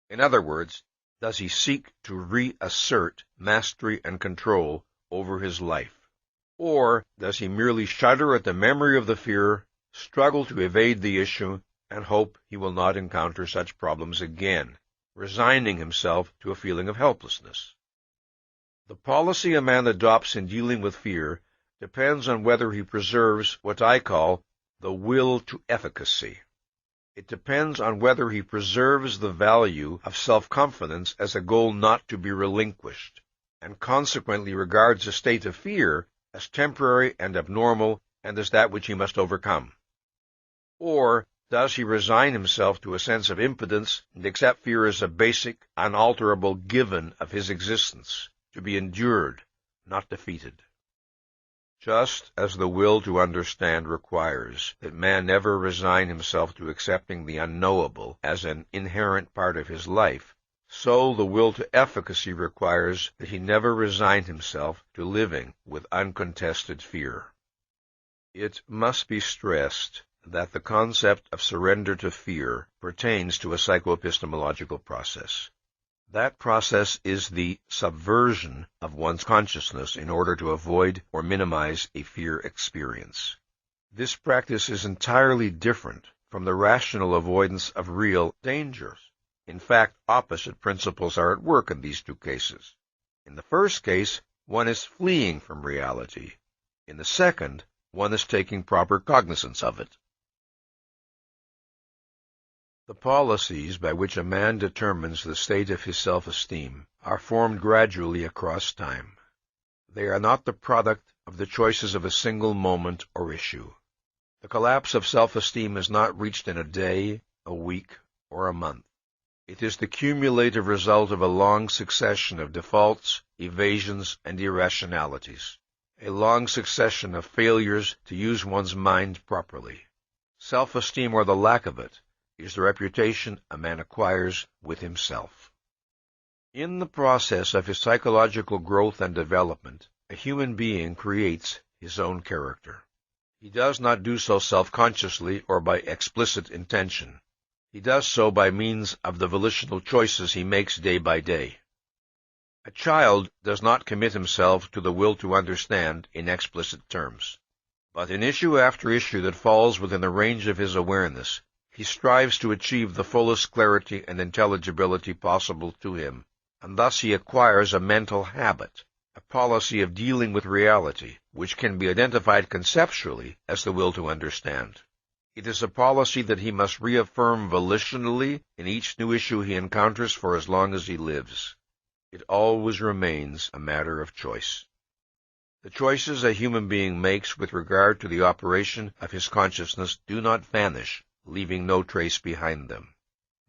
In other words, does he seek to reassert mastery and control over his life? Or does he merely shudder at the memory of the fear, struggle to evade the issue, and hope he will not encounter such problems again, resigning himself to a feeling of helplessness? The policy a man adopts in dealing with fear depends on whether he preserves what I call the will to efficacy. It depends on whether he preserves the value of self-confidence as a goal not to be relinquished, and consequently regards a state of fear as temporary and abnormal and as that which he must overcome. Or does he resign himself to a sense of impotence and accept fear as a basic, unalterable given of his existence, to be endured, not defeated? Just as the will to understand requires that man never resign himself to accepting the unknowable as an inherent part of his life, so the will to efficacy requires that he never resign himself to living with uncontested fear. It must be stressed that the concept of surrender to fear pertains to a psychoepistemological process. That process is the subversion of one's consciousness in order to avoid or minimize a fear experience. This practice is entirely different from the rational avoidance of real dangers. In fact, opposite principles are at work in these two cases. In the first case, one is fleeing from reality. In the second, one is taking proper cognizance of it. The policies by which a man determines the state of his self-esteem are formed gradually across time. They are not the product of the choices of a single moment or issue. The collapse of self-esteem is not reached in a day, a week, or a month. It is the cumulative result of a long succession of defaults, evasions, and irrationalities, a long succession of failures to use one's mind properly. Self-esteem, or the lack of it, is the reputation a man acquires with himself. In the process of his psychological growth and development, a human being creates his own character. He does not do so self-consciously or by explicit intention. He does so by means of the volitional choices he makes day by day. A child does not commit himself to the will to understand in explicit terms, but in issue after issue that falls within the range of his awareness, he strives to achieve the fullest clarity and intelligibility possible to him, and thus he acquires a mental habit, a policy of dealing with reality, which can be identified conceptually as the will to understand. It is a policy that he must reaffirm volitionally in each new issue he encounters for as long as he lives. It always remains a matter of choice. The choices a human being makes with regard to the operation of his consciousness do not vanish, leaving no trace behind them.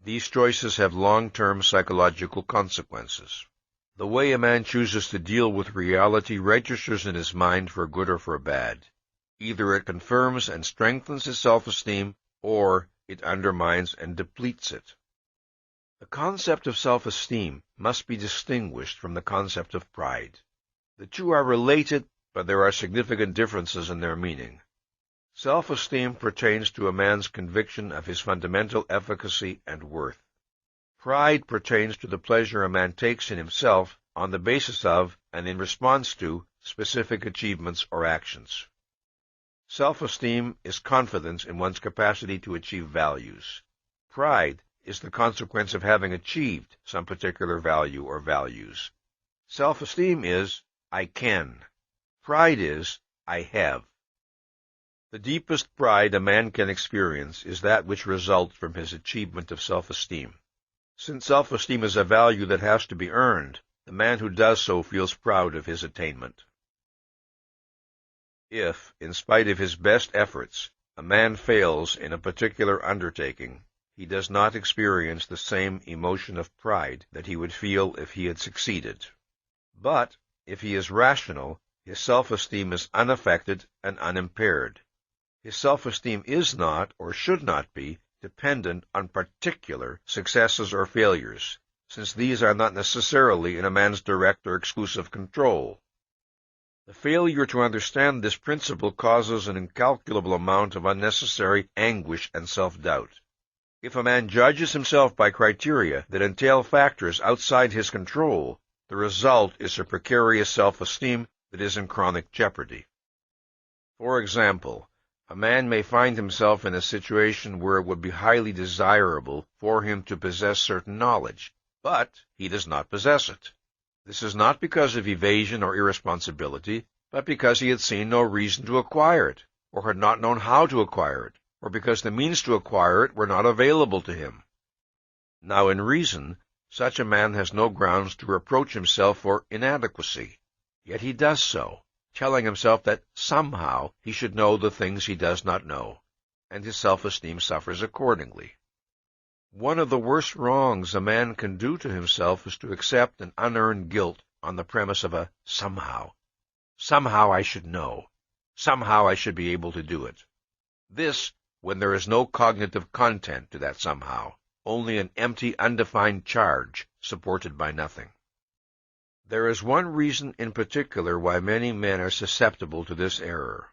These choices have long-term psychological consequences. The way a man chooses to deal with reality registers in his mind for good or for bad. Either it confirms and strengthens his self-esteem, or it undermines and depletes it. The concept of self-esteem must be distinguished from the concept of pride. The two are related, but there are significant differences in their meaning. Self-esteem pertains to a man's conviction of his fundamental efficacy and worth. Pride pertains to the pleasure a man takes in himself on the basis of and in response to specific achievements or actions. Self-esteem is confidence in one's capacity to achieve values. Pride is the consequence of having achieved some particular value or values. Self-esteem is, I can. Pride is, I have. The deepest pride a man can experience is that which results from his achievement of self-esteem. Since self-esteem is a value that has to be earned, the man who does so feels proud of his attainment. If, in spite of his best efforts, a man fails in a particular undertaking, he does not experience the same emotion of pride that he would feel if he had succeeded. But, if he is rational, his self-esteem is unaffected and unimpaired. His self-esteem is not, or should not be, dependent on particular successes or failures, since these are not necessarily in a man's direct or exclusive control. The failure to understand this principle causes an incalculable amount of unnecessary anguish and self-doubt. If a man judges himself by criteria that entail factors outside his control, the result is a precarious self-esteem that is in chronic jeopardy. For example, a man may find himself in a situation where it would be highly desirable for him to possess certain knowledge, but he does not possess it. This is not because of evasion or irresponsibility, but because he had seen no reason to acquire it, or had not known how to acquire it, or because the means to acquire it were not available to him. Now, in reason, such a man has no grounds to reproach himself for inadequacy, yet he does so, telling himself that somehow he should know the things he does not know, and his self-esteem suffers accordingly. One of the worst wrongs a man can do to himself is to accept an unearned guilt on the premise of a somehow. Somehow I should know. Somehow I should be able to do it. This, when there is no cognitive content to that somehow, only an empty, undefined charge supported by nothing. There is one reason in particular why many men are susceptible to this error.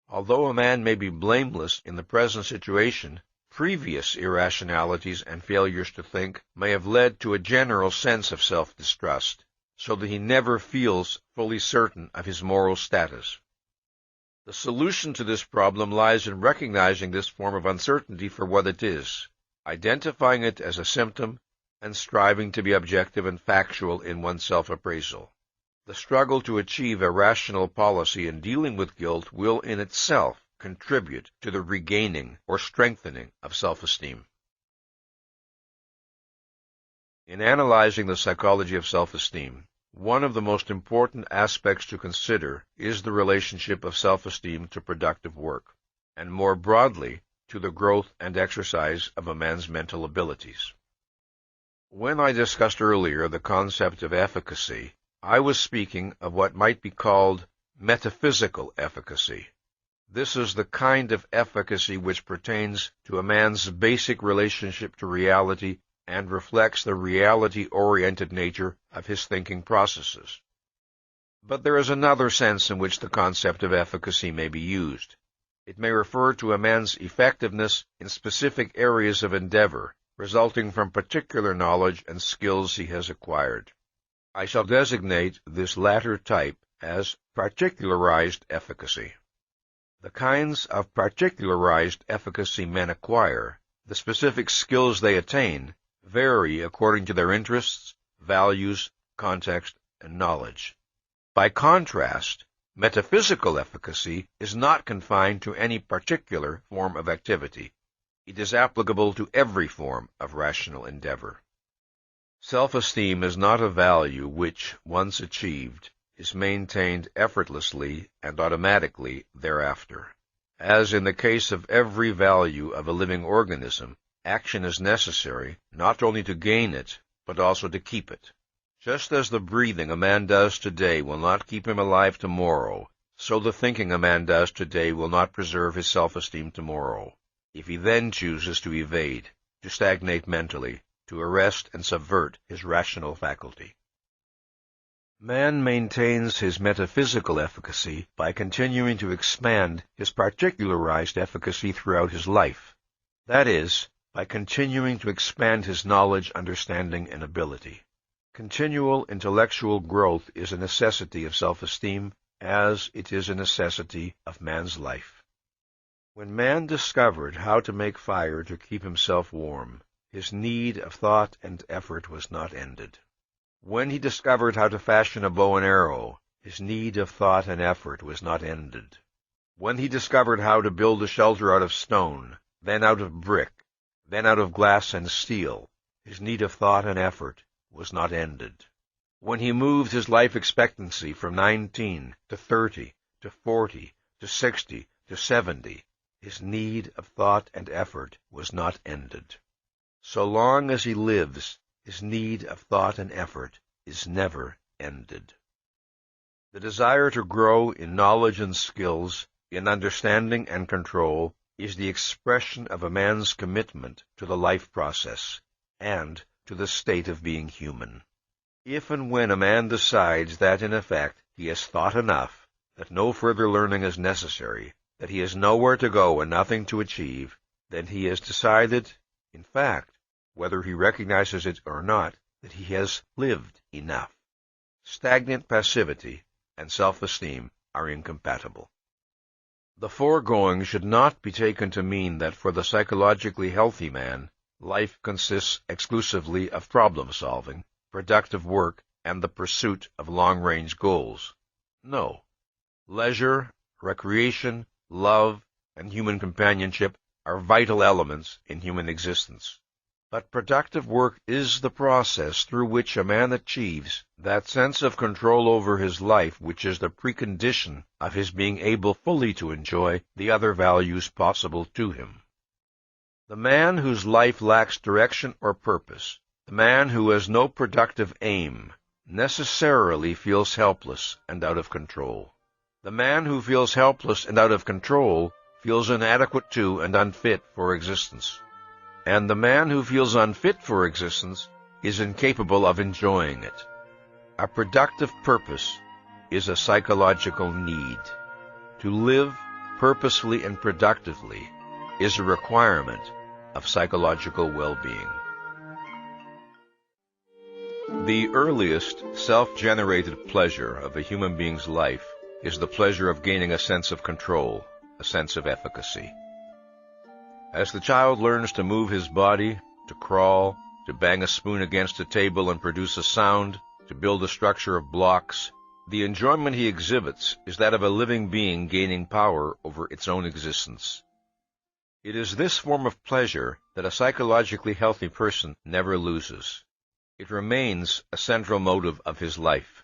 Although a man may be blameless in the present situation, previous irrationalities and failures to think may have led to a general sense of self-distrust, so that he never feels fully certain of his moral status. The solution to this problem lies in recognizing this form of uncertainty for what it is, identifying it as a symptom, and striving to be objective and factual in one's self-appraisal. The struggle to achieve a rational policy in dealing with guilt will in itself contribute to the regaining or strengthening of self-esteem. In analyzing the psychology of self-esteem, one of the most important aspects to consider is the relationship of self-esteem to productive work, and more broadly, to the growth and exercise of a man's mental abilities. When I discussed earlier the concept of efficacy, I was speaking of what might be called metaphysical efficacy. This is the kind of efficacy which pertains to a man's basic relationship to reality and reflects the reality-oriented nature of his thinking processes. But there is another sense in which the concept of efficacy may be used. It may refer to a man's effectiveness in specific areas of endeavor, resulting from particular knowledge and skills he has acquired. I shall designate this latter type as particularized efficacy. The kinds of particularized efficacy men acquire, the specific skills they attain, vary according to their interests, values, context, and knowledge. By contrast, metaphysical efficacy is not confined to any particular form of activity. It is applicable to every form of rational endeavor. Self-esteem is not a value which, once achieved, is maintained effortlessly and automatically thereafter. As in the case of every value of a living organism, action is necessary not only to gain it, but also to keep it. Just as the breathing a man does today will not keep him alive tomorrow, so the thinking a man does today will not preserve his self-esteem tomorrow, if he then chooses to evade, to stagnate mentally, to arrest and subvert his rational faculty. Man maintains his metaphysical efficacy by continuing to expand his particularized efficacy throughout his life. That is, by continuing to expand his knowledge, understanding, and ability. Continual intellectual growth is a necessity of self-esteem, as it is a necessity of man's life. When man discovered how to make fire to keep himself warm, his need of thought and effort was not ended. When he discovered how to fashion a bow and arrow, his need of thought and effort was not ended. When he discovered how to build a shelter out of stone, then out of brick, then out of glass and steel, his need of thought and effort was not ended. When he moved his life expectancy from 19 to 30 to 40 to 60 to 70, his need of thought and effort was not ended. So long as he lives, his need of thought and effort is never ended. The desire to grow in knowledge and skills, in understanding and control, is the expression of a man's commitment to the life process and to the state of being human. If and when a man decides that, in effect, he has thought enough, that no further learning is necessary, that he has nowhere to go and nothing to achieve, then he has decided, In fact, whether he recognizes it or not, that he has lived enough. Stagnant passivity and self-esteem are incompatible. The foregoing should not be taken to mean that for the psychologically healthy man, life consists exclusively of problem-solving, productive work, and the pursuit of long-range goals. No. Leisure, recreation, love, and human companionship are vital elements in human existence. But productive work is the process through which a man achieves that sense of control over his life which is the precondition of his being able fully to enjoy the other values possible to him. The man whose life lacks direction or purpose, the man who has no productive aim, necessarily feels helpless and out of control. The man who feels helpless and out of control feels inadequate to and unfit for existence. And the man who feels unfit for existence is incapable of enjoying it. A productive purpose is a psychological need. To live purposefully and productively is a requirement of psychological well-being. The earliest self-generated pleasure of a human being's life is the pleasure of gaining a sense of control, a sense of efficacy. As the child learns to move his body, to crawl, to bang a spoon against a table and produce a sound, to build a structure of blocks, the enjoyment he exhibits is that of a living being gaining power over its own existence. It is this form of pleasure that a psychologically healthy person never loses. It remains a central motive of his life.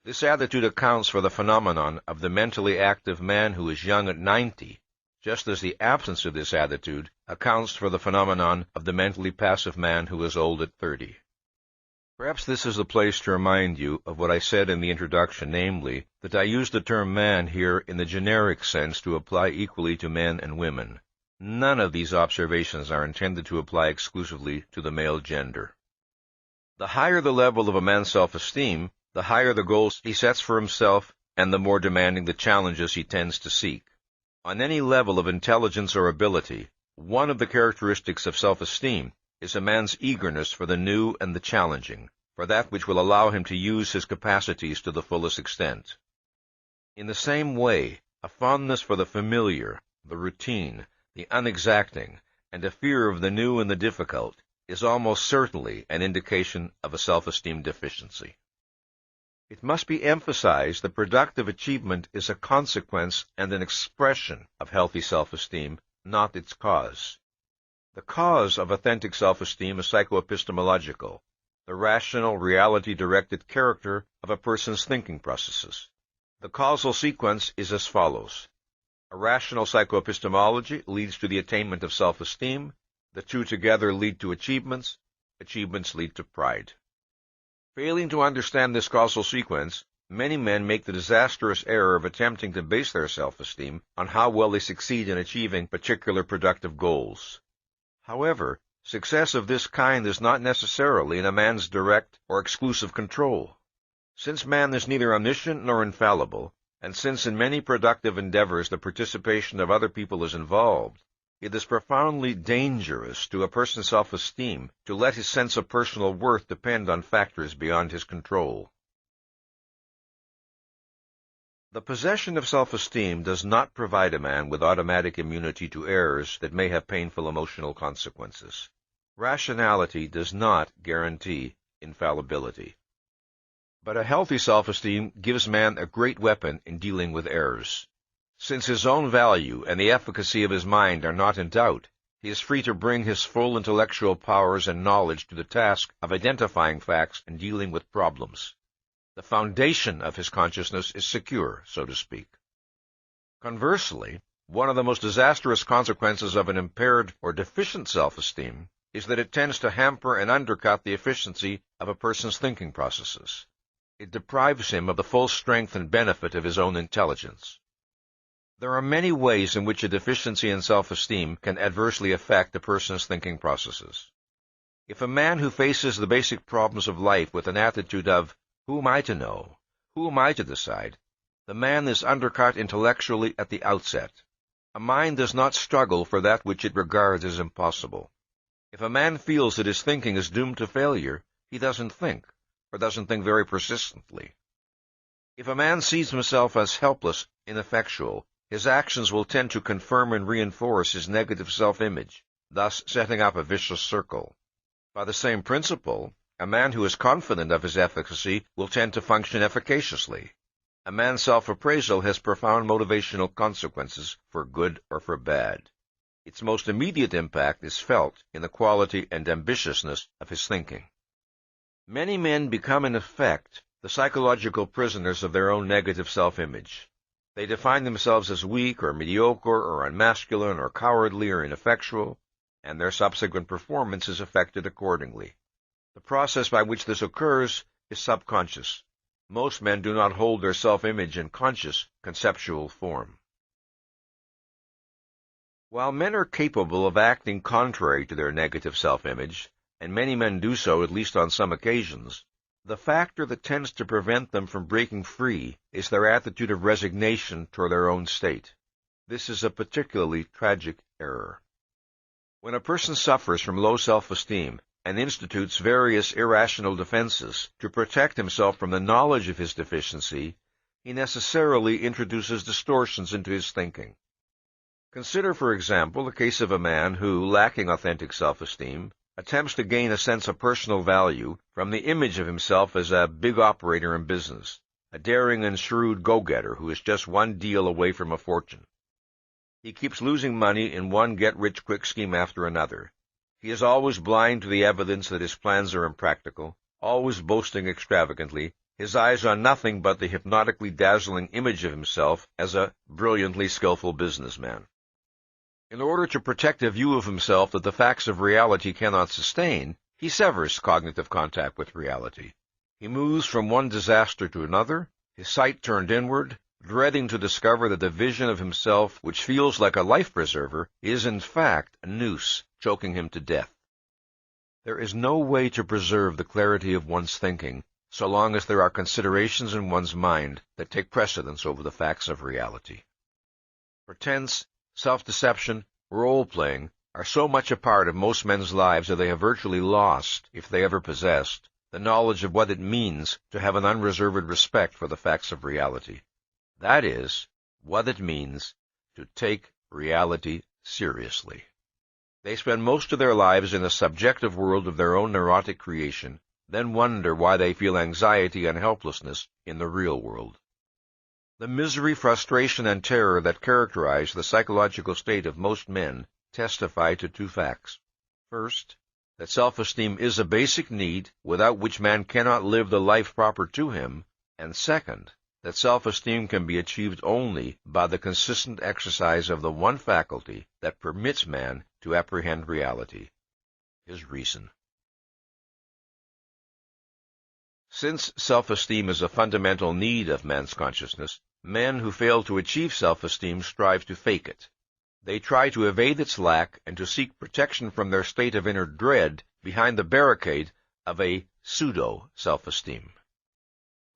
This attitude accounts for the phenomenon of the mentally active man who is young at 90, just as the absence of this attitude accounts for the phenomenon of the mentally passive man who is old at 30. Perhaps this is the place to remind you of what I said in the introduction, namely, that I use the term man here in the generic sense to apply equally to men and women. None of these observations are intended to apply exclusively to the male gender. The higher the level of a man's self-esteem, the higher the goals he sets for himself, and the more demanding the challenges he tends to seek. On any level of intelligence or ability, one of the characteristics of self-esteem is a man's eagerness for the new and the challenging, for that which will allow him to use his capacities to the fullest extent. In the same way, a fondness for the familiar, the routine, the unexacting, and a fear of the new and the difficult is almost certainly an indication of a self-esteem deficiency. It must be emphasized that productive achievement is a consequence and an expression of healthy self-esteem, not its cause. The cause of authentic self-esteem is psychoepistemological, the rational, reality-directed character of a person's thinking processes. The causal sequence is as follows. A rational psychoepistemology leads to the attainment of self-esteem, the two together lead to achievements, achievements lead to pride. Failing to understand this causal sequence, many men make the disastrous error of attempting to base their self-esteem on how well they succeed in achieving particular productive goals. However, success of this kind is not necessarily in a man's direct or exclusive control. Since man is neither omniscient nor infallible, and since in many productive endeavors the participation of other people is involved, it is profoundly dangerous to a person's self-esteem to let his sense of personal worth depend on factors beyond his control. The possession of self-esteem does not provide a man with automatic immunity to errors that may have painful emotional consequences. Rationality does not guarantee infallibility. But a healthy self-esteem gives man a great weapon in dealing with errors. Since his own value and the efficacy of his mind are not in doubt, he is free to bring his full intellectual powers and knowledge to the task of identifying facts and dealing with problems. The foundation of his consciousness is secure, so to speak. Conversely, one of the most disastrous consequences of an impaired or deficient self-esteem is that it tends to hamper and undercut the efficiency of a person's thinking processes. It deprives him of the full strength and benefit of his own intelligence. There are many ways in which a deficiency in self-esteem can adversely affect a person's thinking processes. If a man who faces the basic problems of life with an attitude of, "Who am I to know? Who am I to decide?" the man is undercut intellectually at the outset. A mind does not struggle for that which it regards as impossible. If a man feels that his thinking is doomed to failure, he doesn't think, or doesn't think very persistently. If a man sees himself as helpless, ineffectual, his actions will tend to confirm and reinforce his negative self-image, thus setting up a vicious circle. By the same principle, a man who is confident of his efficacy will tend to function efficaciously. A man's self-appraisal has profound motivational consequences for good or for bad. Its most immediate impact is felt in the quality and ambitiousness of his thinking. Many men become, in effect, the psychological prisoners of their own negative self-image. They define themselves as weak or mediocre or unmasculine or cowardly or ineffectual, and their subsequent performance is affected accordingly. The process by which this occurs is subconscious. Most men do not hold their self-image in conscious, conceptual form. While men are capable of acting contrary to their negative self-image, and many men do so at least on some occasions, the factor that tends to prevent them from breaking free is their attitude of resignation toward their own state. This is a particularly tragic error. When a person suffers from low self-esteem and institutes various irrational defenses to protect himself from the knowledge of his deficiency, he necessarily introduces distortions into his thinking. Consider, for example, the case of a man who, lacking authentic self-esteem, attempts to gain a sense of personal value from the image of himself as a big operator in business, a daring and shrewd go-getter who is just one deal away from a fortune. He keeps losing money in one get-rich-quick scheme after another. He is always blind to the evidence that his plans are impractical, always boasting extravagantly, his eyes on nothing but the hypnotically dazzling image of himself as a brilliantly skillful businessman. In order to protect a view of himself that the facts of reality cannot sustain, he severs cognitive contact with reality. He moves from one disaster to another, his sight turned inward, dreading to discover that the vision of himself, which feels like a life-preserver, is in fact a noose choking him to death. There is no way to preserve the clarity of one's thinking so long as there are considerations in one's mind that take precedence over the facts of reality. Pretense, self-deception, role-playing are so much a part of most men's lives that they have virtually lost, if they ever possessed, the knowledge of what it means to have an unreserved respect for the facts of reality. That is, what it means to take reality seriously. They spend most of their lives in a subjective world of their own neurotic creation, then wonder why they feel anxiety and helplessness in the real world. The misery, frustration, and terror that characterize the psychological state of most men testify to two facts. First, that self-esteem is a basic need without which man cannot live the life proper to him, and second, that self-esteem can be achieved only by the consistent exercise of the one faculty that permits man to apprehend reality, his reason. Since self-esteem is a fundamental need of man's consciousness, men who fail to achieve self-esteem strive to fake it. They try to evade its lack and to seek protection from their state of inner dread behind the barricade of a pseudo-self-esteem.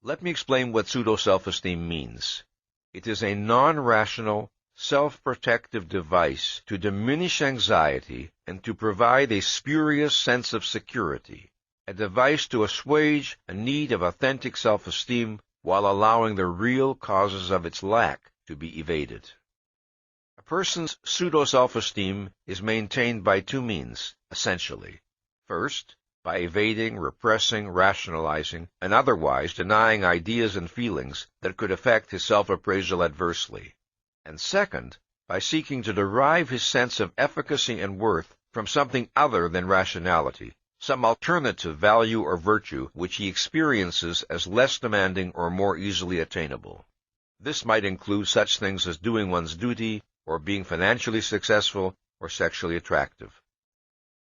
Let me explain what pseudo-self-esteem means. It is a non-rational, self-protective device to diminish anxiety and to provide a spurious sense of security, a device to assuage a need of authentic self-esteem while allowing the real causes of its lack to be evaded. A person's pseudo-self-esteem is maintained by two means, essentially. First, by evading, repressing, rationalizing, and otherwise denying ideas and feelings that could affect his self-appraisal adversely. And second, by seeking to derive his sense of efficacy and worth from something other than rationality, some alternative value or virtue which he experiences as less demanding or more easily attainable. This might include such things as doing one's duty, or being financially successful, or sexually attractive.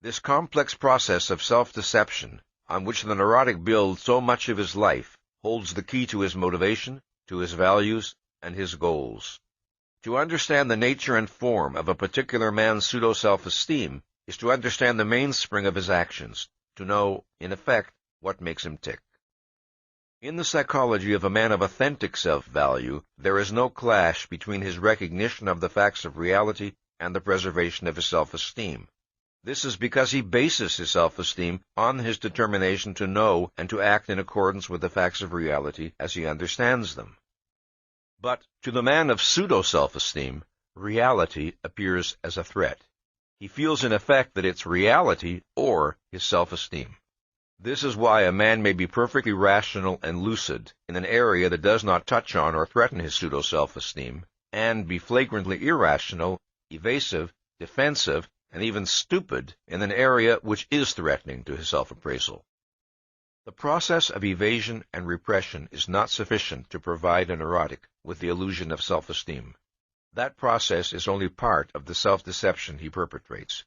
This complex process of self-deception, on which the neurotic builds so much of his life, holds the key to his motivation, to his values, and his goals. To understand the nature and form of a particular man's pseudo-self-esteem is to understand the mainspring of his actions, to know, in effect, what makes him tick. In the psychology of a man of authentic self-value, there is no clash between his recognition of the facts of reality and the preservation of his self-esteem. This is because he bases his self-esteem on his determination to know and to act in accordance with the facts of reality as he understands them. But to the man of pseudo-self-esteem, reality appears as a threat. He feels in effect that it's reality or his self-esteem. This is why a man may be perfectly rational and lucid in an area that does not touch on or threaten his pseudo-self-esteem, and be flagrantly irrational, evasive, defensive, and even stupid in an area which is threatening to his self-appraisal. The process of evasion and repression is not sufficient to provide a neurotic with the illusion of self-esteem. That process is only part of the self-deception he perpetrates.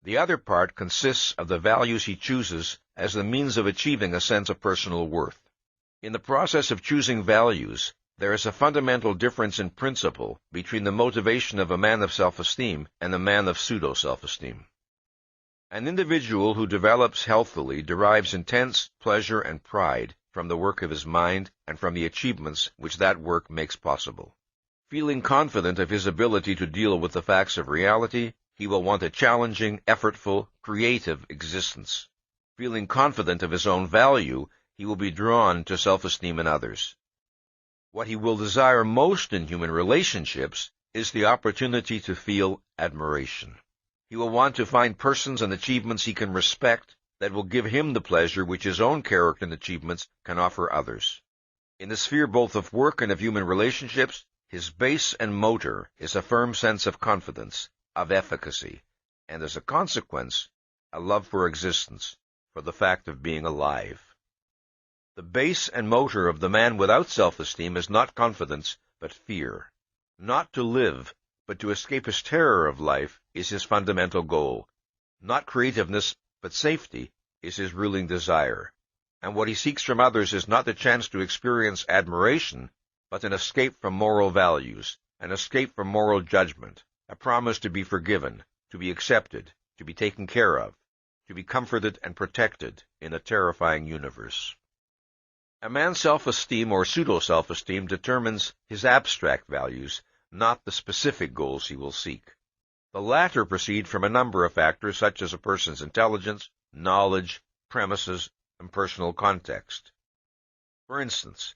The other part consists of the values he chooses as the means of achieving a sense of personal worth. In the process of choosing values, there is a fundamental difference in principle between the motivation of a man of self-esteem and a man of pseudo-self-esteem. An individual who develops healthily derives intense pleasure and pride from the work of his mind and from the achievements which that work makes possible. Feeling confident of his ability to deal with the facts of reality, he will want a challenging, effortful, creative existence. Feeling confident of his own value, he will be drawn to self-esteem in others. What he will desire most in human relationships is the opportunity to feel admiration. He will want to find persons and achievements he can respect that will give him the pleasure which his own character and achievements can offer others. In the sphere both of work and of human relationships, his base and motor is a firm sense of confidence, of efficacy, and as a consequence, a love for existence, for the fact of being alive. The base and motor of the man without self-esteem is not confidence, but fear. Not to live, but to escape his terror of life is his fundamental goal. Not creativeness, but safety is his ruling desire. And what he seeks from others is not the chance to experience admiration, but an escape from moral values, an escape from moral judgment, a promise to be forgiven, to be accepted, to be taken care of, to be comforted and protected in a terrifying universe. A man's self-esteem or pseudo-self-esteem determines his abstract values, not the specific goals he will seek. The latter proceed from a number of factors such as a person's intelligence, knowledge, premises, and personal context. For instance,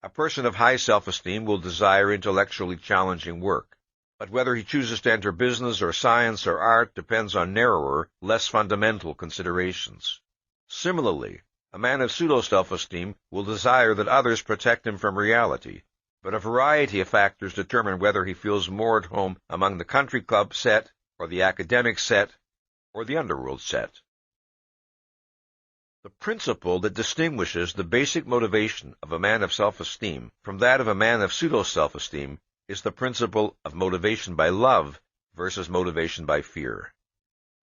a person of high self-esteem will desire intellectually challenging work, but whether he chooses to enter business or science or art depends on narrower, less fundamental considerations. Similarly, a man of pseudo-self-esteem will desire that others protect him from reality, but a variety of factors determine whether he feels more at home among the country club set, or the academic set, or the underworld set. The principle that distinguishes the basic motivation of a man of self-esteem from that of a man of pseudo-self-esteem is the principle of motivation by love versus motivation by fear.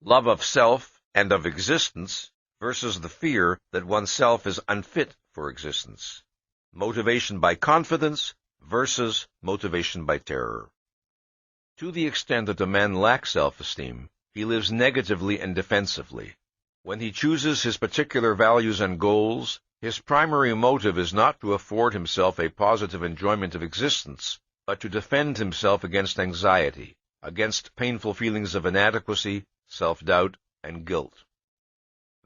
Love of self and of existence versus the fear that oneself is unfit for existence. Motivation by confidence versus motivation by terror. To the extent that a man lacks self-esteem, he lives negatively and defensively. When he chooses his particular values and goals, his primary motive is not to afford himself a positive enjoyment of existence, but to defend himself against anxiety, against painful feelings of inadequacy, self-doubt, and guilt.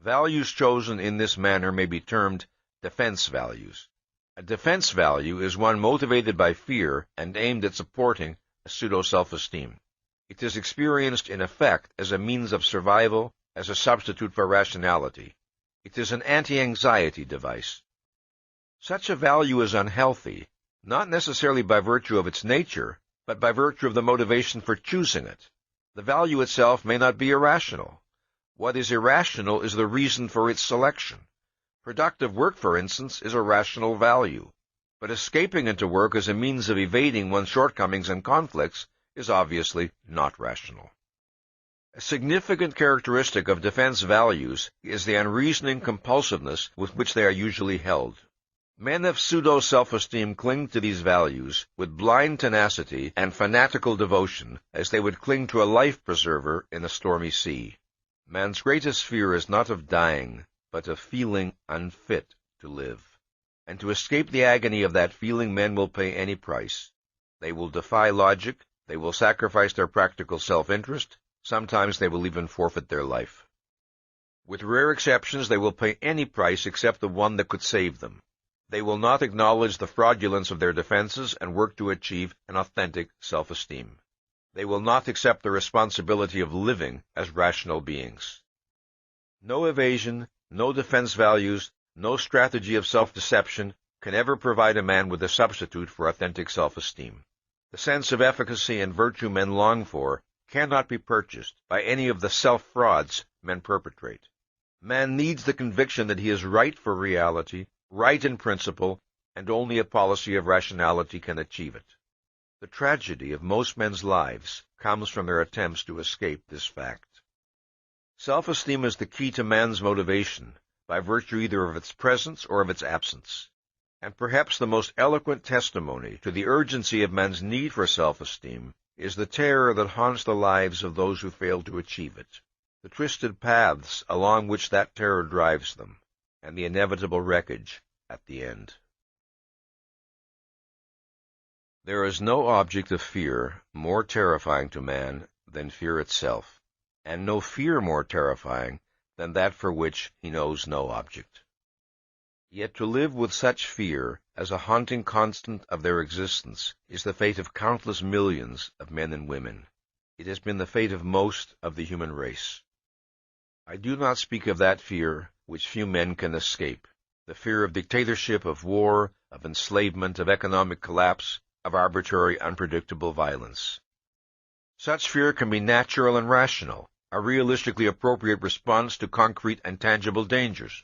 Values chosen in this manner may be termed defense values. A defense value is one motivated by fear and aimed at supporting a pseudo-self-esteem. It is experienced in effect as a means of survival, as a substitute for rationality. It is an anti-anxiety device. Such a value is unhealthy, not necessarily by virtue of its nature, but by virtue of the motivation for choosing it. The value itself may not be irrational. What is irrational is the reason for its selection. Productive work, for instance, is a rational value, but escaping into work as a means of evading one's shortcomings and conflicts is obviously not rational. A significant characteristic of defense values is the unreasoning compulsiveness with which they are usually held. Men of pseudo-self-esteem cling to these values with blind tenacity and fanatical devotion as they would cling to a life-preserver in a stormy sea. Man's greatest fear is not of dying, but of feeling unfit to live. And to escape the agony of that feeling, men will pay any price. They will defy logic, they will sacrifice their practical self-interest, Sometimes they will even forfeit their life. With rare exceptions, they will pay any price except the one that could save them. They will not acknowledge the fraudulence of their defenses and work to achieve an authentic self-esteem. They will not accept the responsibility of living as rational beings. No evasion, no defense values, no strategy of self-deception can ever provide a man with a substitute for authentic self-esteem. The sense of efficacy and virtue men long for cannot be purchased by any of the self-frauds men perpetrate. Man needs the conviction that he is right for reality, right in principle, and only a policy of rationality can achieve it. The tragedy of most men's lives comes from their attempts to escape this fact. Self-esteem is the key to man's motivation, by virtue either of its presence or of its absence. And perhaps the most eloquent testimony to the urgency of man's need for self-esteem is the terror that haunts the lives of those who fail to achieve it, the twisted paths along which that terror drives them, and the inevitable wreckage at the end. There is no object of fear more terrifying to man than fear itself, and no fear more terrifying than that for which he knows no object. Yet to live with such fear as a haunting constant of their existence is the fate of countless millions of men and women. It has been the fate of most of the human race. I do not speak of that fear which few men can escape, the fear of dictatorship, of war, of enslavement, of economic collapse, of arbitrary, unpredictable violence. Such fear can be natural and rational, a realistically appropriate response to concrete and tangible dangers.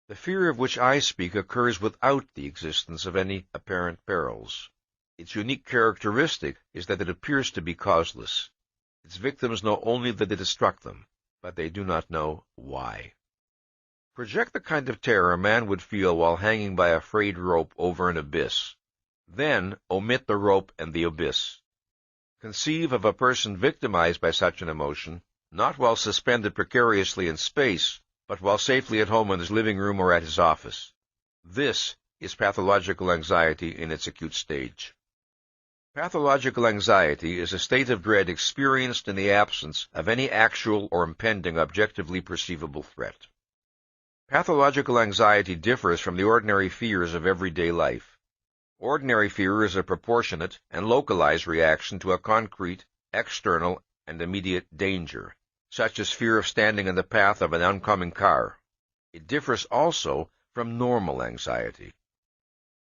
The fear of which I speak occurs without the existence of any apparent perils. Its unique characteristic is that it appears to be causeless. Its victims know only that it has struck them, but they do not know why. Project the kind of terror a man would feel while hanging by a frayed rope over an abyss. Then omit the rope and the abyss. Conceive of a person victimized by such an emotion, not while suspended precariously in space, but while safely at home in his living room or at his office. This is pathological anxiety in its acute stage. Pathological anxiety is a state of dread experienced in the absence of any actual or impending objectively perceivable threat. Pathological anxiety differs from the ordinary fears of everyday life. Ordinary fear is a proportionate and localized reaction to a concrete, external, and immediate danger, such as fear of standing in the path of an oncoming car. It differs also from normal anxiety.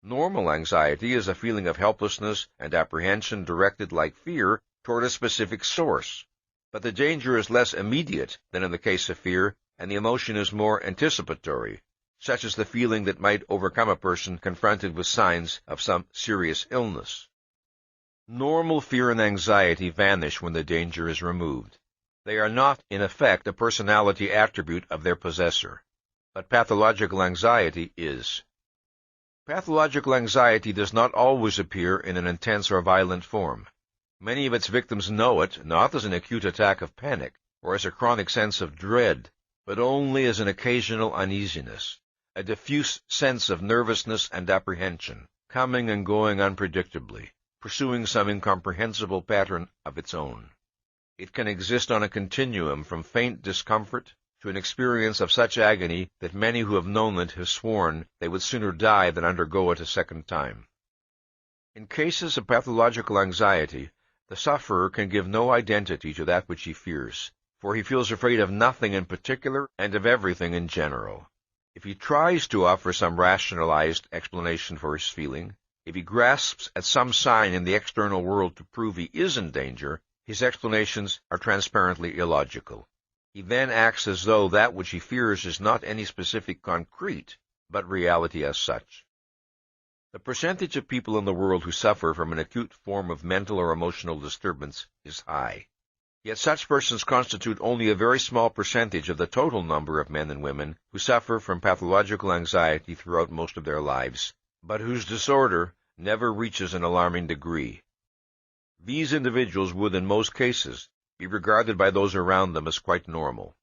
Normal anxiety is a feeling of helplessness and apprehension directed like fear toward a specific source, but the danger is less immediate than in the case of fear, and the emotion is more anticipatory, such as the feeling that might overcome a person confronted with signs of some serious illness. Normal fear and anxiety vanish when the danger is removed. They are not, in effect, a personality attribute of their possessor, but pathological anxiety is. Pathological anxiety does not always appear in an intense or violent form. Many of its victims know it, not as an acute attack of panic, or as a chronic sense of dread, but only as an occasional uneasiness, a diffuse sense of nervousness and apprehension, coming and going unpredictably, pursuing some incomprehensible pattern of its own. It can exist on a continuum from faint discomfort to an experience of such agony that many who have known it have sworn they would sooner die than undergo it a second time. In cases of pathological anxiety, the sufferer can give no identity to that which he fears, for he feels afraid of nothing in particular and of everything in general. If he tries to offer some rationalized explanation for his feeling, if he grasps at some sign in the external world to prove he is in danger, his explanations are transparently illogical. He then acts as though that which he fears is not any specific concrete, but reality as such. The percentage of people in the world who suffer from an acute form of mental or emotional disturbance is high. Yet such persons constitute only a very small percentage of the total number of men and women who suffer from pathological anxiety throughout most of their lives, but whose disorder never reaches an alarming degree. These individuals would, in most cases, be regarded by those around them as quite normal.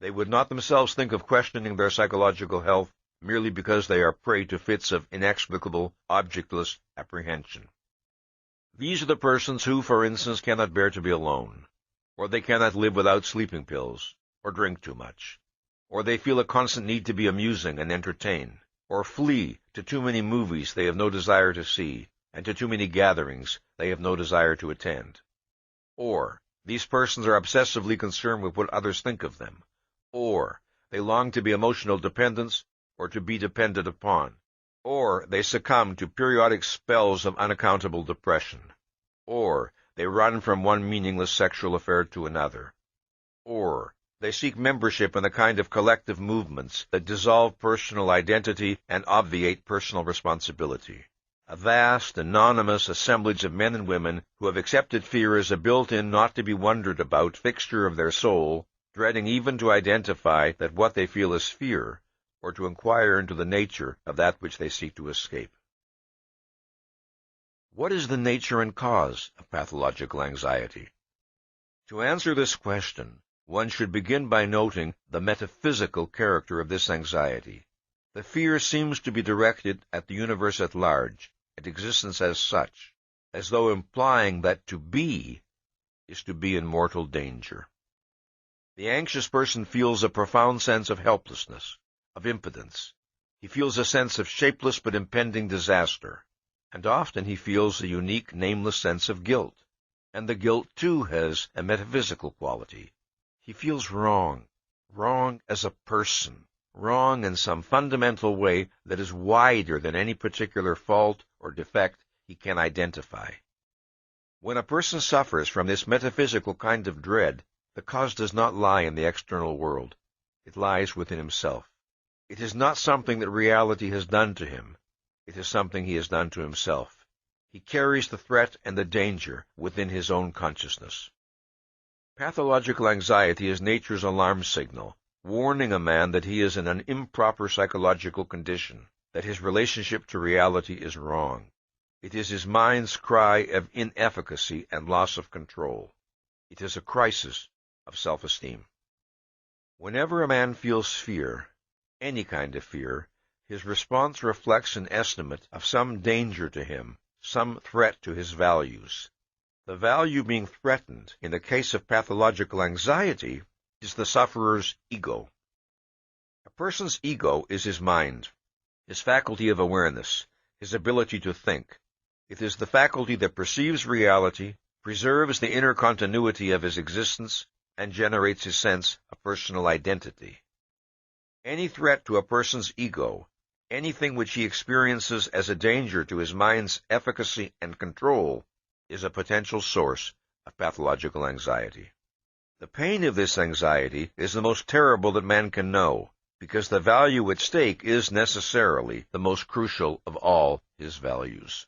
They would not themselves think of questioning their psychological health merely because they are prey to fits of inexplicable, objectless apprehension. These are the persons who, for instance, cannot bear to be alone. or they cannot live without sleeping pills, or drink too much, or they feel a constant need to be amusing and entertain, or flee to too many movies they have no desire to see, and to too many gatherings they have no desire to attend. Or these persons are obsessively concerned with what others think of them, or they long to be emotional dependents or to be depended upon, or they succumb to periodic spells of unaccountable depression, or they run from one meaningless sexual affair to another, or they seek membership in a kind of collective movements that dissolve personal identity and obviate personal responsibility. A vast, anonymous assemblage of men and women who have accepted fear as a built-in, not to be wondered about fixture of their soul, dreading even to identify that what they feel is fear, or to inquire into the nature of that which they seek to escape. What is the nature and cause of pathological anxiety? To answer this question, one should begin by noting the metaphysical character of this anxiety. The fear seems to be directed at the universe at large, at existence as such, as though implying that to be is to be in mortal danger. The anxious person feels a profound sense of helplessness, of impotence. He feels a sense of shapeless but impending disaster, and often he feels a unique, nameless sense of guilt. And the guilt, too, has a metaphysical quality. He feels wrong as a person, wrong in some fundamental way that is wider than any particular fault or defect he can identify. When a person suffers from this metaphysical kind of dread, the cause does not lie in the external world. It lies within himself. It is not something that reality has done to him. It is something he has done to himself. He carries the threat and the danger within his own consciousness. Pathological anxiety is nature's alarm signal, warning a man that he is in an improper psychological condition, that his relationship to reality is wrong. It is his mind's cry of inefficacy and loss of control. It is a crisis of self-esteem. Whenever a man feels fear, any kind of fear, his response reflects an estimate of some danger to him, some threat to his values. The value being threatened, in the case of pathological anxiety, is the sufferer's ego. A person's ego is his mind, his faculty of awareness, his ability to think. It is the faculty that perceives reality, preserves the inner continuity of his existence, and generates his sense of personal identity. Any threat to a person's ego, anything which he experiences as a danger to his mind's efficacy and control, is a potential source of pathological anxiety. The pain of this anxiety is the most terrible that man can know, because the value at stake is necessarily the most crucial of all his values.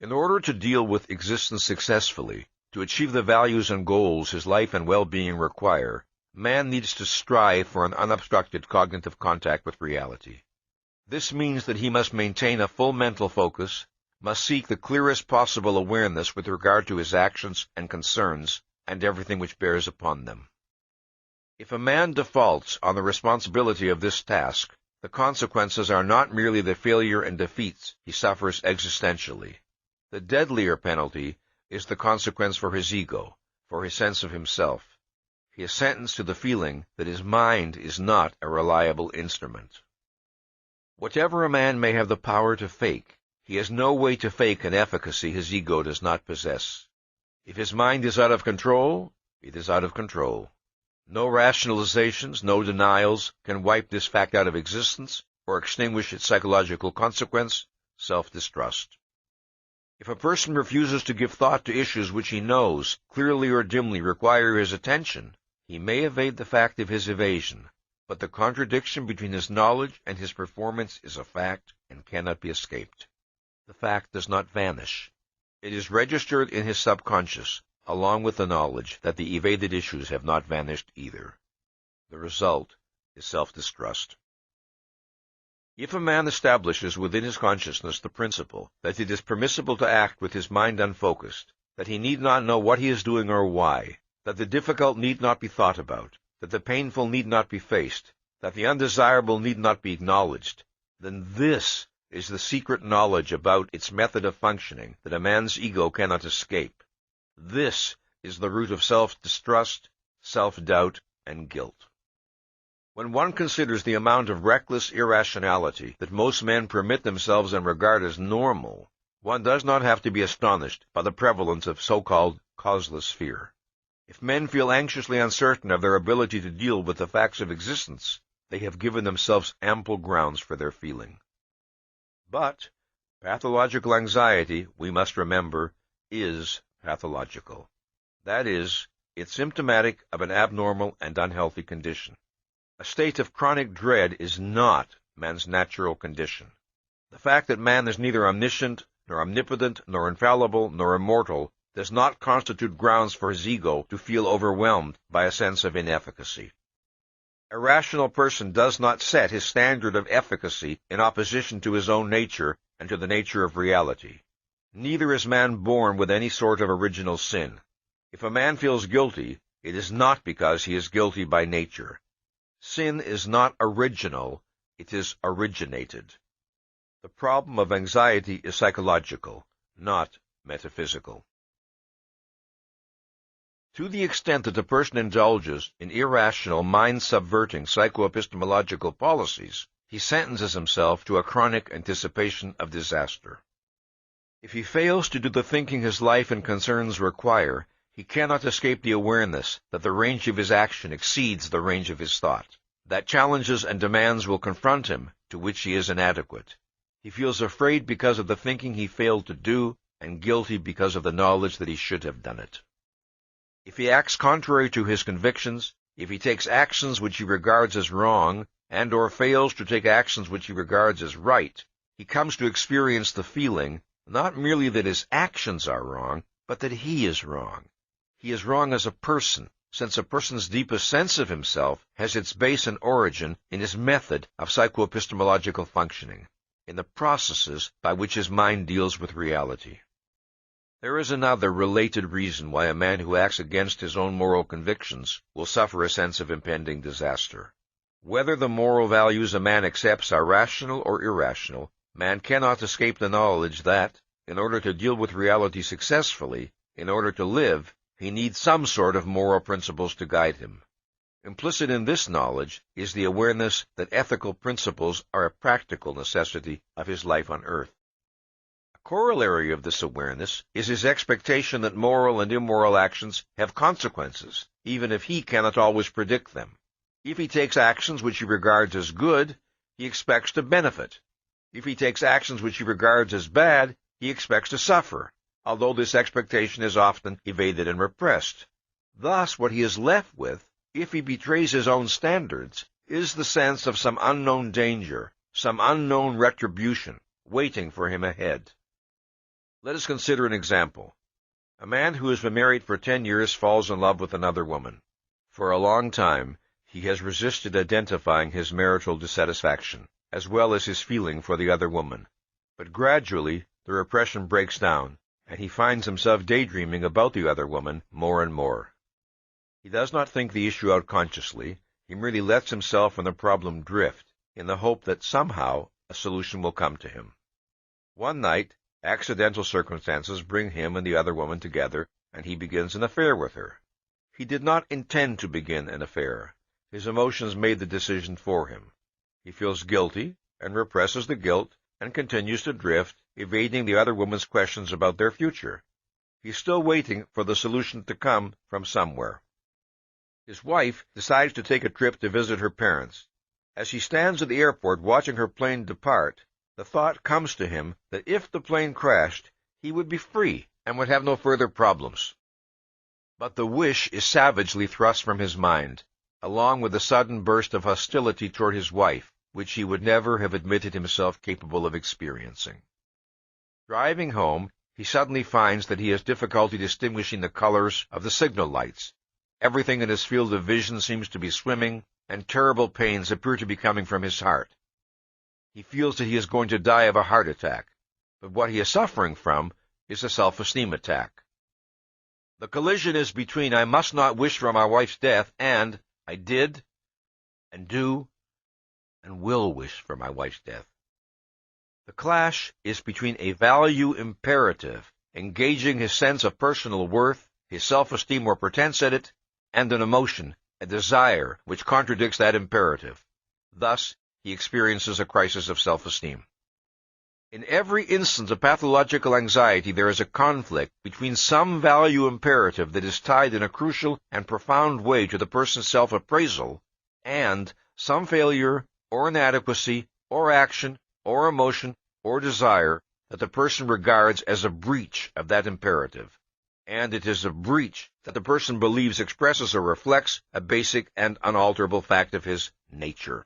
In order to deal with existence successfully, to achieve the values and goals his life and well-being require, man needs to strive for an unobstructed cognitive contact with reality. This means that he must maintain a full mental focus, must seek the clearest possible awareness with regard to his actions and concerns, and everything which bears upon them. If a man defaults on the responsibility of this task, the consequences are not merely the failure and defeats he suffers existentially. The deadlier penalty is the consequence for his ego, for his sense of himself. He is sentenced to the feeling that his mind is not a reliable instrument. Whatever a man may have the power to fake, he has no way to fake an efficacy his ego does not possess. If his mind is out of control, it is out of control. No rationalizations, no denials can wipe this fact out of existence or extinguish its psychological consequence, self-distrust. If a person refuses to give thought to issues which he knows, clearly or dimly, require his attention, he may evade the fact of his evasion, but the contradiction between his knowledge and his performance is a fact and cannot be escaped. The fact does not vanish. It is registered in his subconscious, along with the knowledge that the evaded issues have not vanished either. The result is self-distrust. If a man establishes within his consciousness the principle that it is permissible to act with his mind unfocused, that he need not know what he is doing or why, that the difficult need not be thought about, that the painful need not be faced, that the undesirable need not be acknowledged, then this is the secret knowledge about its method of functioning that a man's ego cannot escape. This is the root of self-distrust, self-doubt, and guilt. When one considers the amount of reckless irrationality that most men permit themselves and regard as normal, one does not have to be astonished by the prevalence of so-called causeless fear. If men feel anxiously uncertain of their ability to deal with the facts of existence, they have given themselves ample grounds for their feeling. But pathological anxiety, we must remember, is pathological. That is, it's symptomatic of an abnormal and unhealthy condition. A state of chronic dread is not man's natural condition. The fact that man is neither omniscient, nor omnipotent, nor infallible, nor immortal does not constitute grounds for his ego to feel overwhelmed by a sense of inefficacy. A rational person does not set his standard of efficacy in opposition to his own nature and to the nature of reality. Neither is man born with any sort of original sin. If a man feels guilty, it is not because he is guilty by nature. Sin is not original, it is originated. The problem of anxiety is psychological, not metaphysical. To the extent that a person indulges in irrational, mind-subverting psychoepistemological policies, he sentences himself to a chronic anticipation of disaster. If he fails to do the thinking his life and concerns require, he cannot escape the awareness that the range of his action exceeds the range of his thought, that challenges and demands will confront him to which he is inadequate. He feels afraid because of the thinking he failed to do, and guilty because of the knowledge that he should have done it. If he acts contrary to his convictions, if he takes actions which he regards as wrong, and or fails to take actions which he regards as right, he comes to experience the feeling, not merely that his actions are wrong, but that he is wrong. He is wrong as a person, since a person's deepest sense of himself has its base and origin in his method of psychoepistemological functioning, in the processes by which his mind deals with reality. There is another related reason why a man who acts against his own moral convictions will suffer a sense of impending disaster. Whether the moral values a man accepts are rational or irrational, man cannot escape the knowledge that, in order to deal with reality successfully, in order to live, he needs some sort of moral principles to guide him. Implicit in this knowledge is the awareness that ethical principles are a practical necessity of his life on earth. A corollary of this awareness is his expectation that moral and immoral actions have consequences, even if he cannot always predict them. If he takes actions which he regards as good, he expects to benefit. If he takes actions which he regards as bad, he expects to suffer, although this expectation is often evaded and repressed. Thus, what he is left with, if he betrays his own standards, is the sense of some unknown danger, some unknown retribution, waiting for him ahead. Let us consider an example. A man who has been married for 10 years falls in love with another woman. For a long time, he has resisted identifying his marital dissatisfaction, as well as his feeling for the other woman. But gradually, the repression breaks down, and he finds himself daydreaming about the other woman more and more. He does not think the issue out consciously, he merely lets himself and the problem drift, in the hope that somehow a solution will come to him. One night, accidental circumstances bring him and the other woman together, and he begins an affair with her. He did not intend to begin an affair. His emotions made the decision for him. He feels guilty, and represses the guilt, and continues to drift, evading the other woman's questions about their future. He's still waiting for the solution to come from somewhere. His wife decides to take a trip to visit her parents. As he stands at the airport watching her plane depart, the thought comes to him that if the plane crashed, he would be free and would have no further problems. But the wish is savagely thrust from his mind, along with a sudden burst of hostility toward his wife, which he would never have admitted himself capable of experiencing. Driving home, he suddenly finds that he has difficulty distinguishing the colors of the signal lights. Everything in his field of vision seems to be swimming, and terrible pains appear to be coming from his heart. He feels that he is going to die of a heart attack, but what he is suffering from is a self-esteem attack. The collision is between I must not wish for my wife's death and I did, and do, and will wish for my wife's death. The clash is between a value imperative, engaging his sense of personal worth, his self-esteem or pretense at it, and an emotion, a desire, which contradicts that imperative. Thus, he experiences a crisis of self-esteem. In every instance of pathological anxiety, there is a conflict between some value imperative that is tied in a crucial and profound way to the person's self-appraisal and some failure or inadequacy or action or emotion or desire that the person regards as a breach of that imperative. And it is a breach that the person believes expresses or reflects a basic and unalterable fact of his nature.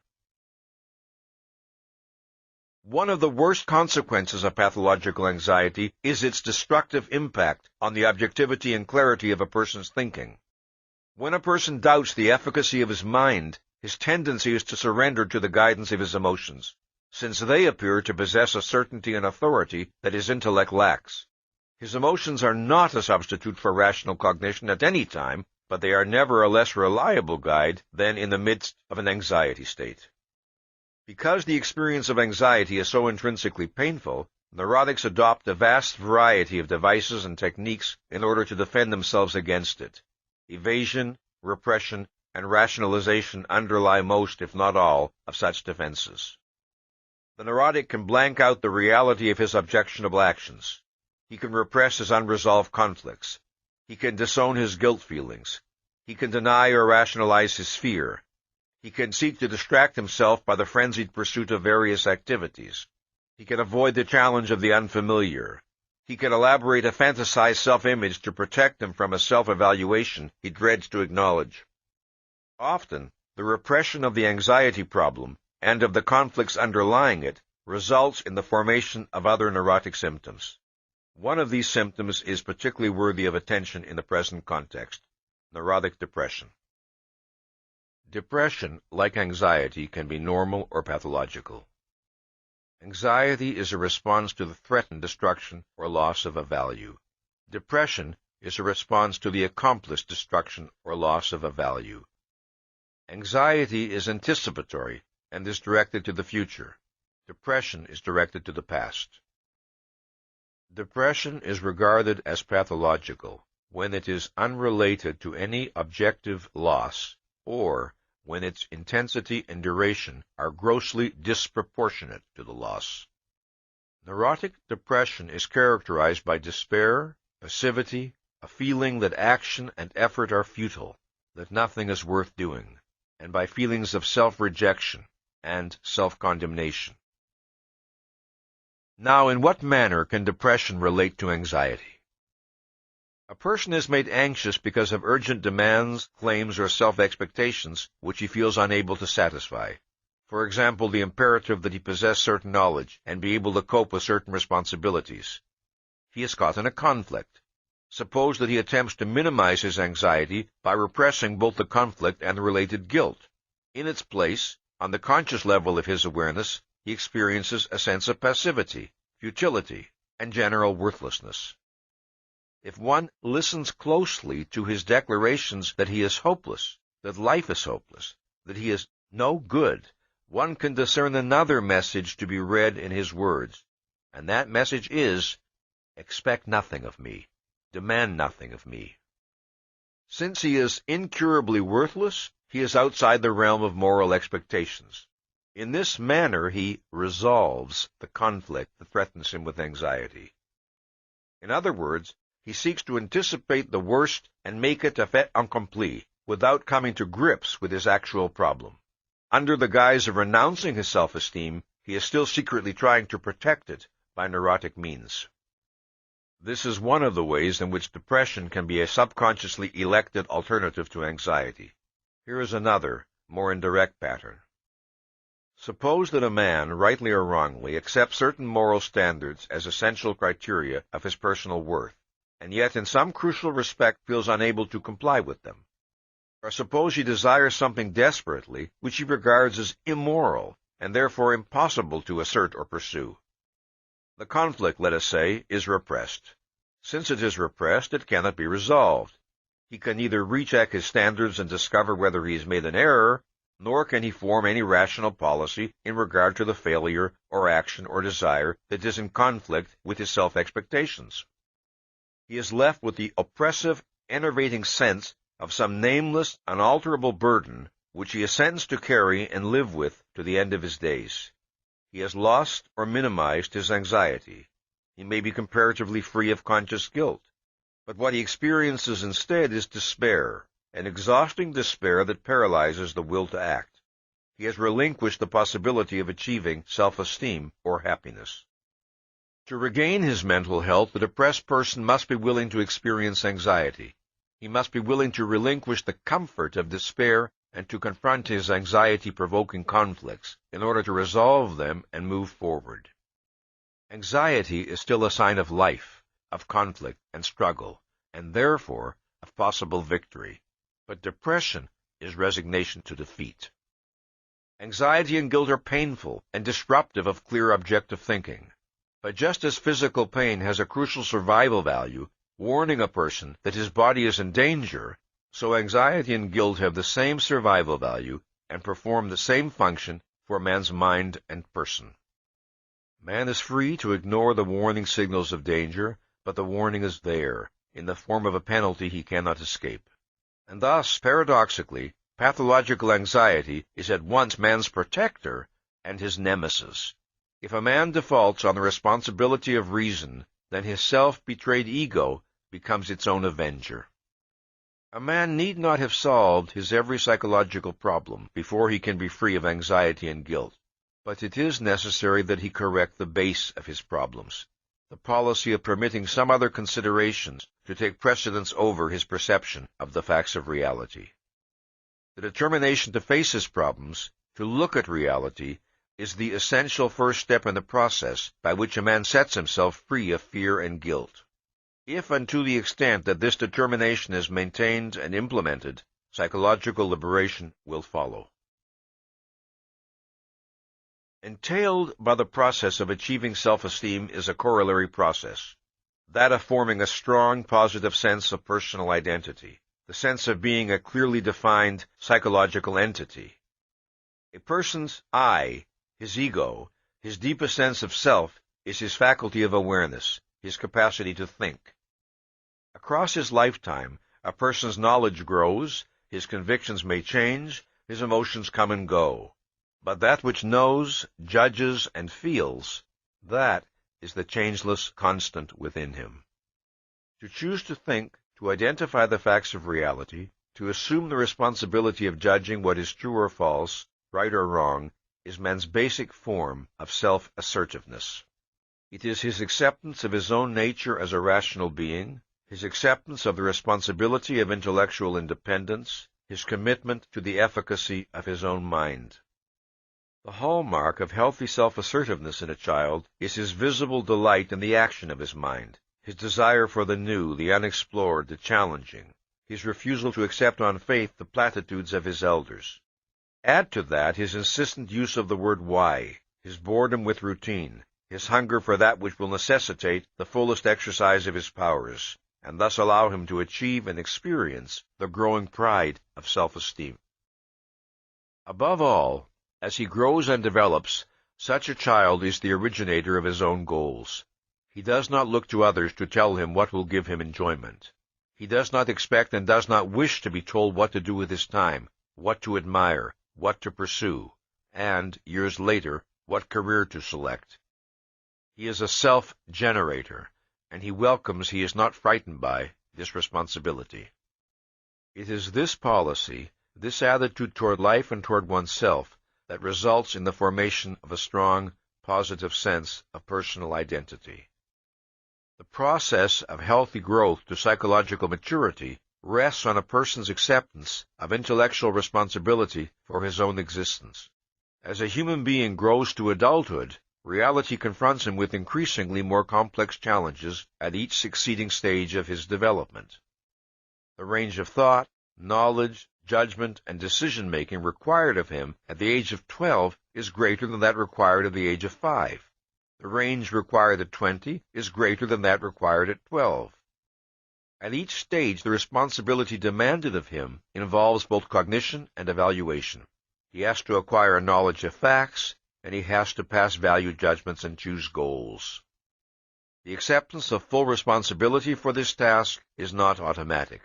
One of the worst consequences of pathological anxiety is its destructive impact on the objectivity and clarity of a person's thinking. When a person doubts the efficacy of his mind, his tendency is to surrender to the guidance of his emotions, since they appear to possess a certainty and authority that his intellect lacks. His emotions are not a substitute for rational cognition at any time, but they are never a less reliable guide than in the midst of an anxiety state. Because the experience of anxiety is so intrinsically painful, neurotics adopt a vast variety of devices and techniques in order to defend themselves against it. Evasion, repression, and rationalization underlie most, if not all, of such defenses. The neurotic can blank out the reality of his objectionable actions. He can repress his unresolved conflicts. He can disown his guilt feelings. He can deny or rationalize his fear. He can seek to distract himself by the frenzied pursuit of various activities. He can avoid the challenge of the unfamiliar. He can elaborate a fantasized self-image to protect him from a self-evaluation he dreads to acknowledge. Often, the repression of the anxiety problem and of the conflicts underlying it results in the formation of other neurotic symptoms. One of these symptoms is particularly worthy of attention in the present context: neurotic depression. Depression, like anxiety, can be normal or pathological. Anxiety is a response to the threatened destruction or loss of a value. Depression is a response to the accomplished destruction or loss of a value. Anxiety is anticipatory and is directed to the future. Depression is directed to the past. Depression is regarded as pathological when it is unrelated to any objective loss, or when its intensity and duration are grossly disproportionate to the loss. Neurotic depression is characterized by despair, passivity, a feeling that action and effort are futile, that nothing is worth doing, and by feelings of self-rejection and self-condemnation. Now, in what manner can depression relate to anxiety? A person is made anxious because of urgent demands, claims, or self-expectations which he feels unable to satisfy. For example, the imperative that he possess certain knowledge and be able to cope with certain responsibilities. He is caught in a conflict. Suppose that he attempts to minimize his anxiety by repressing both the conflict and the related guilt. In its place, on the conscious level of his awareness, he experiences a sense of passivity, futility, and general worthlessness. If one listens closely to his declarations that he is hopeless, that life is hopeless, that he is no good, one can discern another message to be read in his words, and that message is, "Expect nothing of me, demand nothing of me." Since he is incurably worthless, he is outside the realm of moral expectations. In this manner he resolves the conflict that threatens him with anxiety. In other words, he seeks to anticipate the worst and make it a fait accompli without coming to grips with his actual problem. Under the guise of renouncing his self-esteem, he is still secretly trying to protect it by neurotic means. This is one of the ways in which depression can be a subconsciously elected alternative to anxiety. Here is another, more indirect pattern. Suppose that a man, rightly or wrongly, accepts certain moral standards as essential criteria of his personal worth, and yet in some crucial respect feels unable to comply with them. Or suppose he desires something desperately which he regards as immoral and therefore impossible to assert or pursue. The conflict, let us say, is repressed. Since it is repressed, it cannot be resolved. He can neither recheck his standards and discover whether he has made an error, nor can he form any rational policy in regard to the failure or action or desire that is in conflict with his self-expectations. He is left with the oppressive enervating sense of some nameless, unalterable burden which he is sentenced to carry and live with to the end of his days. He has lost or minimized his anxiety. He may be comparatively free of conscious guilt, but what he experiences instead is despair, an exhausting despair that paralyzes the will to act. He has relinquished the possibility of achieving self-esteem or happiness. To regain his mental health, the depressed person must be willing to experience anxiety. He must be willing to relinquish the comfort of despair and to confront his anxiety-provoking conflicts in order to resolve them and move forward. Anxiety is still a sign of life, of conflict and struggle, and therefore of possible victory. But depression is resignation to defeat. Anxiety and guilt are painful and disruptive of clear objective thinking. But just as physical pain has a crucial survival value, warning a person that his body is in danger, so anxiety and guilt have the same survival value and perform the same function for man's mind and person. Man is free to ignore the warning signals of danger, but the warning is there, in the form of a penalty he cannot escape. And thus, paradoxically, pathological anxiety is at once man's protector and his nemesis. If a man defaults on the responsibility of reason, then his self-betrayed ego becomes its own avenger. A man need not have solved his every psychological problem before he can be free of anxiety and guilt, but it is necessary that he correct the base of his problems, the policy of permitting some other considerations to take precedence over his perception of the facts of reality. The determination to face his problems, to look at reality, is the essential first step in the process by which a man sets himself free of fear and guilt. If and to the extent that this determination is maintained and implemented, psychological liberation will follow. Entailed by the process of achieving self-esteem is a corollary process, that of forming a strong positive sense of personal identity, the sense of being a clearly defined psychological entity. A person's I, his ego, his deepest sense of self, is his faculty of awareness, his capacity to think. Across his lifetime, a person's knowledge grows, his convictions may change, his emotions come and go. But that which knows, judges, and feels, that is the changeless constant within him. To choose to think, to identify the facts of reality, to assume the responsibility of judging what is true or false, right or wrong, is man's basic form of self-assertiveness. It is his acceptance of his own nature as a rational being, his acceptance of the responsibility of intellectual independence, his commitment to the efficacy of his own mind. The hallmark of healthy self-assertiveness in a child is his visible delight in the action of his mind, his desire for the new, the unexplored, the challenging, his refusal to accept on faith the platitudes of his elders. Add to that his insistent use of the word why, his boredom with routine, his hunger for that which will necessitate the fullest exercise of his powers, and thus allow him to achieve and experience the growing pride of self-esteem. Above all, as he grows and develops, such a child is the originator of his own goals. He does not look to others to tell him what will give him enjoyment. He does not expect and does not wish to be told what to do with his time, what to admire, what to pursue, and, years later, what career to select. He is a self-generator, and he welcomes, he is not frightened by, this responsibility. It is this policy, this attitude toward life and toward oneself, that results in the formation of a strong, positive sense of personal identity. The process of healthy growth to psychological maturity rests on a person's acceptance of intellectual responsibility for his own existence. As a human being grows to adulthood, reality confronts him with increasingly more complex challenges at each succeeding stage of his development. The range of thought, knowledge, judgment, and decision-making required of him at the age of 12 is greater than that required at the age of 5. The range required at 20 is greater than that required at 12. At each stage, the responsibility demanded of him involves both cognition and evaluation. He has to acquire a knowledge of facts, and he has to pass value judgments and choose goals. The acceptance of full responsibility for this task is not automatic.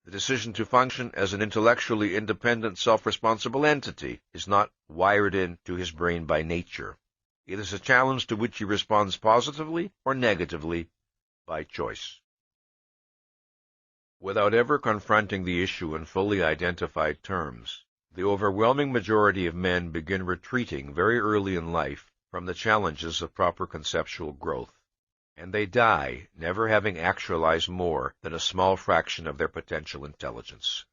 The decision to function as an intellectually independent, self-responsible entity is not wired into his brain by nature. It is a challenge to which he responds positively or negatively by choice. Without ever confronting the issue in fully identified terms, the overwhelming majority of men begin retreating very early in life from the challenges of proper conceptual growth, and they die never having actualized more than a small fraction of their potential intelligence.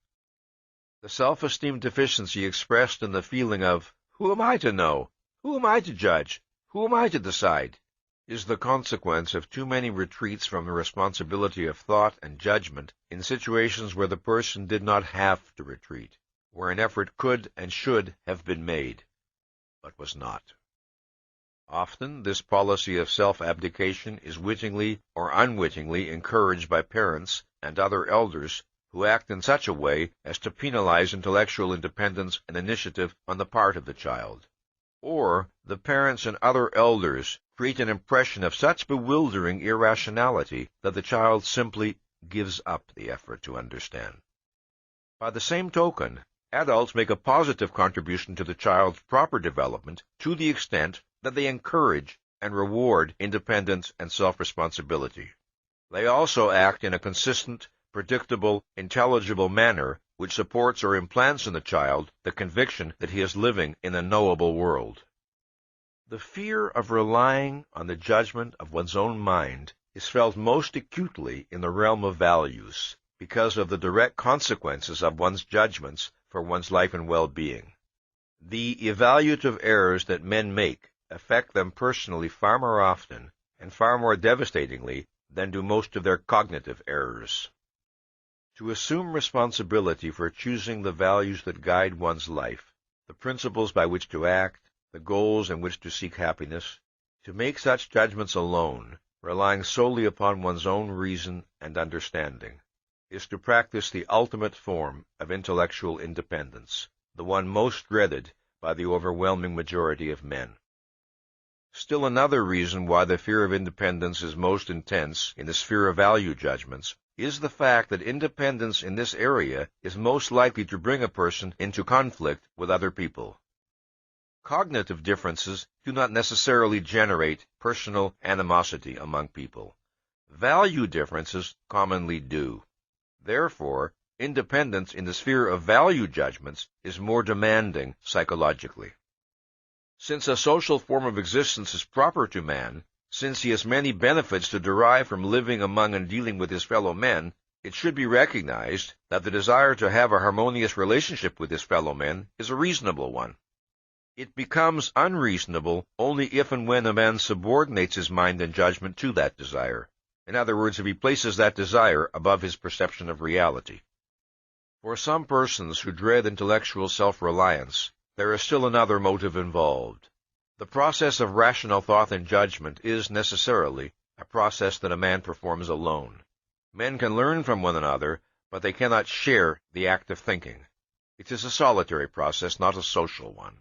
The self-esteem deficiency expressed in the feeling of, "Who am I to know? Who am I to judge? Who am I to decide?" is the consequence of too many retreats from the responsibility of thought and judgment in situations where the person did not have to retreat, where an effort could and should have been made, but was not. Often this policy of self-abdication is wittingly or unwittingly encouraged by parents and other elders who act in such a way as to penalize intellectual independence and initiative on the part of the child. Or the parents and other elders create an impression of such bewildering irrationality that the child simply gives up the effort to understand. By the same token, adults make a positive contribution to the child's proper development to the extent that they encourage and reward independence and self-responsibility. They also act in a consistent, predictable, intelligible manner which supports or implants in the child the conviction that he is living in a knowable world. The fear of relying on the judgment of one's own mind is felt most acutely in the realm of values, because of the direct consequences of one's judgments for one's life and well-being. The evaluative errors that men make affect them personally far more often and far more devastatingly than do most of their cognitive errors. To assume responsibility for choosing the values that guide one's life, the principles by which to act, the goals in which to seek happiness, to make such judgments alone, relying solely upon one's own reason and understanding, is to practice the ultimate form of intellectual independence, the one most dreaded by the overwhelming majority of men. Still another reason why the fear of independence is most intense in the sphere of value judgments is the fact that independence in this area is most likely to bring a person into conflict with other people. Cognitive differences do not necessarily generate personal animosity among people. Value differences commonly do. Therefore, independence in the sphere of value judgments is more demanding psychologically. Since a social form of existence is proper to man, since he has many benefits to derive from living among and dealing with his fellow men, it should be recognized that the desire to have a harmonious relationship with his fellow men is a reasonable one. It becomes unreasonable only if and when a man subordinates his mind and judgment to that desire. In other words, if he places that desire above his perception of reality. For some persons who dread intellectual self-reliance, there is still another motive involved. The process of rational thought and judgment is necessarily a process that a man performs alone. Men can learn from one another, but they cannot share the act of thinking. It is a solitary process, not a social one.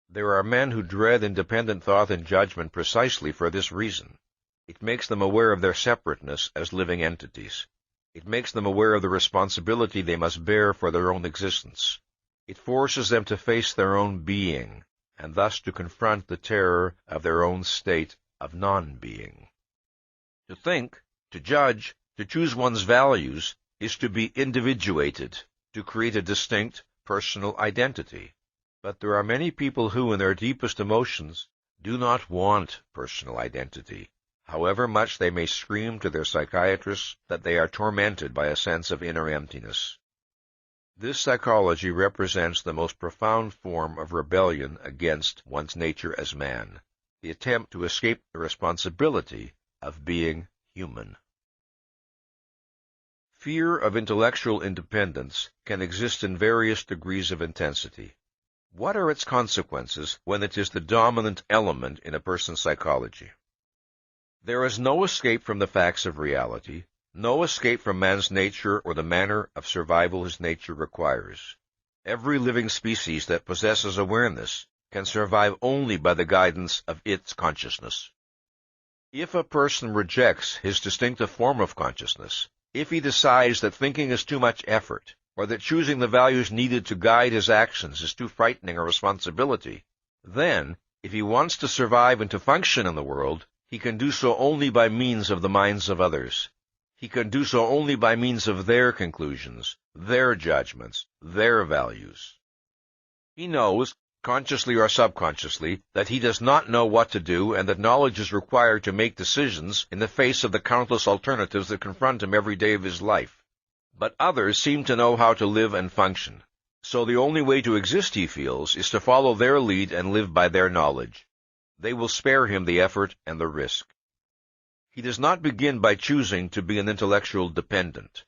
There are men who dread independent thought and judgment precisely for this reason. It makes them aware of their separateness as living entities. It makes them aware of the responsibility they must bear for their own existence. It forces them to face their own being, and thus to confront the terror of their own state of non-being. To think, to judge, to choose one's values, is to be individuated, to create a distinct personal identity. But there are many people who, in their deepest emotions, do not want personal identity, however much they may scream to their psychiatrists that they are tormented by a sense of inner emptiness. This psychology represents the most profound form of rebellion against one's nature as man, the attempt to escape the responsibility of being human. Fear of intellectual independence can exist in various degrees of intensity. What are its consequences when it is the dominant element in a person's psychology? There is no escape from the facts of reality, no escape from man's nature or the manner of survival his nature requires. Every living species that possesses awareness can survive only by the guidance of its consciousness. If a person rejects his distinctive form of consciousness, If he decides that thinking is too much effort, or that choosing the values needed to guide his actions is too frightening a responsibility, then, if he wants to survive and to function in the world, he can do so only by means of the minds of others. He can do so only by means of their conclusions, their judgments, their values. He knows, consciously or subconsciously, that he does not know what to do and that knowledge is required to make decisions in the face of the countless alternatives that confront him every day of his life. But others seem to know how to live and function. So the only way to exist, he feels, is to follow their lead and live by their knowledge. They will spare him the effort and the risk. He does not begin by choosing to be an intellectual dependent.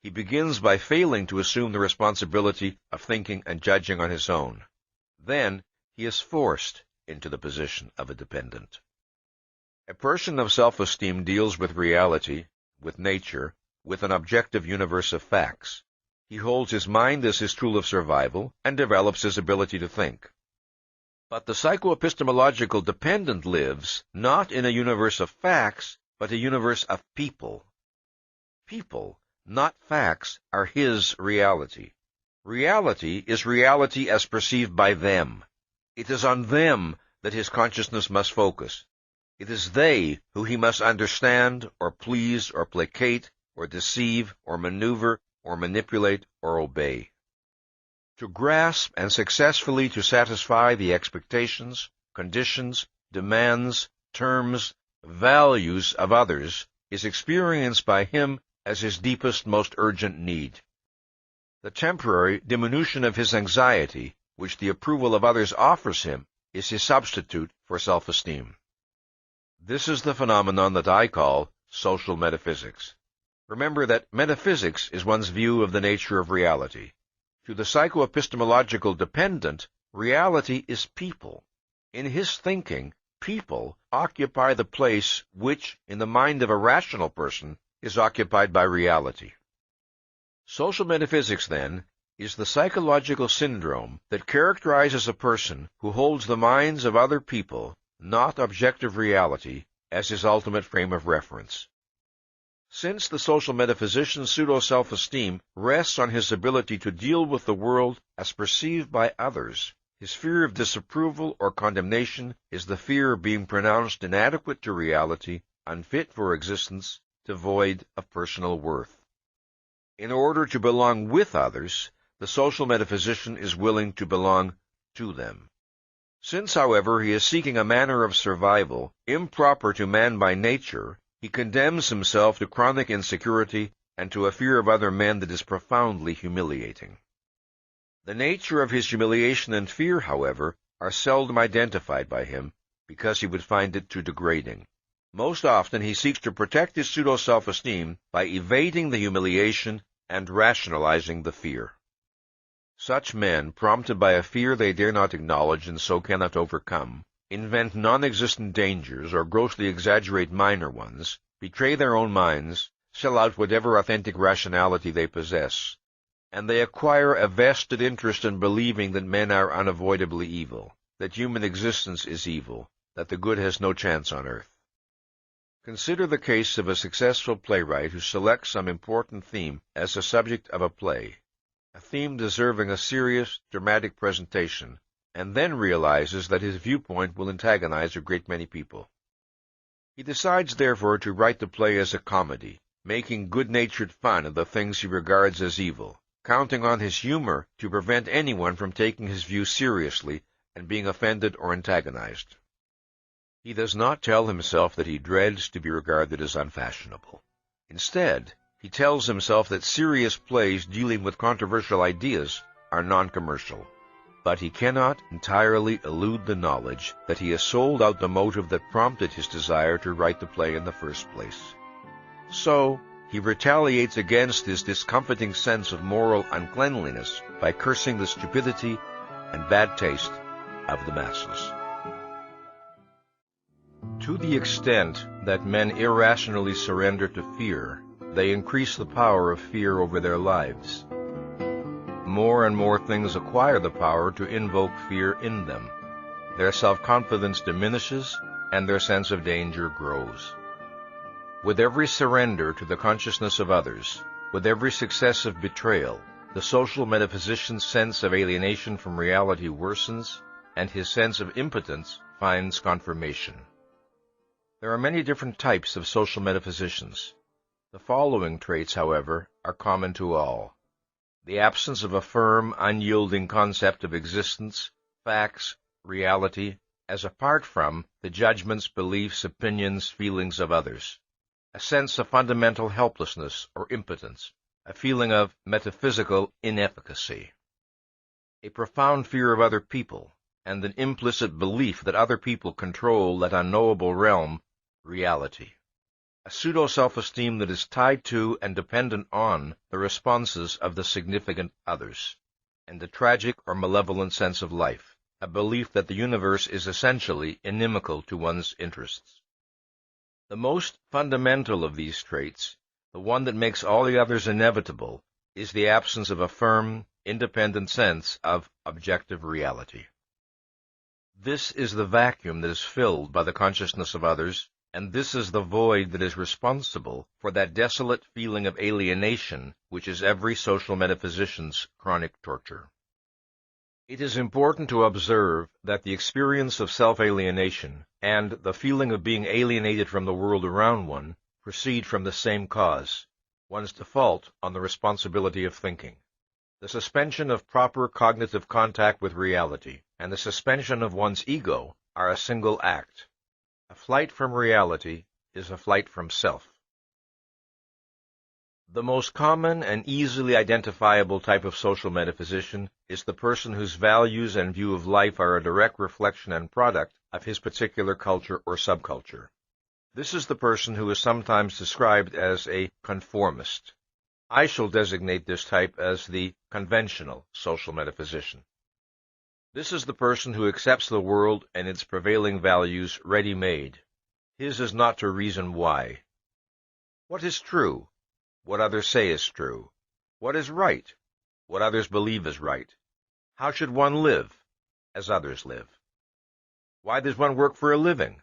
He begins by failing to assume the responsibility of thinking and judging on his own. Then he is forced into the position of a dependent. A person of self-esteem deals with reality, with nature, with an objective universe of facts. He holds his mind as his tool of survival and develops his ability to think. But the psychoepistemological dependent lives not in a universe of facts, but a universe of people. People, not facts, are his reality. Reality is reality as perceived by them. It is on them that his consciousness must focus. It is they who he must understand, or please, or placate, or deceive, or maneuver, or manipulate, or obey. To grasp and successfully to satisfy the expectations, conditions, demands, terms, values of others is experienced by him as his deepest, most urgent need. The temporary diminution of his anxiety, which the approval of others offers him, is his substitute for self-esteem. This is the phenomenon that I call social metaphysics. Remember that metaphysics is one's view of the nature of reality. To the psychoepistemological dependent, reality is people. In his thinking, people occupy the place which, in the mind of a rational person, is occupied by reality. Social metaphysics, then, is the psychological syndrome that characterizes a person who holds the minds of other people, not objective reality, as his ultimate frame of reference. Since the social metaphysician's pseudo-self-esteem rests on his ability to deal with the world as perceived by others, his fear of disapproval or condemnation is the fear of being pronounced inadequate to reality, unfit for existence, devoid of personal worth. In order to belong with others, the social metaphysician is willing to belong to them. Since, however, he is seeking a manner of survival improper to man by nature, he condemns himself to chronic insecurity and to a fear of other men that is profoundly humiliating. The nature of his humiliation and fear, however, are seldom identified by him, because he would find it too degrading. Most often he seeks to protect his pseudo-self-esteem by evading the humiliation and rationalizing the fear. Such men, prompted by a fear they dare not acknowledge and so cannot overcome, invent non-existent dangers or grossly exaggerate minor ones, betray their own minds, sell out whatever authentic rationality they possess, and they acquire a vested interest in believing that men are unavoidably evil, that human existence is evil, that the good has no chance on earth. Consider the case of a successful playwright who selects some important theme as the subject of a play, a theme deserving a serious, dramatic presentation, and then realizes that his viewpoint will antagonize a great many people. He decides, therefore, to write the play as a comedy, making good-natured fun of the things he regards as evil, counting on his humor to prevent anyone from taking his view seriously and being offended or antagonized. He does not tell himself that he dreads to be regarded as unfashionable. Instead, he tells himself that serious plays dealing with controversial ideas are non-commercial. But he cannot entirely elude the knowledge that he has sold out the motive that prompted his desire to write the play in the first place. So, he retaliates against his discomforting sense of moral uncleanliness by cursing the stupidity and bad taste of the masses. To the extent that men irrationally surrender to fear, they increase the power of fear over their lives. More and more things acquire the power to invoke fear in them. Their self-confidence diminishes, and their sense of danger grows. With every surrender to the consciousness of others, with every successive betrayal, the social metaphysician's sense of alienation from reality worsens, and his sense of impotence finds confirmation. There are many different types of social metaphysicians. The following traits, however, are common to all: the absence of a firm, unyielding concept of existence, facts, reality, as apart from the judgments, beliefs, opinions, feelings of others; a sense of fundamental helplessness or impotence, a feeling of metaphysical inefficacy; a profound fear of other people, and an implicit belief that other people control that unknowable realm, reality; a pseudo-self-esteem that is tied to and dependent on the responses of the significant others; and a tragic or malevolent sense of life, a belief that the universe is essentially inimical to one's interests. The most fundamental of these traits, the one that makes all the others inevitable, is the absence of a firm, independent sense of objective reality. This is the vacuum that is filled by the consciousness of others, and this is the void that is responsible for that desolate feeling of alienation which is every social metaphysician's chronic torture. It is important to observe that the experience of self-alienation and the feeling of being alienated from the world around one proceed from the same cause, one's default on the responsibility of thinking. The suspension of proper cognitive contact with reality and the suspension of one's ego are a single act. A flight from reality is a flight from self. The most common and easily identifiable type of social metaphysician is the person whose values and view of life are a direct reflection and product of his particular culture or subculture. This is the person who is sometimes described as a conformist. I shall designate this type as the conventional social metaphysician. This is the person who accepts the world and its prevailing values ready-made. His is not to reason why. What is true? What others say is true. What is right? What others believe is right. How should one live? As others live. Why does one work for a living?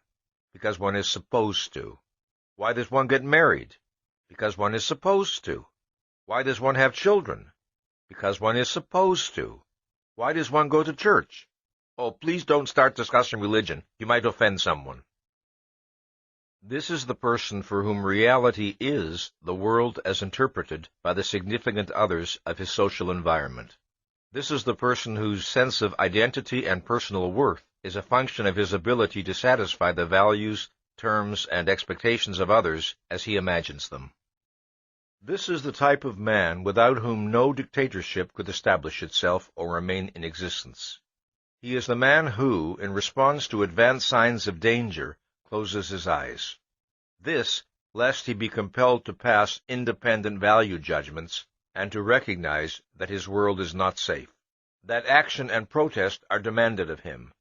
Because one is supposed to. Why does one get married? Because one is supposed to. Why does one have children? Because one is supposed to. Why does one go to church? Oh, please don't start discussing religion. You might offend someone. This is the person for whom reality is the world as interpreted by the significant others of his social environment. This is the person whose sense of identity and personal worth is a function of his ability to satisfy the values, terms, and expectations of others as he imagines them. This is the type of man without whom no dictatorship could establish itself or remain in existence. He is the man who, in response to advanced signs of danger, closes his eyes. This, lest he be compelled to pass independent value judgments and to recognize that his world is not safe, that action and protest are demanded of him,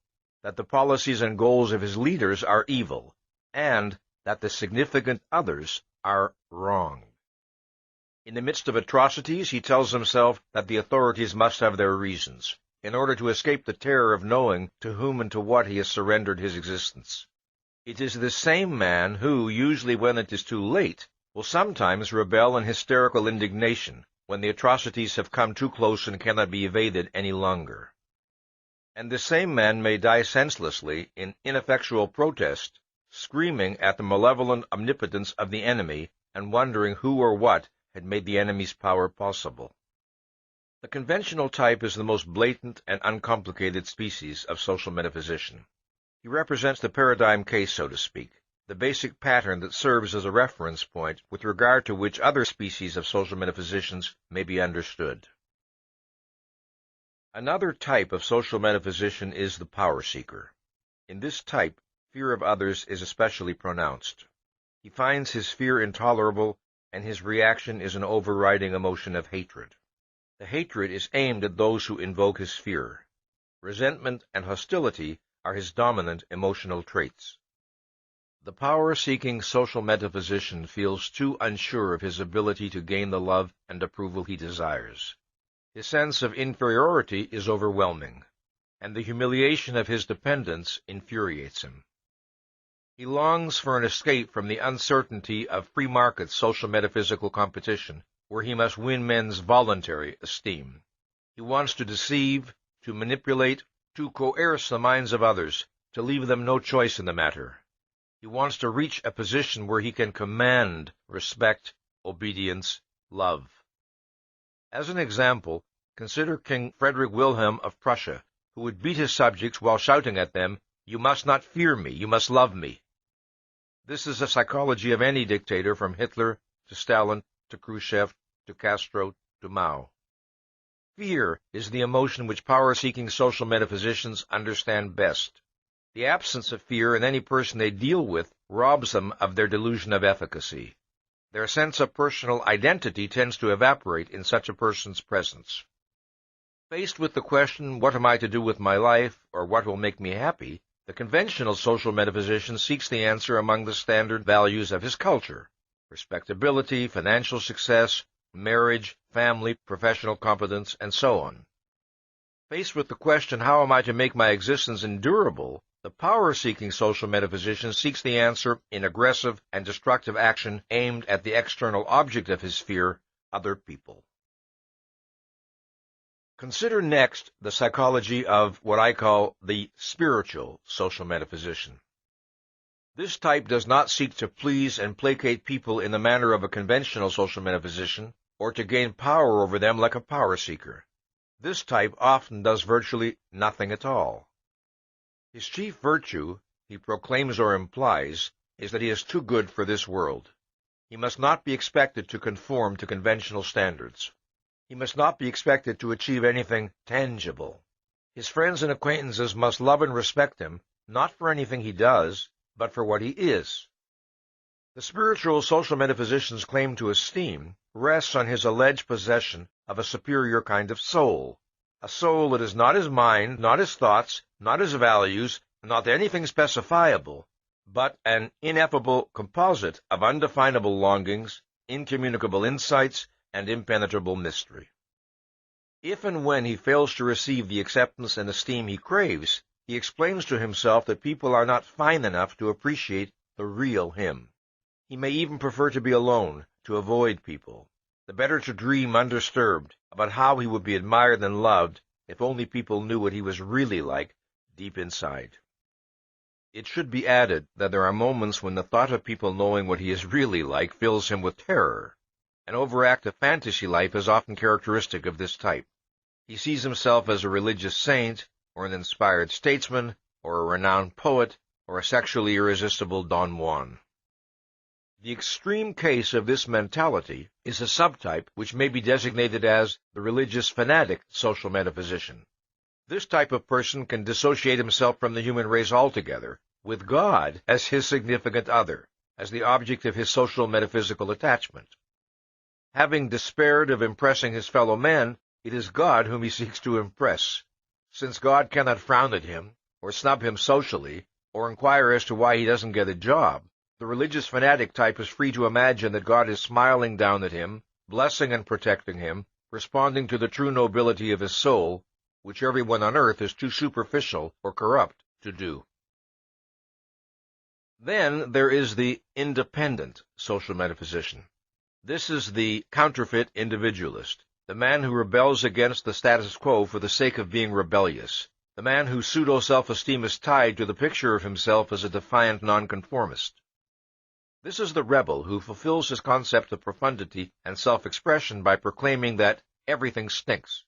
that the policies and goals of his leaders are evil, and that the significant others are wrong. In the midst of atrocities, he tells himself that the authorities must have their reasons, in order to escape the terror of knowing to whom and to what he has surrendered his existence. It is this same man who, usually when it is too late, will sometimes rebel in hysterical indignation when the atrocities have come too close and cannot be evaded any longer. And this same man may die senselessly in ineffectual protest, screaming at the malevolent omnipotence of the enemy and wondering who or what had made the enemy's power possible. The conventional type is the most blatant and uncomplicated species of social metaphysician. He represents the paradigm case, so to speak, the basic pattern that serves as a reference point with regard to which other species of social metaphysicians may be understood. Another type of social metaphysician is the power seeker. In this type, fear of others is especially pronounced. He finds his fear intolerable, and his reaction is an overriding emotion of hatred. The hatred is aimed at those who invoke his fear. Resentment and hostility are his dominant emotional traits. The power-seeking social metaphysician feels too unsure of his ability to gain the love and approval he desires. His sense of inferiority is overwhelming, and the humiliation of his dependence infuriates him. He longs for an escape from the uncertainty of free market social metaphysical competition, where he must win men's voluntary esteem. He wants to deceive, to manipulate, to coerce the minds of others, to leave them no choice in the matter. He wants to reach a position where he can command respect, obedience, love. As an example, consider King Frederick Wilhelm of Prussia, who would beat his subjects while shouting at them, "You must not fear me, you must love me." This is the psychology of any dictator, from Hitler to Stalin to Khrushchev to Castro to Mao. Fear is the emotion which power-seeking social metaphysicians understand best. The absence of fear in any person they deal with robs them of their delusion of efficacy. Their sense of personal identity tends to evaporate in such a person's presence. Faced with the question, what am I to do with my life, or what will make me happy, the conventional social metaphysician seeks the answer among the standard values of his culture: respectability, financial success, marriage, family, professional competence, and so on. Faced with the question, how am I to make my existence endurable, the power-seeking social metaphysician seeks the answer in aggressive and destructive action aimed at the external object of his fear, other people. Consider next the psychology of what I call the spiritual social metaphysician. This type does not seek to please and placate people in the manner of a conventional social metaphysician, or to gain power over them like a power seeker. This type often does virtually nothing at all. His chief virtue, he proclaims or implies, is that he is too good for this world. He must not be expected to conform to conventional standards. He must not be expected to achieve anything tangible. His friends and acquaintances must love and respect him, not for anything he does, but for what he is. The spiritual social metaphysician's claim to esteem rests on his alleged possession of a superior kind of soul, a soul that is not his mind, not his thoughts, not his values, not anything specifiable, but an ineffable composite of undefinable longings, incommunicable insights, and impenetrable mystery. If and when he fails to receive the acceptance and esteem he craves, he explains to himself that people are not fine enough to appreciate the real him. He may even prefer to be alone, to avoid people. The better to dream undisturbed about how he would be admired and loved if only people knew what he was really like deep inside. It should be added that there are moments when the thought of people knowing what he is really like fills him with terror. An overactive fantasy life is often characteristic of this type. He sees himself as a religious saint, or an inspired statesman, or a renowned poet, or a sexually irresistible Don Juan. The extreme case of this mentality is a subtype which may be designated as the religious fanatic social metaphysician. This type of person can dissociate himself from the human race altogether, with God as his significant other, as the object of his social metaphysical attachment. Having despaired of impressing his fellow men, it is God whom he seeks to impress. Since God cannot frown at him, or snub him socially, or inquire as to why he doesn't get a job, the religious fanatic type is free to imagine that God is smiling down at him, blessing and protecting him, responding to the true nobility of his soul, which everyone on earth is too superficial or corrupt to do. Then there is the independent social metaphysician. This is the counterfeit individualist, the man who rebels against the status quo for the sake of being rebellious, the man whose pseudo-self-esteem is tied to the picture of himself as a defiant nonconformist. This is the rebel who fulfills his concept of profundity and self-expression by proclaiming that everything stinks.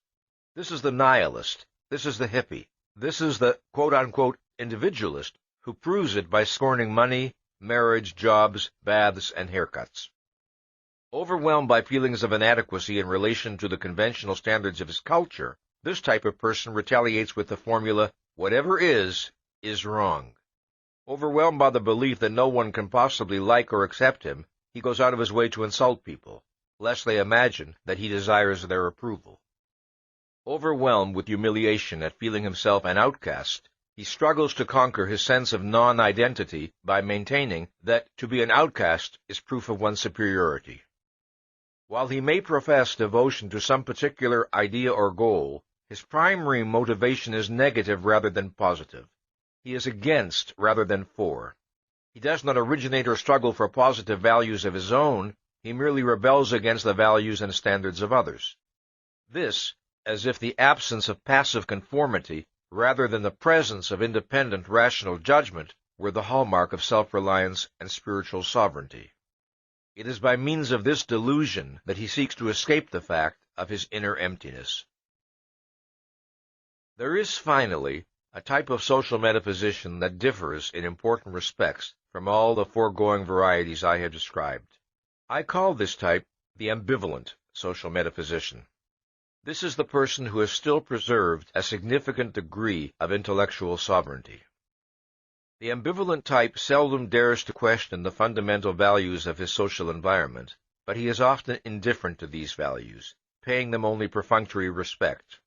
This is the nihilist, this is the hippie, this is the quote-unquote individualist who proves it by scorning money, marriage, jobs, baths, and haircuts. Overwhelmed by feelings of inadequacy in relation to the conventional standards of his culture, this type of person retaliates with the formula, whatever is wrong. Overwhelmed by the belief that no one can possibly like or accept him, he goes out of his way to insult people, lest they imagine that he desires their approval. Overwhelmed with humiliation at feeling himself an outcast, he struggles to conquer his sense of non-identity by maintaining that to be an outcast is proof of one's superiority. While he may profess devotion to some particular idea or goal, his primary motivation is negative rather than positive. He is against rather than for. He does not originate or struggle for positive values of his own, he merely rebels against the values and standards of others. This, as if the absence of passive conformity, rather than the presence of independent rational judgment, were the hallmark of self-reliance and spiritual sovereignty. It is by means of this delusion that he seeks to escape the fact of his inner emptiness. There is, finally, a type of social metaphysician that differs in important respects from all the foregoing varieties I have described. I call this type the ambivalent social metaphysician. This is the person who has still preserved a significant degree of intellectual sovereignty. The ambivalent type seldom dares to question the fundamental values of his social environment, but he is often indifferent to these values, paying them only perfunctory respect.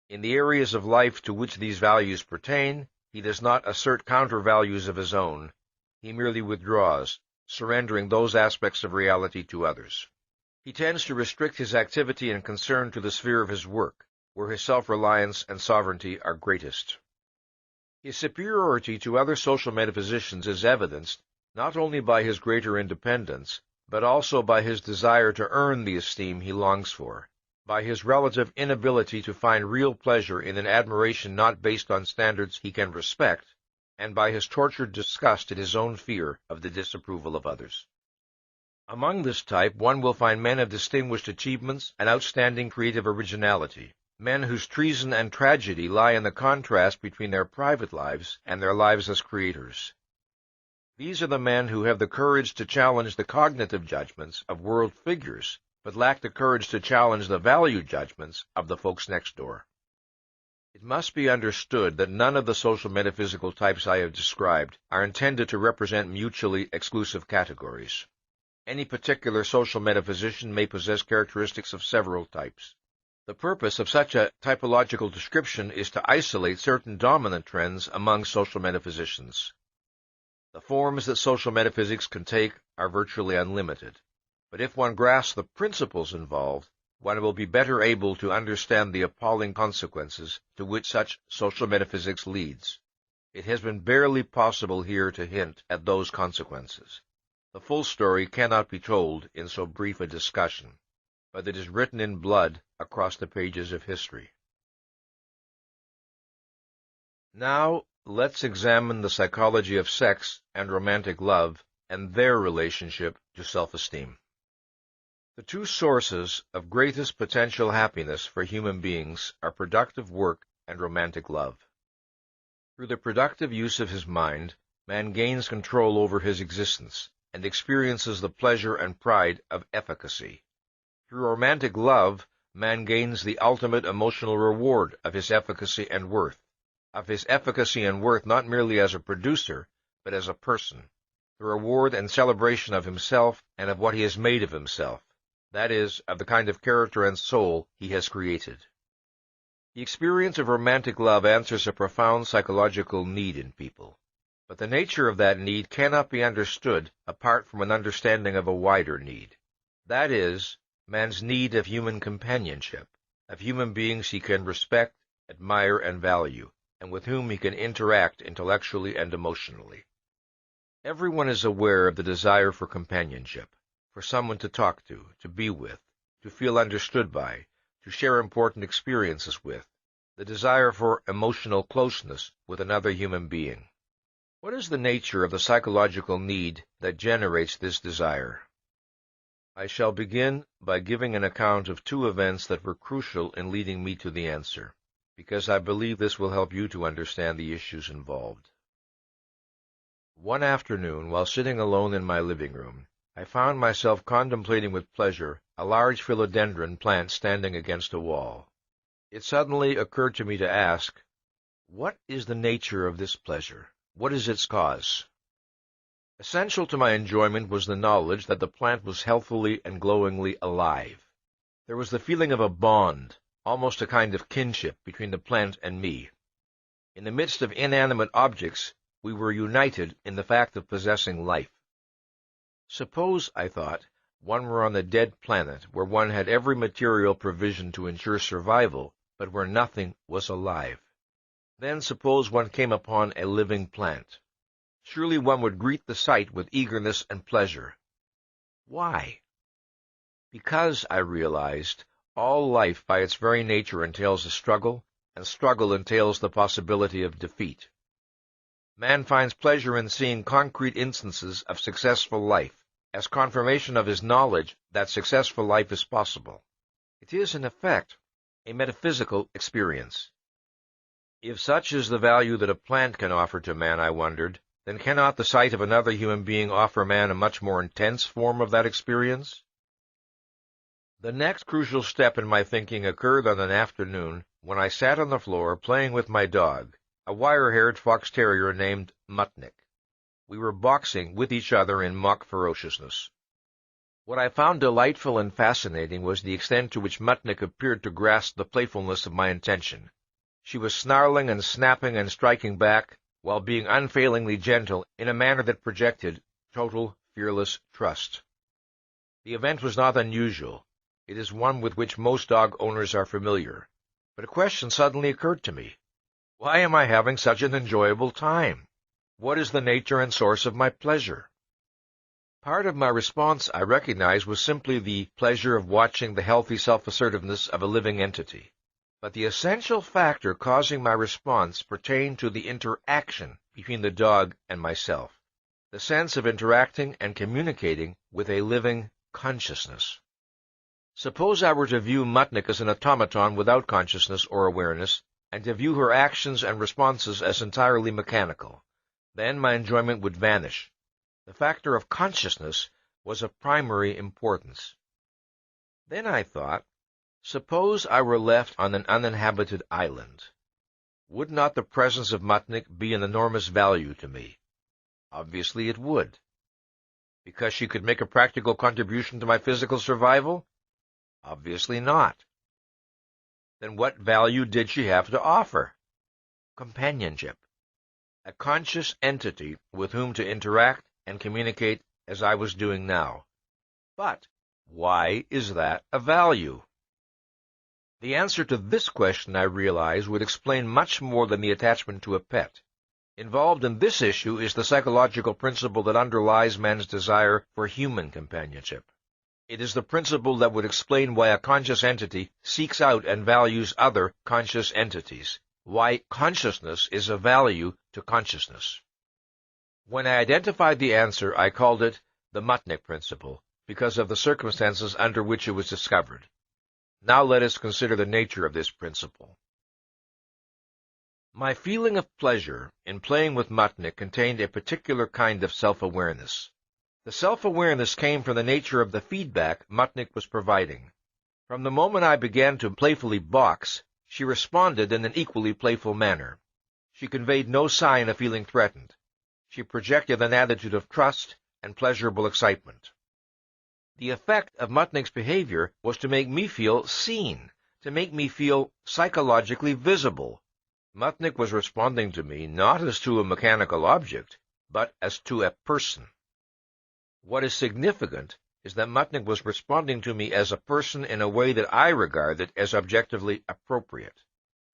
In the areas of life to which these values pertain, he does not assert counter-values of his own. He merely withdraws, surrendering those aspects of reality to others. He tends to restrict his activity and concern to the sphere of his work, where his self-reliance and sovereignty are greatest. His superiority to other social metaphysicians is evidenced not only by his greater independence, but also by his desire to earn the esteem he longs for, by his relative inability to find real pleasure in an admiration not based on standards he can respect, and by his tortured disgust at his own fear of the disapproval of others. Among this type, one will find men of distinguished achievements and outstanding creative originality, men whose treason and tragedy lie in the contrast between their private lives and their lives as creators. These are the men who have the courage to challenge the cognitive judgments of world figures, but lack the courage to challenge the value judgments of the folks next door. It must be understood that none of the social metaphysical types I have described are intended to represent mutually exclusive categories. Any particular social metaphysician may possess characteristics of several types. The purpose of such a typological description is to isolate certain dominant trends among social metaphysicians. The forms that social metaphysics can take are virtually unlimited, but if one grasps the principles involved, one will be better able to understand the appalling consequences to which such social metaphysics leads. It has been barely possible here to hint at those consequences. The full story cannot be told in so brief a discussion, but it is written in blood across the pages of history. Now, let's examine the psychology of sex and romantic love and their relationship to self-esteem. The two sources of greatest potential happiness for human beings are productive work and romantic love. Through the productive use of his mind, man gains control over his existence and experiences the pleasure and pride of efficacy. Through romantic love, man gains the ultimate emotional reward of his efficacy and worth, not merely as a producer, but as a person, the reward and celebration of himself and of what he has made of himself, that is, of the kind of character and soul he has created. The experience of romantic love answers a profound psychological need in people, but the nature of that need cannot be understood apart from an understanding of a wider need. That is, man's need of human companionship, of human beings he can respect, admire, and value, and with whom he can interact intellectually and emotionally. Everyone is aware of the desire for companionship, for someone to talk to be with, to feel understood by, to share important experiences with, the desire for emotional closeness with another human being. What is the nature of the psychological need that generates this desire? I shall begin by giving an account of two events that were crucial in leading me to the answer, because I believe this will help you to understand the issues involved. One afternoon, while sitting alone in my living room, I found myself contemplating with pleasure a large philodendron plant standing against a wall. It suddenly occurred to me to ask, what is the nature of this pleasure? What is its cause? Essential to my enjoyment was the knowledge that the plant was healthily and glowingly alive. There was the feeling of a bond, almost a kind of kinship, between the plant and me. In the midst of inanimate objects, we were united in the fact of possessing life. Suppose, I thought, one were on a dead planet where one had every material provision to ensure survival, but where nothing was alive. Then suppose one came upon a living plant. surely one would greet the sight with eagerness and pleasure. Why? Because, I realized, all life by its very nature entails a struggle, and struggle entails the possibility of defeat. Man finds pleasure in seeing concrete instances of successful life, as confirmation of his knowledge that successful life is possible. It is, in effect, a metaphysical experience. If such is the value that a plant can offer to man, I wondered, then cannot the sight of another human being offer man a much more intense form of that experience? The next crucial step in my thinking occurred on an afternoon when I sat on the floor playing with my dog, a wire-haired fox terrier named Mutnik. We were boxing with each other in mock ferociousness. What I found delightful and fascinating was the extent to which Mutnik appeared to grasp the playfulness of my intention. She was snarling and snapping and striking back, while being unfailingly gentle in a manner that projected total, fearless trust. The event was not unusual. It is one with which most dog owners are familiar. But a question suddenly occurred to me. Why am I having such an enjoyable time? What is the nature and source of my pleasure? Part of my response, I recognize, was simply the pleasure of watching the healthy self-assertiveness of a living entity. But the essential factor causing my response pertained to the interaction between the dog and myself, the sense of interacting and communicating with a living consciousness. Suppose I were to view Mutnik as an automaton without consciousness or awareness, and to view her actions and responses as entirely mechanical. Then my enjoyment would vanish. The factor of consciousness was of primary importance. Then I thought, suppose I were left on an uninhabited island. Would not the presence of Mutnik be an enormous value to me? Obviously it would. Because she could make a practical contribution to my physical survival? Obviously not. Then what value did she have to offer? Companionship. A conscious entity with whom to interact and communicate as I was doing now. But why is that a value? The answer to this question, I realize, would explain much more than the attachment to a pet. Involved in this issue is the psychological principle that underlies man's desire for human companionship. It is the principle that would explain why a conscious entity seeks out and values other conscious entities, why consciousness is of value to consciousness. When I identified the answer, I called it the Mutnik principle, because of the circumstances under which it was discovered. Now let us consider the nature of this principle. My feeling of pleasure in playing with Mutnik contained a particular kind of self-awareness. The self-awareness came from the nature of the feedback Mutnik was providing. From the moment I began to playfully box, she responded in an equally playful manner. She conveyed no sign of feeling threatened. She projected an attitude of trust and pleasurable excitement. The effect of Mutnik's behavior was to make me feel seen, to make me feel psychologically visible. Mutnik was responding to me not as to a mechanical object, but as to a person. What is significant is that Mutnik was responding to me as a person in a way that I regarded as objectively appropriate.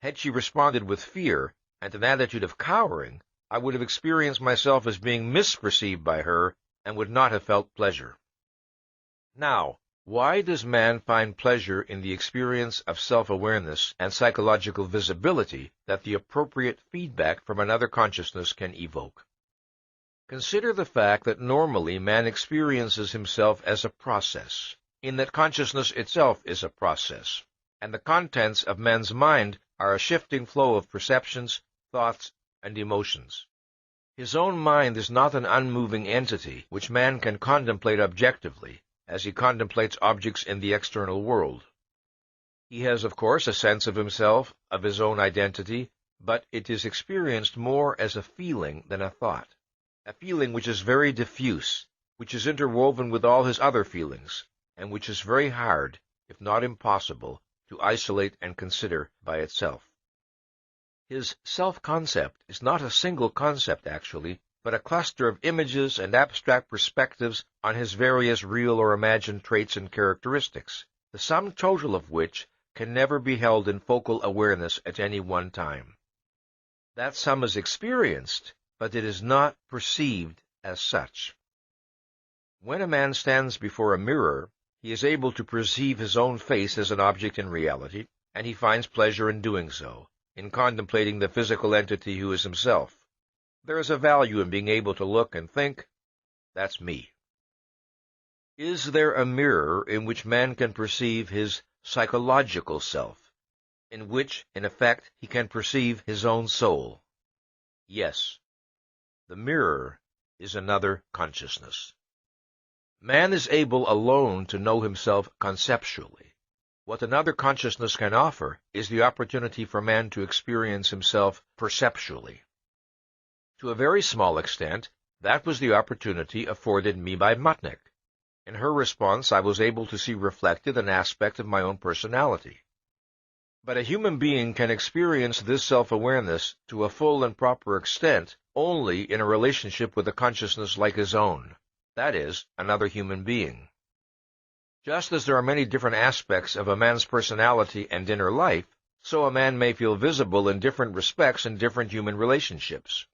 Had she responded with fear and an attitude of cowering, I would have experienced myself as being misperceived by her and would not have felt pleasure. Now, why does man find pleasure in the experience of self-awareness and psychological visibility that the appropriate feedback from another consciousness can evoke? Consider the fact that normally man experiences himself as a process, in that consciousness itself is a process, and the contents of man's mind are a shifting flow of perceptions, thoughts, and emotions. His own mind is not an unmoving entity which man can contemplate objectively, as he contemplates objects in the external world. He has, of course, a sense of himself, of his own identity, but it is experienced more as a feeling than a thought. A feeling which is very diffuse, which is interwoven with all his other feelings, and which is very hard, if not impossible, to isolate and consider by itself. His self-concept is not a single concept, actually, but a cluster of images and abstract perspectives on his various real or imagined traits and characteristics, the sum total of which can never be held in focal awareness at any one time. That sum is experienced, but it is not perceived as such. When a man stands before a mirror, he is able to perceive his own face as an object in reality, and he finds pleasure in doing so, in contemplating the physical entity who is himself. There is a value in being able to look and think, "That's me." Is there a mirror in which man can perceive his psychological self, in which, in effect, he can perceive his own soul? Yes. The mirror is another consciousness. Man is able alone to know himself conceptually. What another consciousness can offer is the opportunity for man to experience himself perceptually. To a very small extent, that was the opportunity afforded me by Mutnik. In her response, I was able to see reflected an aspect of my own personality. But a human being can experience this self-awareness to a full and proper extent only in a relationship with a consciousness like his own, that is, another human being. Just as there are many different aspects of a man's personality and inner life, so a man may feel visible in different respects in different human relationships.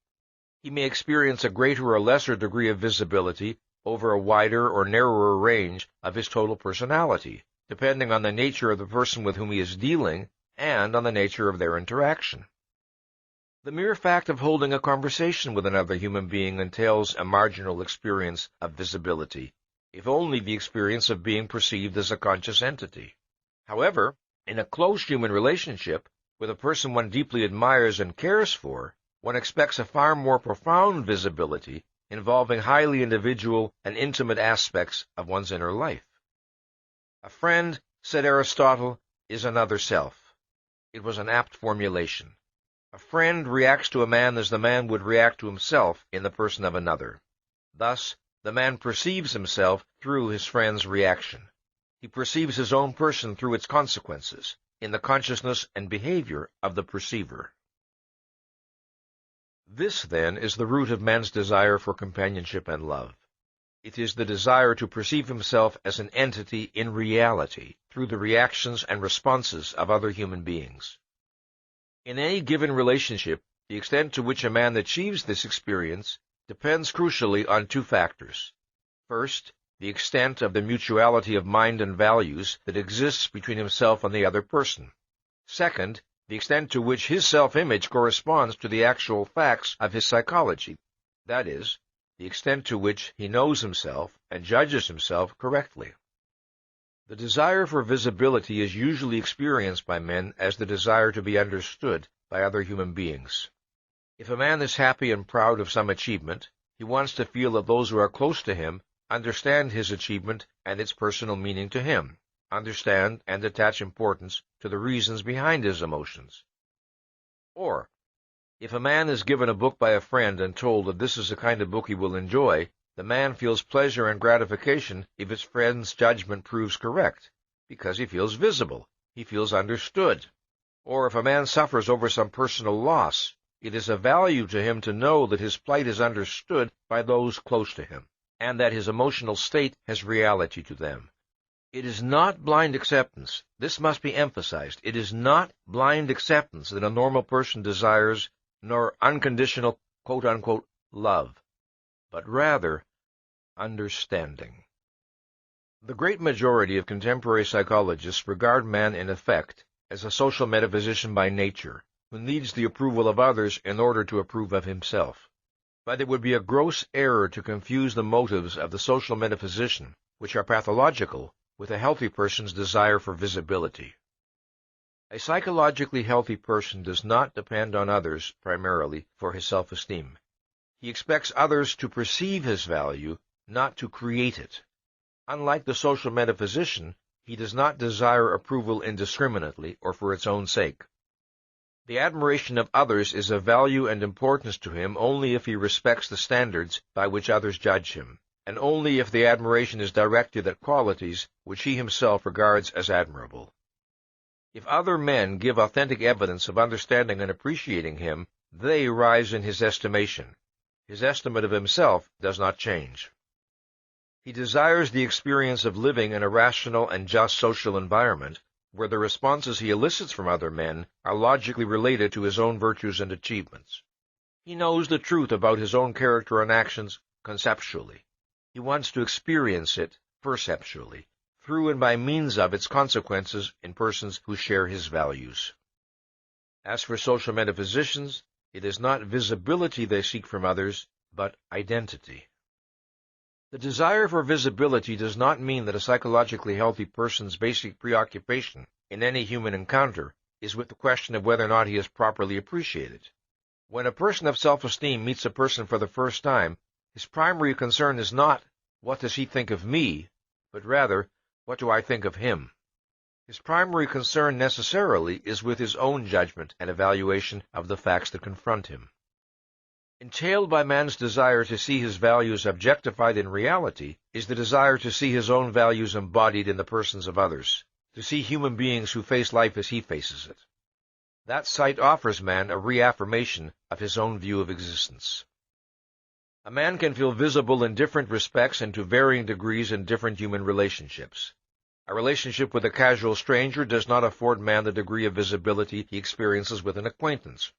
He may experience a greater or lesser degree of visibility over a wider or narrower range of his total personality, depending on the nature of the person with whom he is dealing and on the nature of their interaction. The mere fact of holding a conversation with another human being entails a marginal experience of visibility, if only the experience of being perceived as a conscious entity. However, in a close human relationship, with a person one deeply admires and cares for, one expects a far more profound visibility involving highly individual and intimate aspects of one's inner life. A friend, said Aristotle, is another self. It was an apt formulation. A friend reacts to a man as the man would react to himself in the person of another. Thus, the man perceives himself through his friend's reaction. He perceives his own person through its consequences, in the consciousness and behavior of the perceiver. This, then, is the root of man's desire for companionship and love. It is the desire to perceive himself as an entity in reality through the reactions and responses of other human beings. In any given relationship, the extent to which a man achieves this experience depends crucially on two factors. First, the extent of the mutuality of mind and values that exists between himself and the other person. Second, the extent to which his self-image corresponds to the actual facts of his psychology, that is, the extent to which he knows himself and judges himself correctly. The desire for visibility is usually experienced by men as the desire to be understood by other human beings. If a man is happy and proud of some achievement, he wants to feel that those who are close to him understand his achievement and its personal meaning to him, understand and attach importance to the reasons behind his emotions. Or, if a man is given a book by a friend and told that this is the kind of book he will enjoy, the man feels pleasure and gratification if his friend's judgment proves correct, because he feels visible, he feels understood. Or if a man suffers over some personal loss, it is of value to him to know that his plight is understood by those close to him, and that his emotional state has reality to them. It is not blind acceptance. This must be emphasized. It is not blind acceptance that a normal person desires, nor unconditional, quote-unquote, love, but rather understanding. The great majority of contemporary psychologists regard man in effect as a social metaphysician by nature, who needs the approval of others in order to approve of himself. But it would be a gross error to confuse the motives of the social metaphysician, which are pathological, with a healthy person's desire for visibility. A psychologically healthy person does not depend on others primarily for his self-esteem. He expects others to perceive his value, not to create it. Unlike the social metaphysician, he does not desire approval indiscriminately or for its own sake. The admiration of others is of value and importance to him only if he respects the standards by which others judge him, and only if the admiration is directed at qualities which he himself regards as admirable. If other men give authentic evidence of understanding and appreciating him, they rise in his estimation. His estimate of himself does not change. He desires the experience of living in a rational and just social environment, where the responses he elicits from other men are logically related to his own virtues and achievements. He knows the truth about his own character and actions conceptually. He wants to experience it perceptually, through and by means of its consequences in persons who share his values. As for social metaphysicians, it is not visibility they seek from others, but identity. The desire for visibility does not mean that a psychologically healthy person's basic preoccupation in any human encounter is with the question of whether or not he is properly appreciated. When a person of self-esteem meets a person for the first time, his primary concern is not, what does he think of me, but rather, what do I think of him? His primary concern necessarily is with his own judgment and evaluation of the facts that confront him. Entailed by man's desire to see his values objectified in reality is the desire to see his own values embodied in the persons of others, to see human beings who face life as he faces it. That sight offers man a reaffirmation of his own view of existence. A man can feel visible in different respects and to varying degrees in different human relationships. A relationship with a casual stranger does not afford man the degree of visibility he experiences with an acquaintance.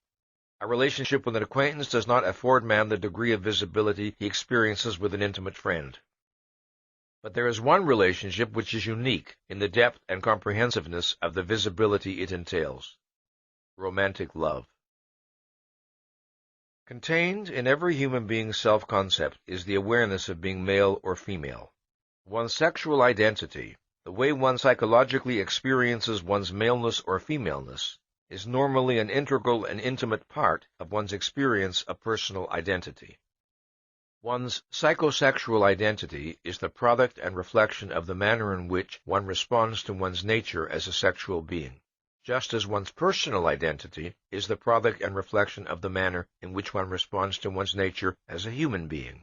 A relationship with an acquaintance does not afford man the degree of visibility he experiences with an intimate friend. But there is one relationship which is unique in the depth and comprehensiveness of the visibility it entails: romantic love. Contained in every human being's self-concept is the awareness of being male or female. One's sexual identity, the way one psychologically experiences one's maleness or femaleness, is normally an integral and intimate part of one's experience of personal identity. One's psychosexual identity is the product and reflection of the manner in which one responds to one's nature as a sexual being, just as one's personal identity is the product and reflection of the manner in which one responds to one's nature as a human being.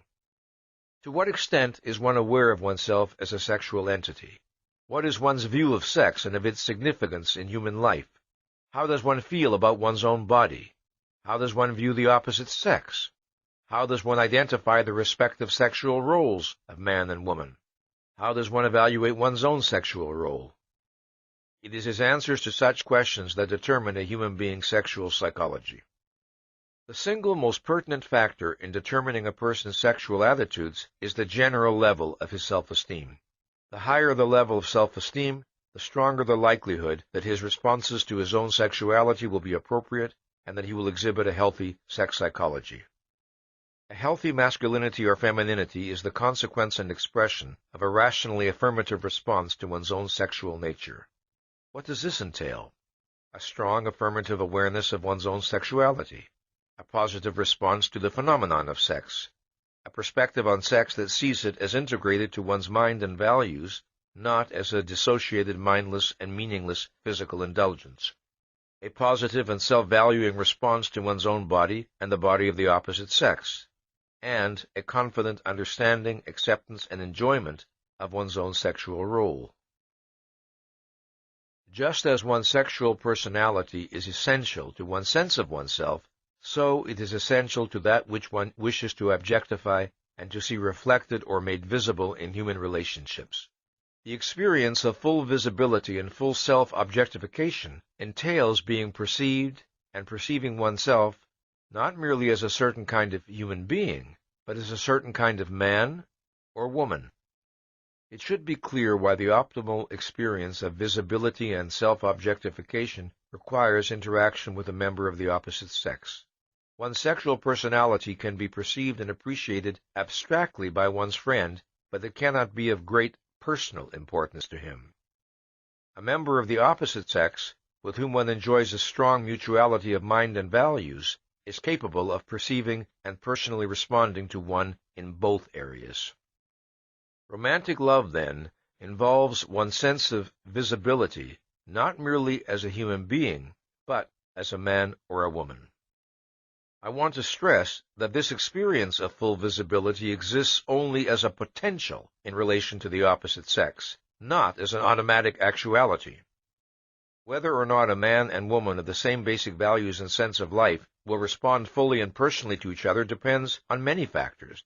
To what extent is one aware of oneself as a sexual entity? What is one's view of sex and of its significance in human life? How does one feel about one's own body? How does one view the opposite sex? How does one identify the respective sexual roles of man and woman? How does one evaluate one's own sexual role? It is his answers to such questions that determine a human being's sexual psychology. The single most pertinent factor in determining a person's sexual attitudes is the general level of his self-esteem. The higher the level of self-esteem, the stronger the likelihood that his responses to his own sexuality will be appropriate and that he will exhibit a healthy sex psychology. A healthy masculinity or femininity is the consequence and expression of a rationally affirmative response to one's own sexual nature. What does this entail? A strong affirmative awareness of one's own sexuality, a positive response to the phenomenon of sex, a perspective on sex that sees it as integrated to one's mind and values, not as a dissociated, mindless, and meaningless physical indulgence, a positive and self-valuing response to one's own body and the body of the opposite sex, and a confident understanding, acceptance, and enjoyment of one's own sexual role. Just as one's sexual personality is essential to one's sense of oneself, so it is essential to that which one wishes to objectify and to see reflected or made visible in human relationships. The experience of full visibility and full self-objectification entails being perceived and perceiving oneself not merely as a certain kind of human being, but as a certain kind of man or woman. It should be clear why the optimal experience of visibility and self-objectification requires interaction with a member of the opposite sex. One's sexual personality can be perceived and appreciated abstractly by one's friend, but it cannot be of great personal importance to him. A member of the opposite sex, with whom one enjoys a strong mutuality of mind and values, is capable of perceiving and personally responding to one in both areas. Romantic love, then, involves one's sense of visibility, not merely as a human being, but as a man or a woman. I want to stress that this experience of full visibility exists only as a potential in relation to the opposite sex, not as an automatic actuality. Whether or not a man and woman of the same basic values and sense of life will respond fully and personally to each other depends on many factors.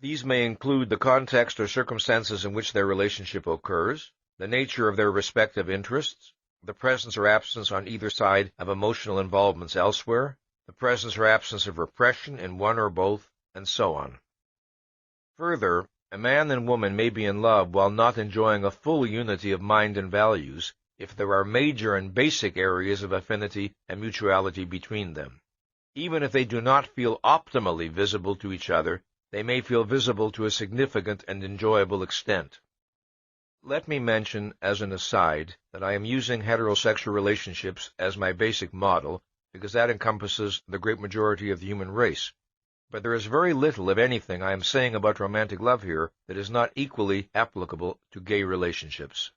These may include the context or circumstances in which their relationship occurs, the nature of their respective interests, the presence or absence on either side of emotional involvements elsewhere, the presence or absence of repression in one or both, and so on. Further, a man and woman may be in love while not enjoying a full unity of mind and values if there are major and basic areas of affinity and mutuality between them. Even if they do not feel optimally visible to each other, they may feel visible to a significant and enjoyable extent. Let me mention, as an aside, that I am using heterosexual relationships as my basic model because that encompasses the great majority of the human race. But there is very little, if anything, I am saying about romantic love here that is not equally applicable to gay relationships.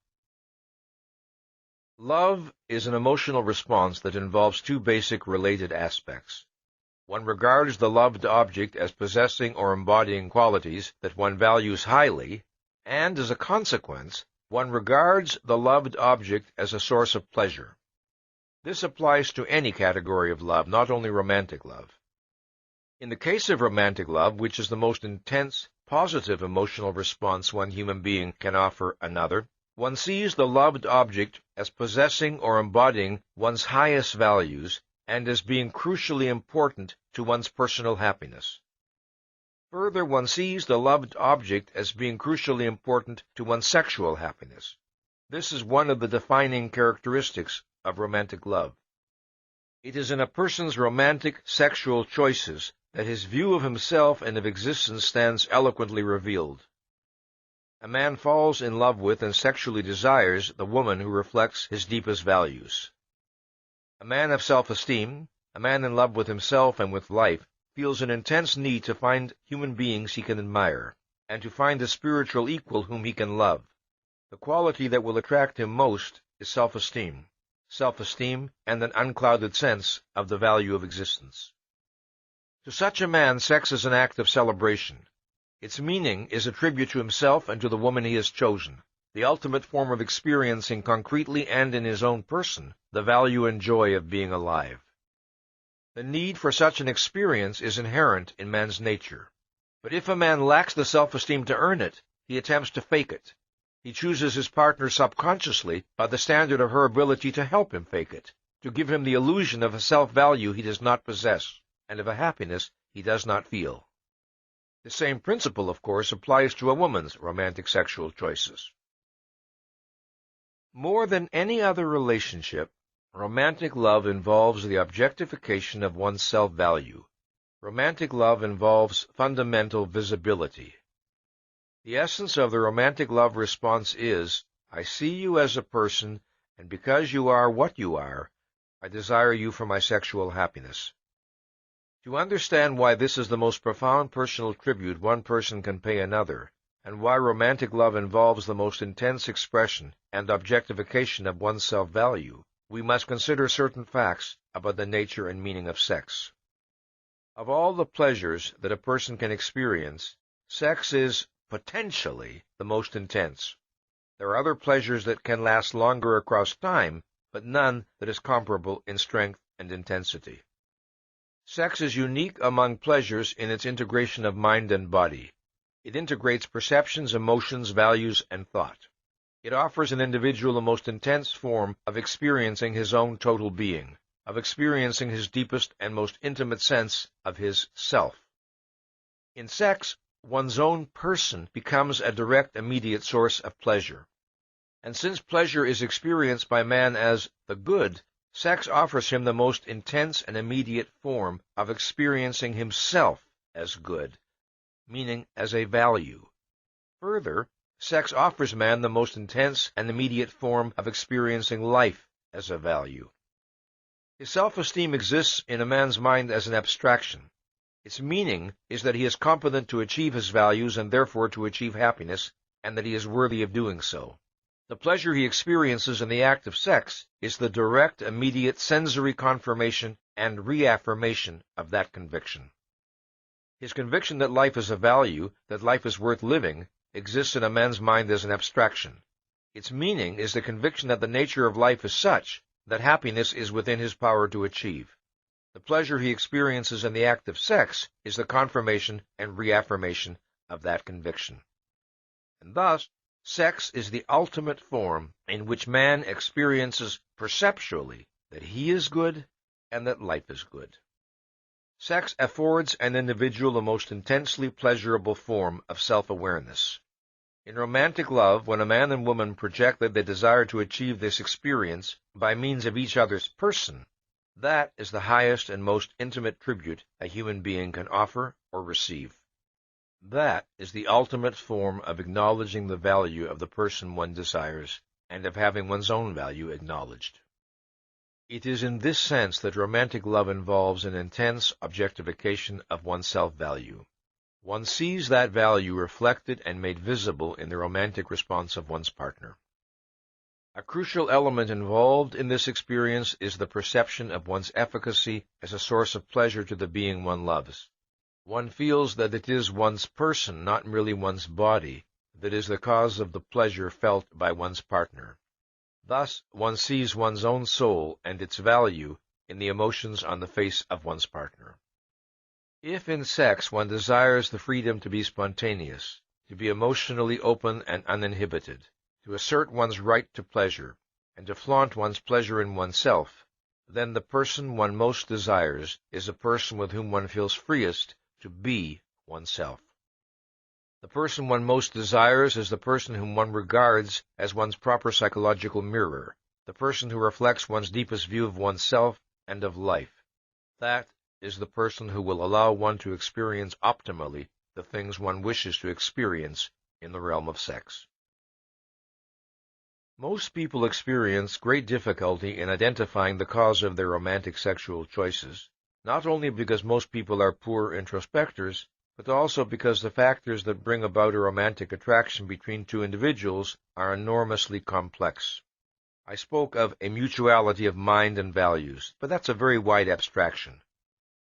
Love is an emotional response that involves two basic related aspects. One regards the loved object as possessing or embodying qualities that one values highly, and, as a consequence, one regards the loved object as a source of pleasure. This applies to any category of love, not only romantic love. In the case of romantic love, which is the most intense, positive emotional response one human being can offer another, one sees the loved object as possessing or embodying one's highest values and as being crucially important to one's personal happiness. Further, one sees the loved object as being crucially important to one's sexual happiness. This is one of the defining characteristics of romantic love. It is in a person's romantic sexual choices that his view of himself and of existence stands eloquently revealed. A man falls in love with and sexually desires the woman who reflects his deepest values. A man of self-esteem, a man in love with himself and with life, feels an intense need to find human beings he can admire, and to find a spiritual equal whom he can love. The quality that will attract him most is self-esteem and an unclouded sense of the value of existence. To such a man, sex is an act of celebration. Its meaning is a tribute to himself and to the woman he has chosen, the ultimate form of experiencing concretely and in his own person the value and joy of being alive. The need for such an experience is inherent in man's nature. But if a man lacks the self-esteem to earn it, he attempts to fake it. He chooses his partner subconsciously by the standard of her ability to help him fake it, to give him the illusion of a self-value he does not possess, and of a happiness he does not feel. The same principle, of course, applies to a woman's romantic sexual choices. More than any other relationship, romantic love involves the objectification of one's self-value. Romantic love involves fundamental visibility. The essence of the romantic love response is, I see you as a person, and because you are what you are, I desire you for my sexual happiness. To understand why this is the most profound personal tribute one person can pay another, and why romantic love involves the most intense expression and objectification of one's self-value, we must consider certain facts about the nature and meaning of sex. Of all the pleasures that a person can experience, sex is potentially the most intense. There are other pleasures that can last longer across time, but none that is comparable in strength and intensity. Sex is unique among pleasures in its integration of mind and body. It integrates perceptions, emotions, values, and thought. It offers an individual the most intense form of experiencing his own total being, of experiencing his deepest and most intimate sense of his self. In sex, one's own person becomes a direct, immediate source of pleasure. And since pleasure is experienced by man as the good, sex offers him the most intense and immediate form of experiencing himself as good, meaning as a value. Further, sex offers man the most intense and immediate form of experiencing life as a value. His self-esteem exists in a man's mind as an abstraction. Its meaning is that he is competent to achieve his values and therefore to achieve happiness, and that he is worthy of doing so. The pleasure he experiences in the act of sex is the direct, immediate sensory confirmation and reaffirmation of that conviction. His conviction that life is a value, that life is worth living, exists in a man's mind as an abstraction. Its meaning is the conviction that the nature of life is such that happiness is within his power to achieve. The pleasure he experiences in the act of sex is the confirmation and reaffirmation of that conviction. And thus, sex is the ultimate form in which man experiences perceptually that he is good and that life is good. Sex affords an individual a most intensely pleasurable form of self-awareness. In romantic love, when a man and woman project that they desire to achieve this experience by means of each other's person, that is the highest and most intimate tribute a human being can offer or receive. That is the ultimate form of acknowledging the value of the person one desires and of having one's own value acknowledged. It is in this sense that romantic love involves an intense objectification of one's self-value. One sees that value reflected and made visible in the romantic response of one's partner. A crucial element involved in this experience is the perception of one's efficacy as a source of pleasure to the being one loves. One feels that it is one's person, not merely one's body, that is the cause of the pleasure felt by one's partner. Thus, one sees one's own soul and its value in the emotions on the face of one's partner. If in sex one desires the freedom to be spontaneous, to be emotionally open and uninhibited, to assert one's right to pleasure, and to flaunt one's pleasure in oneself, then the person one most desires is a person with whom one feels freest to be oneself. The person one most desires is the person whom one regards as one's proper psychological mirror, the person who reflects one's deepest view of oneself and of life. That is the person who will allow one to experience optimally the things one wishes to experience in the realm of sex. Most people experience great difficulty in identifying the cause of their romantic sexual choices, not only because most people are poor introspectors, but also because the factors that bring about a romantic attraction between two individuals are enormously complex. I spoke of a mutuality of mind and values, but that's a very wide abstraction.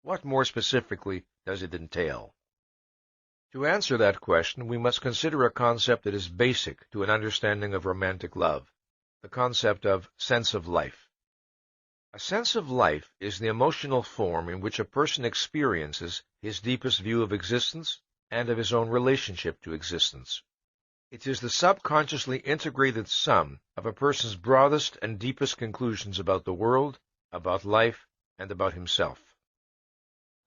What more specifically does it entail? To answer that question, we must consider a concept that is basic to an understanding of romantic love, the concept of sense of life. A sense of life is the emotional form in which a person experiences his deepest view of existence and of his own relationship to existence. It is the subconsciously integrated sum of a person's broadest and deepest conclusions about the world, about life, and about himself.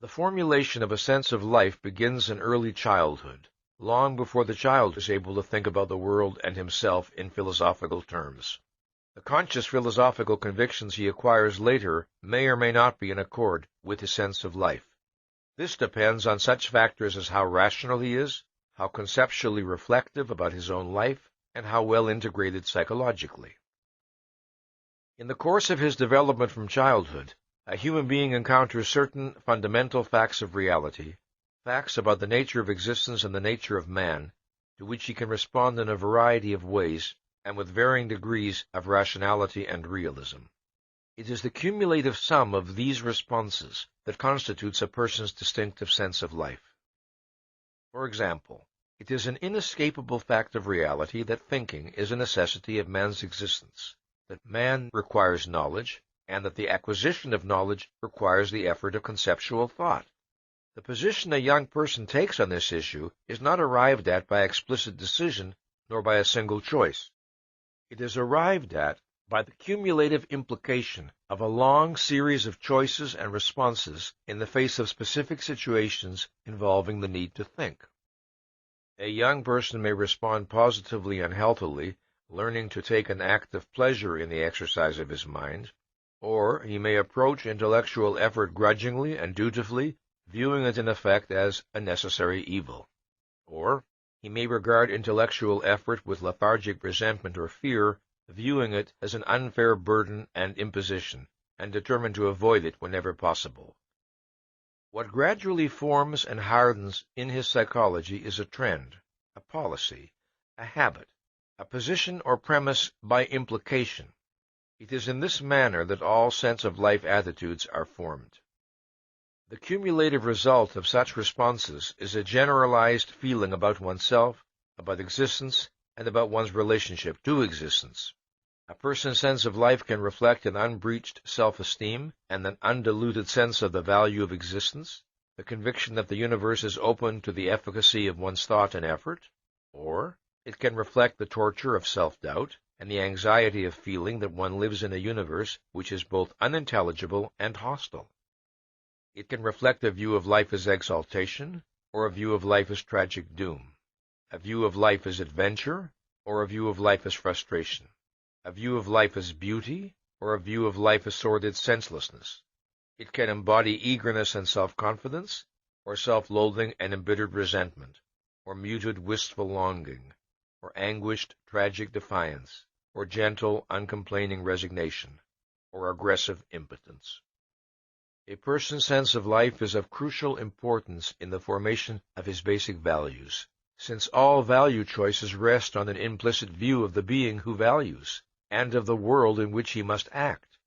The formulation of a sense of life begins in early childhood, long before the child is able to think about the world and himself in philosophical terms. The conscious philosophical convictions he acquires later may or may not be in accord with his sense of life. This depends on such factors as how rational he is, how conceptually reflective about his own life, and how well integrated psychologically. In the course of his development from childhood, a human being encounters certain fundamental facts of reality, facts about the nature of existence and the nature of man, to which he can respond in a variety of ways and with varying degrees of rationality and realism. It is the cumulative sum of these responses that constitutes a person's distinctive sense of life. For example, it is an inescapable fact of reality that thinking is a necessity of man's existence, that man requires knowledge, and that the acquisition of knowledge requires the effort of conceptual thought. The position a young person takes on this issue is not arrived at by explicit decision, nor by a single choice. It is arrived at by the cumulative implication of a long series of choices and responses in the face of specific situations involving the need to think. A young person may respond positively and healthily, learning to take an active pleasure in the exercise of his mind, or he may approach intellectual effort grudgingly and dutifully, viewing it in effect as a necessary evil. Or he may regard intellectual effort with lethargic resentment or fear, viewing it as an unfair burden and imposition, and determined to avoid it whenever possible. What gradually forms and hardens in his psychology is a trend, a policy, a habit, a position or premise by implication. It is in this manner that all sense-of-life attitudes are formed. The cumulative result of such responses is a generalized feeling about oneself, about existence, and about one's relationship to existence. A person's sense of life can reflect an unbreached self-esteem and an undiluted sense of the value of existence, the conviction that the universe is open to the efficacy of one's thought and effort, or it can reflect the torture of self-doubt and the anxiety of feeling that one lives in a universe which is both unintelligible and hostile. It can reflect a view of life as exaltation, or a view of life as tragic doom, a view of life as adventure, or a view of life as frustration, a view of life as beauty, or a view of life as sordid senselessness. It can embody eagerness and self-confidence, or self-loathing and embittered resentment, or muted wistful longing, or anguished tragic defiance, or gentle uncomplaining resignation, or aggressive impotence. A person's sense of life is of crucial importance in the formation of his basic values, since all value choices rest on an implicit view of the being who values, and of the world in which he must act.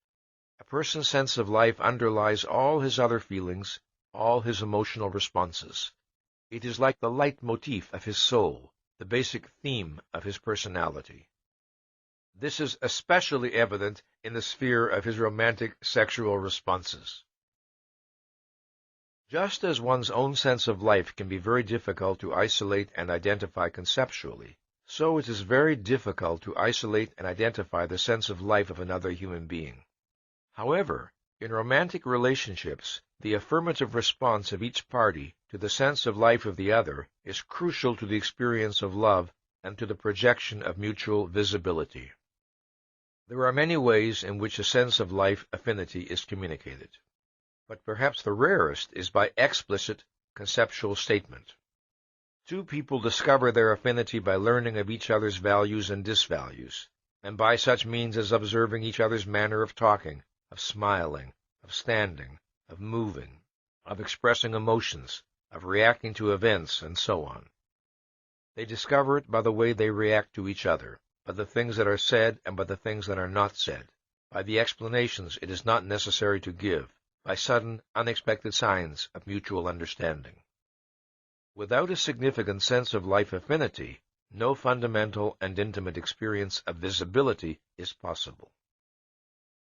A person's sense of life underlies all his other feelings, all his emotional responses. It is like the leitmotif of his soul, the basic theme of his personality. This is especially evident in the sphere of his romantic sexual responses. Just as one's own sense of life can be very difficult to isolate and identify conceptually, so it is very difficult to isolate and identify the sense of life of another human being. However, in romantic relationships, the affirmative response of each party to the sense of life of the other is crucial to the experience of love and to the projection of mutual visibility. There are many ways in which a sense of life affinity is communicated, but perhaps the rarest is by explicit conceptual statement. Two people discover their affinity by learning of each other's values and disvalues, and by such means as observing each other's manner of talking, of smiling, of standing, of moving, of expressing emotions, of reacting to events, and so on. They discover it by the way they react to each other, by the things that are said and by the things that are not said, by the explanations it is not necessary to give, by sudden, unexpected signs of mutual understanding. Without a significant sense of life affinity, no fundamental and intimate experience of visibility is possible.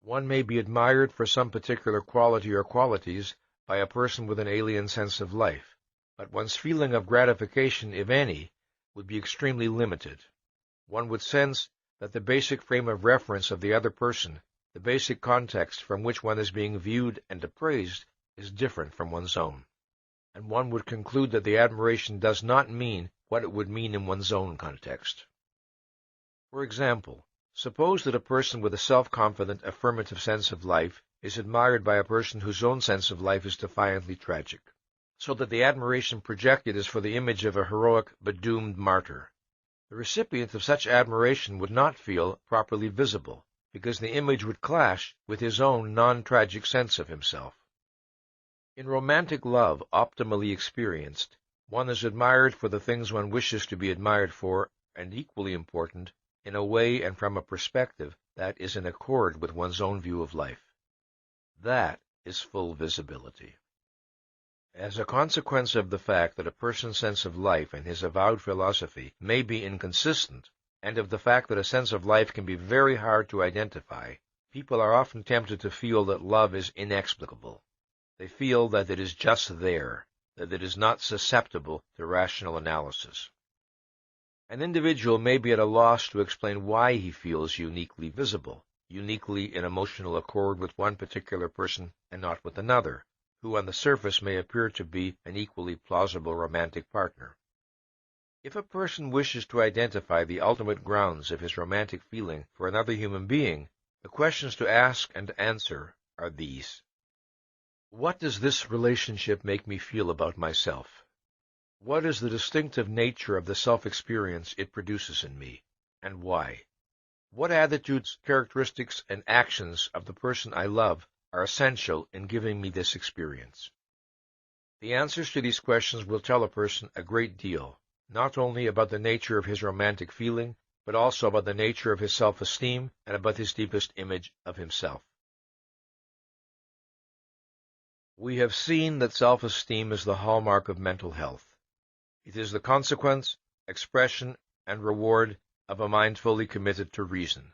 One may be admired for some particular quality or qualities by a person with an alien sense of life, but one's feeling of gratification, if any, would be extremely limited. One would sense that the basic frame of reference of the other person, the basic context from which one is being viewed and appraised, is different from one's own, and one would conclude that the admiration does not mean what it would mean in one's own context. For example, suppose that a person with a self-confident, affirmative sense of life is admired by a person whose own sense of life is defiantly tragic, so that the admiration projected is for the image of a heroic but doomed martyr. The recipient of such admiration would not feel properly visible, because the image would clash with his own non-tragic sense of himself. In romantic love optimally experienced, one is admired for the things one wishes to be admired for, and equally important, in a way and from a perspective that is in accord with one's own view of life. That is full visibility. As a consequence of the fact that a person's sense of life and his avowed philosophy may be inconsistent, and of the fact that a sense of life can be very hard to identify, people are often tempted to feel that love is inexplicable. They feel that it is just there, that it is not susceptible to rational analysis. An individual may be at a loss to explain why he feels uniquely visible, uniquely in emotional accord with one particular person and not with another, who on the surface may appear to be an equally plausible romantic partner. If a person wishes to identify the ultimate grounds of his romantic feeling for another human being, the questions to ask and answer are these. What does this relationship make me feel about myself? What is the distinctive nature of the self-experience it produces in me, and why? What attitudes, characteristics, and actions of the person I love are essential in giving me this experience? The answers to these questions will tell a person a great deal, not only about the nature of his romantic feeling, but also about the nature of his self-esteem and about his deepest image of himself. We have seen that self-esteem is the hallmark of mental health. It is the consequence, expression, and reward of a mind fully committed to reason.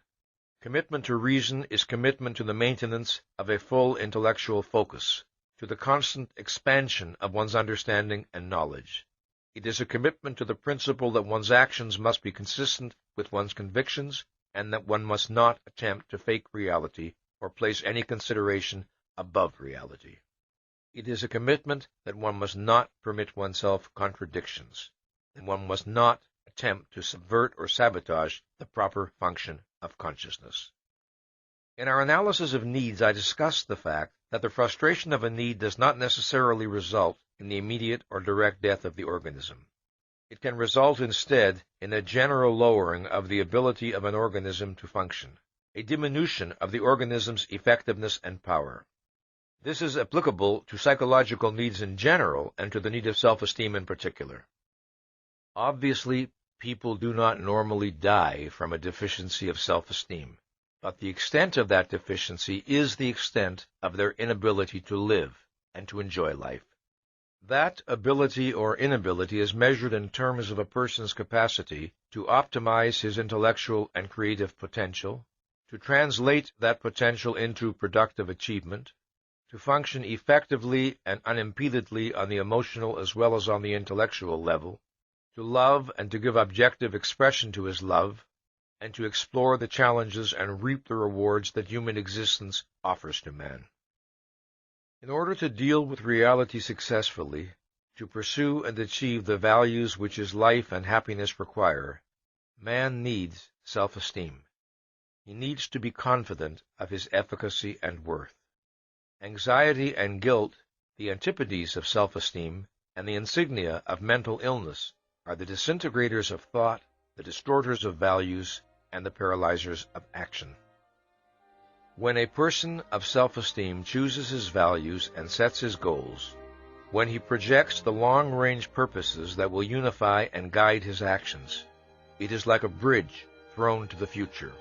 Commitment to reason is commitment to the maintenance of a full intellectual focus, to the constant expansion of one's understanding and knowledge. It is a commitment to the principle that one's actions must be consistent with one's convictions and that one must not attempt to fake reality or place any consideration above reality. It is a commitment that one must not permit oneself contradictions, that one must not attempt to subvert or sabotage the proper function of consciousness. In our analysis of needs, I discussed the fact that the frustration of a need does not necessarily result in the immediate or direct death of the organism. It can result instead in a general lowering of the ability of an organism to function, a diminution of the organism's effectiveness and power. This is applicable to psychological needs in general and to the need of self-esteem in particular. Obviously, people do not normally die from a deficiency of self-esteem, but the extent of that deficiency is the extent of their inability to live and to enjoy life. That ability or inability is measured in terms of a person's capacity to optimize his intellectual and creative potential, to translate that potential into productive achievement, to function effectively and unimpededly on the emotional as well as on the intellectual level, to love and to give objective expression to his love, and to explore the challenges and reap the rewards that human existence offers to man. In order to deal with reality successfully, to pursue and achieve the values which his life and happiness require, man needs self-esteem. He needs to be confident of his efficacy and worth. Anxiety and guilt, the antipodes of self-esteem, and the insignia of mental illness, are the disintegrators of thought, the distorters of values, and the paralyzers of action. When a person of self-esteem chooses his values and sets his goals, when he projects the long-range purposes that will unify and guide his actions, it is like a bridge thrown to the future.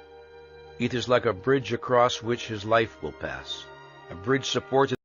It is like a bridge across which his life will pass, a bridge supported